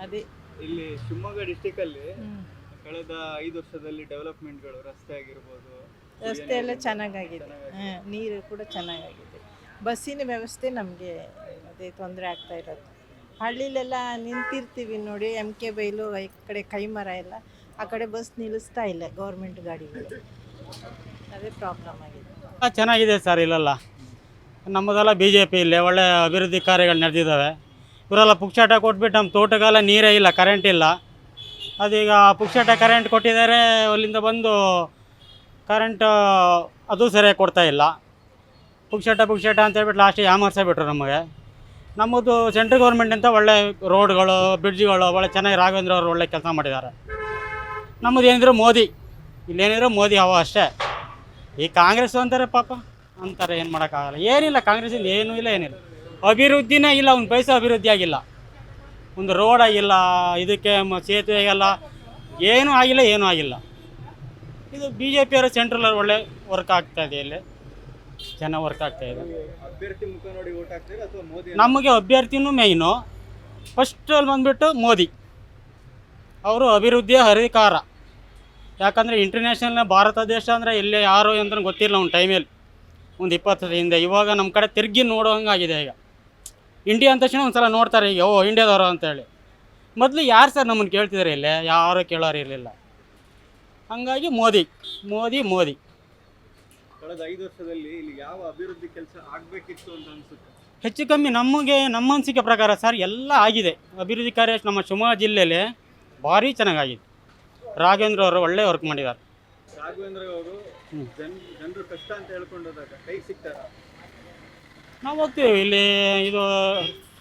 ಅದೇ ಇಲ್ಲಿ ಶಿವಮೊಗ್ಗ ಡಿಸ್ಟಿಕಲ್ಲಿ ಕಳೆದ 5 ವರ್ಷದಲ್ಲಿ ಡೆವಲಪ್ಮೆಂಟ್ಗಳು ರಸ್ತೆ ಆಗಿರ್ಬೋದು, ರಸ್ತೆ ಎಲ್ಲ ಚೆನ್ನಾಗಾಗಿದೆ, ನೀರು ಕೂಡ ಚೆನ್ನಾಗಾಗಿದೆ. ಬಸ್ಸಿನ ವ್ಯವಸ್ಥೆ ನಮಗೆ ಅದೇ ತೊಂದರೆ ಆಗ್ತಾ ಇರೋದು. ಹಳ್ಳಿಲೆಲ್ಲ ನಿಂತಿರ್ತೀವಿ ನೋಡಿ, MK ಬೈಲು ಈ ಕಡೆ ಕೈಮರ ಎಲ್ಲ, ಆ ಕಡೆ ಬಸ್ ನಿಲ್ಲಿಸ್ತಾ ಇಲ್ಲ ಗೌರ್ಮೆಂಟ್ ಗಾಡಿಗಳು, ಅದೇ ಪ್ರಾಬ್ಲಮ್ ಆಗಿದೆ. ಚೆನ್ನಾಗಿದೆ ಸರ್, ಇಲ್ಲೆಲ್ಲ ನಮ್ಮದೆಲ್ಲ BJP ಇಲ್ಲೇ ಒಳ್ಳೆ ಅಭಿವೃದ್ಧಿ ಕಾರ್ಯಗಳು ನಡೆದಿದ್ದಾವೆ. ಇವರೆಲ್ಲ ಪುಕ್ಷಾಟ ಕೊಟ್ಬಿಟ್ಟು ನಮ್ಮ ತೋಟಕ್ಕೆಲ್ಲ ನೀರೇ ಇಲ್ಲ, ಕರೆಂಟ್ ಇಲ್ಲ. ಅದೀಗ ಪುಕ್ಷಾಟ ಕರೆಂಟ್ ಕೊಟ್ಟಿದ್ದಾರೆ, ಅಲ್ಲಿಂದ ಬಂದು ಕರೆಂಟ್ ಅದು ಸರಿಯಾಗಿ ಕೊಡ್ತಾ ಇಲ್ಲ. ಪುಕ್ಷಾಟ ಅಂತ ಹೇಳ್ಬಿಟ್ಟು ಲಾಸ್ಟಿಗೆ ಯಾಮರ್ಸಬಿಟ್ರು ನಮಗೆ. ನಮ್ಮದು ಸೆಂಟ್ರಲ್ ಗೌರ್ಮೆಂಟ್ ಅಂತ ಒಳ್ಳೆ ರೋಡ್ಗಳು, ಬ್ರಿಡ್ಜ್ಗಳು ಒಳ್ಳೆ ಚೆನ್ನಾಗಿ ರಾಘವೇಂದ್ರ ಅವರು ಒಳ್ಳೆ ಕೆಲಸ ಮಾಡಿದ್ದಾರೆ. ನಮ್ಮದು ಏನಿದ್ರು ಮೋದಿ, ಇಲ್ಲೇನಿದ್ರು ಮೋದಿ ಹವ ಅಷ್ಟೇ. ಈ ಕಾಂಗ್ರೆಸ್ ಅಂತಾರೆ ಪಾಪ ಅಂತಾರೆ, ಏನು ಮಾಡೋಕ್ಕಾಗಲ್ಲ. ಏನಿಲ್ಲ ಕಾಂಗ್ರೆಸ್ಸಿಂದ ಏನೂ ಇಲ್ಲ, ಏನಿಲ್ಲ ಅಭಿವೃದ್ಧಿನೇ ಇಲ್ಲ. ಒಂದು ಪೈಸೆ ಅಭಿವೃದ್ಧಿ ಆಗಿಲ್ಲ, ಒಂದು ರೋಡ್ ಆಗಿಲ್ಲ, ಇದಕ್ಕೆ ಸೇತುವೆಗೆಲ್ಲ ಏನೂ ಆಗಿಲ್ಲ, ಏನೂ ಆಗಿಲ್ಲ. ಇದು BJP ಅವರ ಸೆಂಟ್ರಲ್ ಒಳ್ಳೆ ವರ್ಕ್ ಆಗ್ತಾಯಿದೆ, ಇಲ್ಲಿ ಚೆನ್ನಾಗಿ ವರ್ಕ್ ಆಗ್ತಾಯಿದೆ. ಅಭ್ಯರ್ಥಿ ಮುಖ ನೋಡಿ ಓಟ್ ಹಾಕ್ತೀರಾ ಅಥವಾ ಮೋದಿ? ನಮಗೆ ಅಭ್ಯರ್ಥಿನೂ ಮೇಯ್ನು. ಫಸ್ಟಲ್ಲಿ ಬಂದುಬಿಟ್ಟು ಮೋದಿ ಅವರು ಅಭಿವೃದ್ಧಿಯ ಹರಿಕಾರ. ಯಾಕಂದರೆ ಇಂಟರ್ನ್ಯಾಷನಲ್ನ ಭಾರತ ದೇಶ ಅಂದರೆ ಎಲ್ಲೇ ಯಾರು ಅಂತ ಗೊತ್ತಿಲ್ಲ ಒಂದು ಟೈಮಲ್ಲಿ, ಒಂದು 20 ವರ್ಷದ ಹಿಂದೆ. ಇವಾಗ ನಮ್ಮ ಕಡೆ ತಿರುಗಿ ನೋಡೋಂಗಾಗಿದೆ. ಈಗ ಇಂಡಿಯಾ ಅಂದ ತಕ್ಷಣ ಒಂದು ಸಲ ನೋಡ್ತಾರೆ, ಈಗ ಓ ಇಂಡಿಯಾದವರು ಅಂತೇಳಿ. ಮೊದಲು ಯಾರು ಸರ್ ನಮ್ಮನ್ನು ಕೇಳ್ತಿದ್ದಾರೆ, ಇಲ್ಲೇ ಯಾರು ಕೇಳೋರು ಇರಲಿಲ್ಲ. ಹಾಗಾಗಿ ಮೋದಿ ಮೋದಿ ಮೋದಿ. ಕಳೆದ 5 ವರ್ಷದಲ್ಲಿ ಇಲ್ಲಿ ಯಾವ ಅಭಿವೃದ್ಧಿ ಕೆಲಸ ಆಗಬೇಕಿತ್ತು ಅಂತ ಅನಿಸುತ್ತೆ? ಹೆಚ್ಚು ಕಮ್ಮಿ ನಮ್ಮ ಅನಿಸಿಕೆ ಪ್ರಕಾರ ಸರ್ ಎಲ್ಲ ಆಗಿದೆ. ಅಭಿವೃದ್ಧಿ ಕಾರ್ಯ ನಮ್ಮ ಶಿವಮೊಗ್ಗ ಜಿಲ್ಲೆಯಲ್ಲಿ ಭಾರಿ ಚೆನ್ನಾಗಾಗಿದೆ. ರಾಘವೇಂದ್ರ ಅವರು ಒಳ್ಳೆ ವರ್ಕ್ ಮಾಡಿದ್ದಾರೆ. ರಾಘವೇಂದ್ರ ಅವರು ಜನರು ಕಷ್ಟ ಅಂತ ಹೇಳ್ಕೊಂಡೋದಾಗ ಕೈ ಸಿಗ್ತಾರ? ನಾವು ಹೋಗ್ತೀವಿ, ಇಲ್ಲಿ ಇದು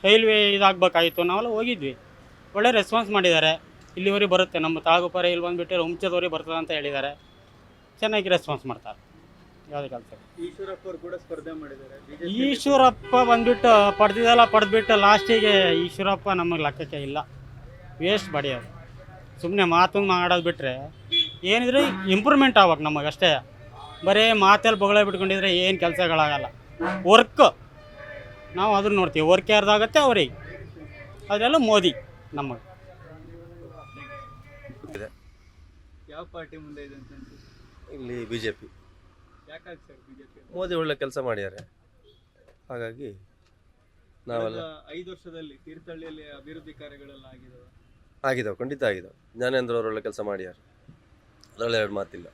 ರೈಲ್ವೆ ಇದಾಗಬೇಕಾಗಿತ್ತು, ನಾವೆಲ್ಲ ಹೋಗಿದ್ವಿ. ಒಳ್ಳೆ ರೆಸ್ಪಾನ್ಸ್ ಮಾಡಿದ್ದಾರೆ. ಇಲ್ಲಿವರೆಗೆ ಬರುತ್ತೆ, ನಮ್ಮ ತಾಳಗುಪ್ಪ ರೈಲ್ ಬಂದುಬಿಟ್ಟು ಹುಂಚದವರೆಗೆ ಬರ್ತದೆ ಅಂತ ಹೇಳಿದ್ದಾರೆ. ಚೆನ್ನಾಗಿ ರೆಸ್ಪಾನ್ಸ್ ಮಾಡ್ತಾರೆ ಯಾವುದೇ ಕೆಲಸ. ಈಶ್ವರಪ್ಪ ಅವರು ಕೂಡ ಸ್ಪರ್ಧೆ ಮಾಡಿದ್ದಾರೆ. ಈಶ್ವರಪ್ಪ ಬಂದುಬಿಟ್ಟು ಪಡೆದ್ಬಿಟ್ಟು ಲಾಸ್ಟಿಗೆ ಈಶ್ವರಪ್ಪ ನಮಗೆ ಲೆಕ್ಕಕ್ಕೆ ಇಲ್ಲ, ವೇಸ್ಟ್ ಬಡಿಯೋದು. ಸುಮ್ಮನೆ ಮಾತೊಂದು ಮಾಡೋದು ಬಿಟ್ಟರೆ ಏನಿದ್ರೆ ಇಂಪ್ರೂವ್ಮೆಂಟ್ ಆಗ್ಬೇಕು ನಮಗಷ್ಟೇ. ಬರೀ ಮಾತೆಲ್ಲ ಬೊಗಳ ಬಿಟ್ಕೊಂಡಿದ್ರೆ ಏನು ಕೆಲಸಗಳಾಗಲ್ಲ. ವರ್ಕ್ ನಾವು ಅದನ್ನು ನೋಡ್ತೀವಿ, ವರ್ಕ್ ಯಾರ್ದಾಗತ್ತೆ ಅವ್ರಿಗೆ, ಅದೆಲ್ಲ ಮೋದಿ ನಮಗೆ. ಯಾವ ಪಾರ್ಟಿ ಮುಂದೆ ಇದೆ ಅಂತ ಅನ್ಸುತ್ತೆ? ಇಲ್ಲಿ BJP. ಯಾಕಾಗಿ ಸರ್ BJP? ಮೋದಿ ಒಳ್ಳೆ ಕೆಲಸ ಮಾಡಿದ್ದಾರೆ, ಹಾಗಾಗಿ ನಾವೆಲ್ಲ 5 ವರ್ಷದಲ್ಲಿ ತೀರ್ಥಹಳ್ಳಿಯಲ್ಲಿ ಅಭಿವೃದ್ಧಿ ಕಾರ್ಯಗಳೆಲ್ಲ ಆಗಿದಾವೆ. ಆಗಿದ್ದಾವೆ, ಖಂಡಿತ ಆಗಿದ್ದಾವೆ. ಜ್ಞಾನೇಂದ್ರ ಅವರು ಒಳ್ಳೆ ಕೆಲಸ ಮಾಡಿದ್ದಾರೆ, ಅದರಲ್ಲಿ ಎರಡು ಮಾತಿಲ್ಲ.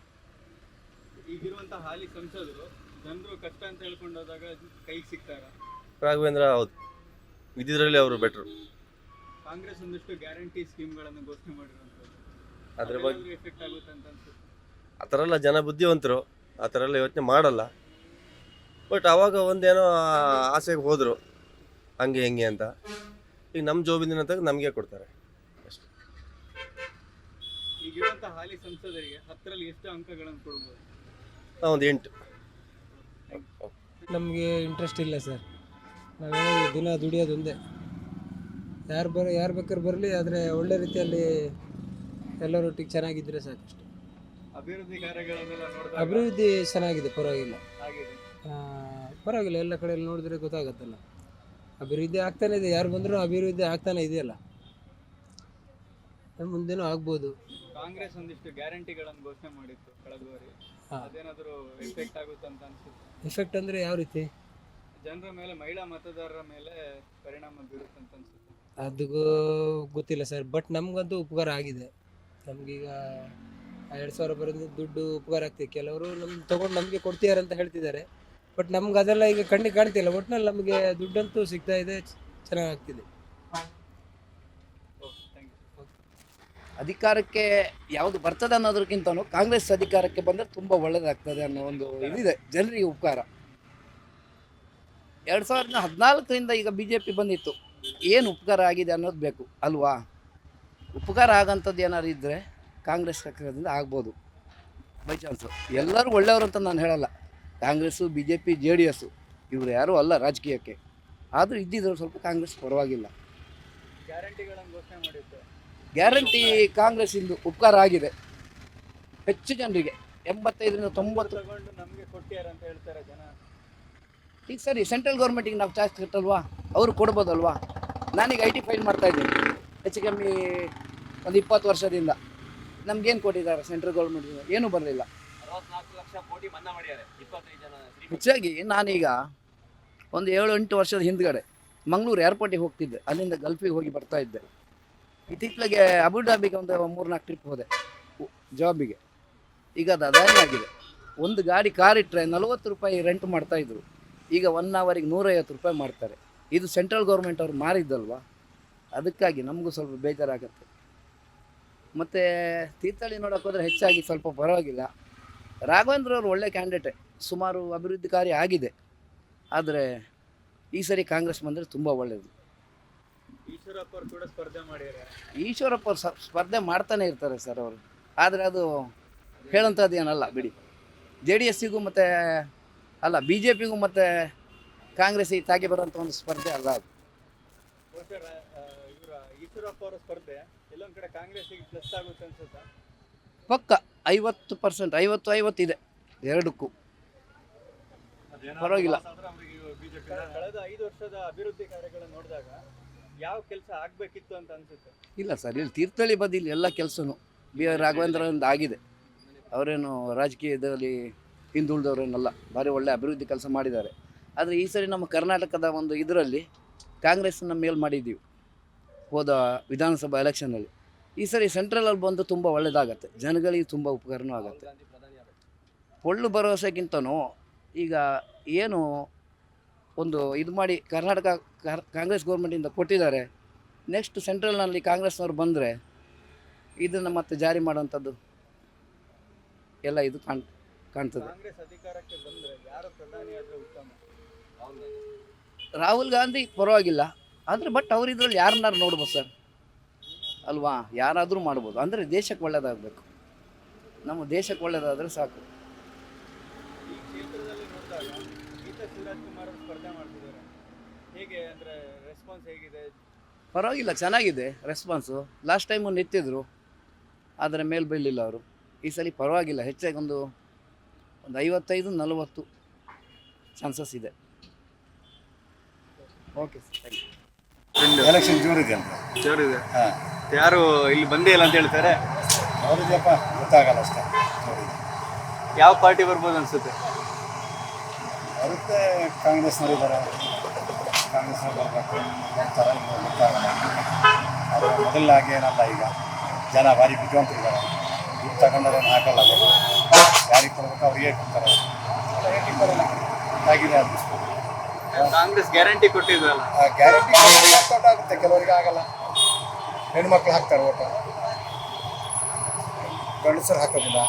ಈಗಿರುವಂಥ ಹಾಲಿ ಸಂಸದರು ಜನರು ಕಷ್ಟ ಅಂತ ಹೇಳ್ಕೊಂಡೋದಾಗ ಕೈಗೆ ಸಿಗ್ತಾರ? ರಾಘವೇಂದ್ರ ಹೌದು, ಇದ್ದಿದ್ರಲ್ಲಿ ಅವರು ಬೆಟ್ರು. ಕಾಂಗ್ರೆಸ್ ಒಂದಷ್ಟು ಗ್ಯಾರಂಟಿ ಸ್ಕೀಮ್ಗಳನ್ನು ಘೋಷಣೆ ಮಾಡಿರುವಂಥದ್ದು, ಅದ್ರ ಬಗ್ಗೆ ಎಫೆಕ್ಟ್ ಆಗುತ್ತೆ ಅಂತ ಅನ್ಸುತ್ತೆ? ಆ ಥರ ಎಲ್ಲ ಜನ ಬುದ್ಧಿವಂತರು, ಆ ಥರ ಎಲ್ಲ ಯೋಚನೆ ಮಾಡಲ್ಲ. ಬಟ್ ಆವಾಗ ಒಂದೇನೋ ಆಸೆಗೆ ಹೋದರು ಹಂಗೆ ಹೆಂಗೆ ಅಂತ. ಈಗ ನಮ್ಮ ಜೋಬಿನ ತಗ ನಮಗೆ ಕೊಡ್ತಾರೆ ಅಷ್ಟೇ. ಈಗಿರುವಂಥ ಹಾಲಿ ಸಂಸದರಿಗೆ 10ರಲ್ಲಿ ಎಷ್ಟು ಅಂಕಗಳನ್ನು ಕೊಡ್ಬೋದು? ಒಂದು 8. ನಮಗೆ ಇಂಟ್ರೆಸ್ಟ್ ಇಲ್ಲ ಸರ್, ನಾವೇನೋ ದಿನ ದುಡಿಯೋದು ಒಂದೇ. ಯಾರು ಬೇಕಾದ್ರೆ ಬರಲಿ, ಆದರೆ ಒಳ್ಳೆ ರೀತಿಯಲ್ಲಿ ಎಲ್ಲರೊಟ್ಟಿಗೆ ಚೆನ್ನಾಗಿದ್ದರೆ ಸಾಕಷ್ಟು. ಅಭಿವೃದ್ಧಿ ಕಾರ್ಯಗಳನ್ನೆಲ್ಲ ನೋಡಿದಾಗ ಅಭಿವೃದ್ಧಿ ಚೆನ್ನಾಗಿದೆ, ಪರವಾಗಿಲ್ಲ. ಆಗಿದೆ. ಪರವಾಗಿಲ್ಲ, ಎಲ್ಲ ಕಡೆಯಲ್ಲಿ ನೋಡಿದ್ರೆ ಗೊತ್ತಾಗುತ್ತಲ್ಲ, ಅಭಿವೃದ್ಧಿ ಆಗ್ತಾನೆ ಇದೆ. ಯಾರು ಬಂದರೂ ಅಭಿವೃದ್ಧಿ ಆಗ್ತಾನೆ ಇದೆಯಲ್ಲ, ಮುಂದೆನೂ ಆಗ್ಬೋದು. ಕಾಂಗ್ರೆಸ್ ಒಂದಿಷ್ಟು ಗ್ಯಾರಂಟಿಗಳನ್ನು ಘೋಷಣೆ ಮಾಡಿತ್ತು ಕಳೆದ ಬಾರಿ, ಅದೇನಾದರೂ ಎಫೆಕ್ಟ್ ಆಗುತ್ತೆ ಅಂತ ಅನ್ಸುತ್ತೆ? ಎಫೆಕ್ಟ್ ಅಂದರೆ ಯಾವ ರೀತಿ? ಜನರ ಮೇಲೆ, ಮಹಿಳಾ ಮತದಾರರ ಮೇಲೆ ಪರಿಣಾಮ ಬೀರುತ್ತೆ ಅಂತ ಅನ್ಸುತ್ತೆ? ಅದು ಗೊತ್ತಿಲ್ಲ ಸರ್, ಬಟ್ ನಮಗಂತೂ ಉಪಕಾರ ಆಗಿದೆ. ನಮಗೀಗ 2,000 ಬರೋದು ದುಡ್ಡು ಉಪಕಾರ ಆಗ್ತಿದೆ. ಕೆಲವರು ತೊಗೊಂಡು ನಮಗೆ ಕೊಡ್ತಿದ್ದಾರೆ ಅಂತ ಹೇಳ್ತಿದ್ದಾರೆ, ಬಟ್ ನಮ್ಗೆ ಅದೆಲ್ಲ ಈಗ ಕಣ್ಣಿಗೆ ಕಾಣ್ತಿಲ್ಲ. ಒಟ್ಟಿನಲ್ಲಿ ನಮಗೆ ದುಡ್ಡಂತೂ ಸಿಗ್ತಾ ಇದೆ, ಚೆನ್ನಾಗಾಗ್ತಿದೆ. ಅಧಿಕಾರಕ್ಕೆ ಯಾವುದು ಬರ್ತದೆ ಅನ್ನೋದಕ್ಕಿಂತನೂ ಕಾಂಗ್ರೆಸ್ ಅಧಿಕಾರಕ್ಕೆ ಬಂದರೆ ತುಂಬ ಒಳ್ಳೆಯದಾಗ್ತದೆ ಅನ್ನೋ ಒಂದು ಇದಿದೆ ಜನರಿಗೆ. ಉಪಕಾರ 2014ರಿಂದ ಈಗ BJP ಬಂದಿತ್ತು, ಏನು ಉಪಕಾರ ಆಗಿದೆ ಅನ್ನೋದು ಬೇಕು ಅಲ್ವಾ? ಉಪಕಾರ ಆಗೋಂಥದ್ದು ಏನಾದ್ರು ಇದ್ದರೆ ಕಾಂಗ್ರೆಸ್ ಸರ್ಕಾರದಿಂದ ಆಗ್ಬೋದು ಬೈ ಚಾನ್ಸು. ಎಲ್ಲರೂ ಒಳ್ಳೆಯವರು ಅಂತ ನಾನು ಹೇಳಲ್ಲ, ಕಾಂಗ್ರೆಸ್ಸು BJP JDS ಇವರು ಯಾರೂ ಅಲ್ಲ ರಾಜಕೀಯಕ್ಕೆ. ಆದರೂ ಇದ್ದಿದ್ರು ಸ್ವಲ್ಪ ಕಾಂಗ್ರೆಸ್ ಪರವಾಗಿಲ್ಲ. ಗ್ಯಾರಂಟಿಗಳನ್ನು ಘೋಷಣೆ ಮಾಡಿತ್ತು, ಗ್ಯಾರಂಟಿ ಕಾಂಗ್ರೆಸ್ಸಿಂದು ಉಪಕಾರ ಆಗಿದೆ ಹೆಚ್ಚು ಜನರಿಗೆ. 85ರಿಂದ 90 ತಗೊಂಡು ನಮಗೆ ಕೊಟ್ಟಿದ್ದಾರೆ ಅಂತ ಹೇಳ್ತಾರೆ ಜನ. ಈಗ ಸರಿ, ಸೆಂಟ್ರಲ್ ಗೌರ್ಮೆಂಟಿಗೆ ನಾವು ಟ್ಯಾಕ್ಸ್ ಕಟ್ಟಲ್ವಾ, ಅವರು ಕೊಡ್ಬೋದಲ್ವಾ? ನಾನೀಗ IT ಫೈಲ್ ಮಾಡ್ತಾಯಿದ್ದೀನಿ ಹೆಚ್ಚು ಕಮ್ಮಿ ಒಂದು 20 ವರ್ಷದಿಂದ. ನಮ್ಗೇನು ಕೊಟ್ಟಿದ್ದಾರೆ ಸೆಂಟ್ರಲ್ ಗೌರ್ಮೆಂಟ್? ಏನೂ ಬರಲಿಲ್ಲ. ಹೆಚ್ಚಾಗಿ ನಾನೀಗ ಒಂದು 7-8 ವರ್ಷದ ಹಿಂದ್ಗಡೆ ಮಂಗಳೂರು ಏರ್ಪೋರ್ಟಿಗೆ ಹೋಗ್ತಿದ್ದೆ, ಅಲ್ಲಿಂದ ಗಲ್ಫಿಗೆ ಹೋಗಿ ಬರ್ತಾ ಇದ್ದೆ. ಇತ್ತೀಚೆಗೆ ಅಬುಧಾಬಿಗೆ ಒಂದು 3-4 ಟ್ರಿಪ್ ಹೋದೆ ಜಾಬಿಗೆ. ಈಗ ಅದು ಅದಾನೇ ಆಗಿದೆ. ಒಂದು ಗಾಡಿ ಕಾರ್ ಇಟ್ಟರೆ 40 ರೂಪಾಯಿ ರೆಂಟ್ ಮಾಡ್ತಾಯಿದ್ರು, ಈಗ 1 ಅವರಿಗೆ 150 ರೂಪಾಯಿ ಮಾಡ್ತಾರೆ. ಇದು ಸೆಂಟ್ರಲ್ ಗೌರ್ಮೆಂಟ್ ಅವ್ರು ಮಾರಿದ್ದಲ್ವಾ, ಅದಕ್ಕಾಗಿ ನಮಗೂ ಸ್ವಲ್ಪ ಬೇಜಾರಾಗುತ್ತೆ. ಮತ್ತು ತೀರ್ಥಹಳ್ಳಿ ನೋಡೋಕೆ ಹೋದರೆ ಹೆಚ್ಚಾಗಿ ಸ್ವಲ್ಪ ಪರವಾಗಿಲ್ಲ. ರಾಘವೇಂದ್ರ ಅವರು ಒಳ್ಳೆ ಕ್ಯಾಂಡಿಡೇಟೆ, ಸುಮಾರು ಅಭಿವೃದ್ಧಿ ಕಾರ್ಯ ಆಗಿದೆ. ಆದರೆ ಈ ಸರಿ ಕಾಂಗ್ರೆಸ್ ಬಂದರೆ ತುಂಬ ಒಳ್ಳೆಯದು. ಈಶ್ವರಪ್ಪ ಅವರು ಕೂಡ ಸ್ಪರ್ಧೆ ಮಾಡಿದ್ದಾರೆ. ಈಶ್ವರಪ್ಪ ಅವ್ರು ಸ್ಪರ್ಧೆ ಮಾಡ್ತಾನೆ ಇರ್ತಾರೆ ಸರ್ ಅವರು, ಆದರೆ ಅದು ಹೇಳೋಂಥದ್ದು ಏನಲ್ಲ ಬಿಡಿ. JDS-ಗೂ ಮತ್ತು ಅಲ್ಲ BJP-ಗೂ ಮತ್ತು ಕಾಂಗ್ರೆಸ್ಸಿಗೆ ತಾಗಿ ಬರುವಂಥ ಒಂದು ಸ್ಪರ್ಧೆ ಅಲ್ಲ ಅದು. ಈಶ್ವರಪ್ಪ ಅವರ ಸ್ಪರ್ಧೆ ಎಲ್ಲೊಂದು ಕಡೆ ಕಾಂಗ್ರೆಸ್ಸಿಗೆ ಪ್ಲಸ್ ಆಗುತ್ತೆ ಅನ್ಸುತ್ತಾ? ಪಕ್ಕ 50%, 50-50 ಇದೆ ಎರಡಕ್ಕೂ, ಪರವಾಗಿಲ್ಲ. ಕಳೆದ 5 ವರ್ಷದ ಅಭಿವೃದ್ಧಿ ಕಾರ್ಯಗಳನ್ನು ನೋಡಿದಾಗ ಯಾವ ಕೆಲಸ ಆಗಬೇಕಿತ್ತು ಅಂತ ಅನ್ಸುತ್ತೆ? ಇಲ್ಲ ಸರ್, ಇಲ್ಲಿ ತೀರ್ಥಹಳ್ಳಿ ಬದಿಲಿ ಎಲ್ಲ ಕೆಲಸನೂ BR ರಾಘವೇಂದ್ರನಿಂದ ಆಗಿದೆ. ಅವರೇನು ರಾಜಕೀಯದಲ್ಲಿ ಹಿಂದುಳಿದವರೇನಲ್ಲ, ಭಾರಿ ಒಳ್ಳೆ ಅಭಿವೃದ್ಧಿ ಕೆಲಸ ಮಾಡಿದ್ದಾರೆ. ಆದರೆ ಈ ಸರಿ ನಮ್ಮ ಕರ್ನಾಟಕದ ಒಂದು ಇದರಲ್ಲಿ ಕಾಂಗ್ರೆಸ್ನ ಮೇಲ್ ಮಾಡಿದ್ದೀವಿ ಹೋದ ವಿಧಾನಸಭಾ ಎಲೆಕ್ಷನಲ್ಲಿ. ಈ ಸರಿ ಸೆಂಟ್ರಲಲ್ಲಿ ಬಂದು ತುಂಬ ಒಳ್ಳೆಯದಾಗತ್ತೆ, ಜನಗಳಿಗೆ ತುಂಬ ಉಪಕಾರನೂ ಆಗುತ್ತೆ. ಪೊಳ್ಳು ಭರವಸೆಗಿಂತನೂ ಈಗ ಏನು ಒಂದು ಇದು ಮಾಡಿ ಕರ್ನಾಟಕ ಕಾಂಗ್ರೆಸ್ ಗೌರ್ಮೆಂಟಿಂದ ಕೊಟ್ಟಿದ್ದಾರೆ, ನೆಕ್ಸ್ಟ್ ಸೆಂಟ್ರಲ್ನಲ್ಲಿ ಕಾಂಗ್ರೆಸ್ನವ್ರು ಬಂದರೆ ಇದನ್ನು ಮತ್ತೆ ಜಾರಿ ಮಾಡೋವಂಥದ್ದು ಎಲ್ಲ ಇದು ಕಾಣ್ತದೆ. ಕಾಂಗ್ರೆಸ್ ಅಧಿಕಾರಕ್ಕೆ ಬಂದರೆ ಯಾರು ಪ್ರಧಾನಿ ಆದರೆ ಉತ್ತಮ? ರಾಹುಲ್ ಗಾಂಧಿ ಪರವಾಗಿಲ್ಲ, ಆದರೆ ಬಟ್ ಅವ್ರು ಇದರಲ್ಲಿ ಯಾರನ್ನಾರು ನೋಡ್ಬೋದು ಸರ್ ಅಲ್ವಾ, ಯಾರಾದರೂ ಮಾಡ್ಬೋದು. ಅಂದರೆ ದೇಶಕ್ಕೆ ಒಳ್ಳೆಯದಾಗಬೇಕು, ನಮ್ಮ ದೇಶಕ್ಕೆ ಒಳ್ಳೆಯದಾದರೆ ಸಾಕು. ಈ ಕ್ಷೇತ್ರದಲ್ಲಿ ನೋಡಿದಾಗ ಗೀತಾ ಶಿವರಾಜ್ ಕುಮಾರ್ ಅವರು ಸ್ಪರ್ಧೆ ಮಾಡ್ತಿದ್ದಾರೆ, ಹೇಗೆ ಅಂದರೆ ರೆಸ್ಪಾನ್ಸ್ ಹೇಗಿದೆ? ಪರವಾಗಿಲ್ಲ, ಚೆನ್ನಾಗಿದೆ ರೆಸ್ಪಾನ್ಸು. ಲಾಸ್ಟ್ ಟೈಮು ನಿಂತಿದ್ರು, ಆದರೆ ಮೇಲೆ ಬೀಳಲಿಲ್ಲ ಅವರು. ಈ ಸಲ ಪರವಾಗಿಲ್ಲ, ಹೆಚ್ಚಾಗಿ ಒಂದು 55-40 ಚಾನ್ಸಸ್ ಇದೆ. Okay sir, thank you. Election ಜೋರಿದೆ ಅಂತ. ಜೋರಿದೆ. ಯಾರು ಇಲ್ಲಿ ಬಂದೇ ಇಲ್ಲ ಅಂತ ಹೇಳ್ತಾರೆ? ಅವರಿದೆಯಪ್ಪ ಗೊತ್ತಾಗಲ್ಲ ಅಷ್ಟೇ. ಯಾವ ಪಾರ್ಟಿ ಬರ್ಬೋದು ಅನ್ಸುತ್ತೆ? ಬರುತ್ತೆ, ಕಾಂಗ್ರೆಸ್ನವರಿದ್ದಾರೆ, ಕಾಂಗ್ರೆಸ್ನವ್ರು ಬರಬೇಕು ಬರ್ತಾರೆ, ಗೊತ್ತಾಗಲ್ಲ. ಅವರು ಮೊದಲಾಗಿ ಏನಲ್ಲ, ಈಗ ಜನ ಭಾರಿ ಬುದ್ಧಿವಂತರಿದ್ದಾರೆ, ದುಡ್ಡು ತಗೊಂಡವ್ರೇನು ಹಾಕಲ್ಲ, ಅವರು ಯಾರಿಗೆ ಕೊಡ್ಬೇಕು ಅವ್ರಿಗೆ ಕೊಡ್ತಾರೆ. ಆಗಿದೆ ಅದು. ಕಾಂಗ್ರೆಸ್ ಗ್ಯಾರಂಟಿ ಕೊಟ್ಟಿದ್ರಲ್ಲ, ಆ ಗ್ಯಾರಂಟಿ ವರ್ಕೌಟ್ ಆಗುತ್ತೆ, ಕೆಲವರಿಗೆ ಆಗಲ್ಲ. ಹೆಣ್ಮಕ್ಳು ಹಾಕ್ತಾರೆ ಓಟ, ಗಂಡಸರು ಹಾಕೋದಿಲ್ಲ.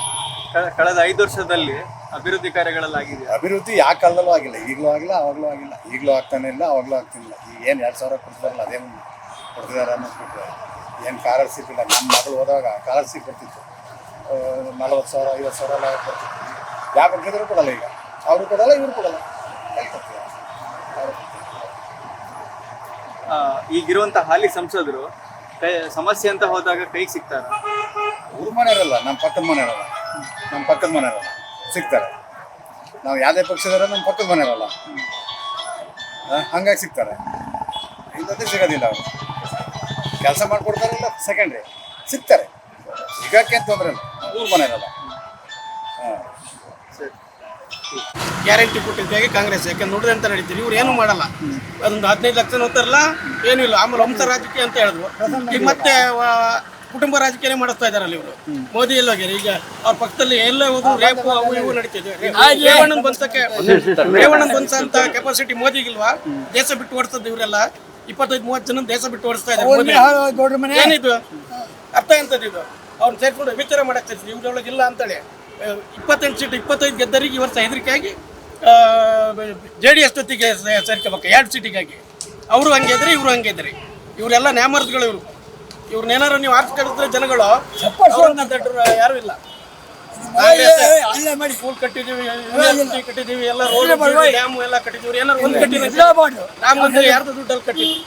ಕಳೆದ 5 ವರ್ಷದಲ್ಲಿ ಅಭಿವೃದ್ಧಿ ಕಾರ್ಯಗಳಲ್ಲಾಗಿದೆ. ಅಭಿವೃದ್ಧಿ ಯಾವ ಕಾಲದಲ್ಲೂ ಆಗಿಲ್ಲ, ಈಗಲೂ ಆಗಿಲ್ಲ, ಅವಾಗಲೂ ಆಗಿಲ್ಲ. ಈಗಲೂ ಆಗ್ತಾನೆ ಇಲ್ಲ, ಅವಾಗಲೂ ಆಗ್ತಿಲ್ಲ. ಈಗ ಏನು 2,000 ಕೊಡ್ತಿದಾರಲ್ಲ, ಅದೇನು ಕೊಡ್ತಿದ್ದಾರೆ ಅನ್ನೋದು ಏನು ಸ್ಕಾಲರ್ಶಿಪ್ ಇಲ್ಲ. ನಮ್ಮ ಮಗಳು ಹೋದಾಗ ಸ್ಕಾಲರ್ಶಿಪ್ ಬರ್ತಿತ್ತು, 40,000 50,000 ಎಲ್ಲ ಬರ್ತಿತ್ತು. ಯಾವ ಕೊಡ್ತಿದ್ರು ಕೊಡಲ್ಲ, ಈಗ ಅವರು ಕೊಡಲ್ಲ, ಇವರು ಕೊಡಲ್ಲ. ಈಗಿರುವಂಥ ಹಾಲಿ ಸಂಸದರು ಸಮಸ್ಯೆ ಅಂತ ಹೋದಾಗ ಕೈಗೆ ಸಿಗ್ತಾರೆ. ಊರ ಮನೆಯವರಲ್ಲ, ನಮ್ಮ ಪಕ್ಕದ ಮನೆಯವರಲ್ಲ, ನಮ್ಮ ಪಕ್ಕದ ಮನೆಯವರಲ್ಲ ಸಿಗ್ತಾರೆ. ನಾವು ಯಾವುದೇ ಪಕ್ಷದವರ ನಮ್ಮ ಪಕ್ಕದ ಮನೆಯವರಲ್ಲ, ಹಂಗಾಗಿ ಸಿಗ್ತಾರೆ. ಇಲ್ಲದೇ ಸಿಗೋದಿಲ್ಲ. ಅವರು ಕೆಲಸ ಮಾಡಿಕೊಡ್ತಾರೆ, ಇಲ್ಲ ಸೆಕೆಂಡ್ರಿ ಸಿಗ್ತಾರೆ. ಸಿಗೋಕ್ಕೆ ಅಂತ ತೊಂದರೆ ಇಲ್ಲ, ಊರ ಮನೆಯವರಲ್ಲ. ಹಾಂ, ಸರಿ. ಗ್ಯಾರಂಟಿ ಕೊಟ್ಟಿದ್ದಾಗೆ ಕಾಂಗ್ರೆಸ್, ಯಾಕಂದ್ರೆ ನೋಡಿದ್ರೆ ಅಂತ ನಡೀತೀವಿ. ಇವ್ರು ಏನೂ ಮಾಡಲ್ಲ, ಅದೊಂದು 15 ಲಕ್ಷ ನೋಡ್ತಾರಲ್ಲ, ಏನೂ ಇಲ್ಲ. ಆಮೇಲೆ ವಂಶ ರಾಜಕೀಯ ಅಂತ ಹೇಳಿದ್ರು, ಈಗ ಮತ್ತೆ ಕುಟುಂಬ ರಾಜಕೀಯ ಮಾಡಿಸ್ತಾ ಇದ್ದಾರಲ್ಲ ಇವರು. ಮೋದಿ ಎಲ್ಲ ಹೋಗ್ಯಾರ, ಈಗ ಅವ್ರ ಪಕ್ಕದಲ್ಲಿ ಎಲ್ಲ ಹೋದ್ರು ರೇಪು ಅವು ಇವು ನಡೀತಿದೆ. ರೇವಣ್ಣನ ಬಂದಂತ ಕೆಪಾಸಿಟಿ ಮೋದಿಗಿಲ್ವಾ? ದೇಶ ಬಿಟ್ಟು ಓಡಿಸ್ತದ ಇವರೆಲ್ಲ 25-30 ಜನ ದೇಶ ಬಿಟ್ಟು ಓಡಿಸ್ತಾ ಇದ್ದಾರೆ. ಏನಿದು ಅರ್ಥ ಎಂತದ್ದು ಇದು? ಅವ್ನು ಸೇರ್ಕೊಂಡು ವಿಚಾರ ಮಾಡಕ್ಕೆ ಇವ್ರೊಳಗೆ ಇಲ್ಲ ಅಂತೇಳಿ 28 ಸೀಟ್ 25 ಗೆದ್ದರಿಗೆ ಈ ವರ್ಷ ಹೆದರಿಕೆಯಾಗಿ JDS ಜೊತೆಗೆ ಸೇರ್ಕೋಬೇಕು 2 ಸೀಟಿಗಾಗಿ. ಅವರು ಹಂಗೆ ಇದ್ರಿ, ಇವರು ಹಂಗೆ ಇದ್ರಿ. ಇವರೆಲ್ಲ ನ್ಯಾಮರ್ಸ್ಗಳು. ಇವ್ರನ್ನೇನಾರು ನೀವು ಆರಿಸ್ಕೊಂಡಿದ್ರೆ ಜನಗಳು ದೊಡ್ಡ ಯಾರು ಇಲ್ಲ. ಸ್ಕೂಲ್ ಕಟ್ಟಿದೀವಿ, ಯೂನಿವರ್ಸಿಟಿ ಕಟ್ಟಿದೀವಿ, ಎಲ್ಲ ರೋಡ್ ಡ್ಯಾಮ್ ಎಲ್ಲ ಕಟ್ಟಿದೀವಿ. ಏನಾರು ಒಂದು ಕಟ್ಟಿದ್ರೆ ರಾಮ ಮಂದಿರ ಯಾರ್ದು ದುಡ್ಡಲ್ಲಿ ಕಟ್ಟಿದ್ವಿ.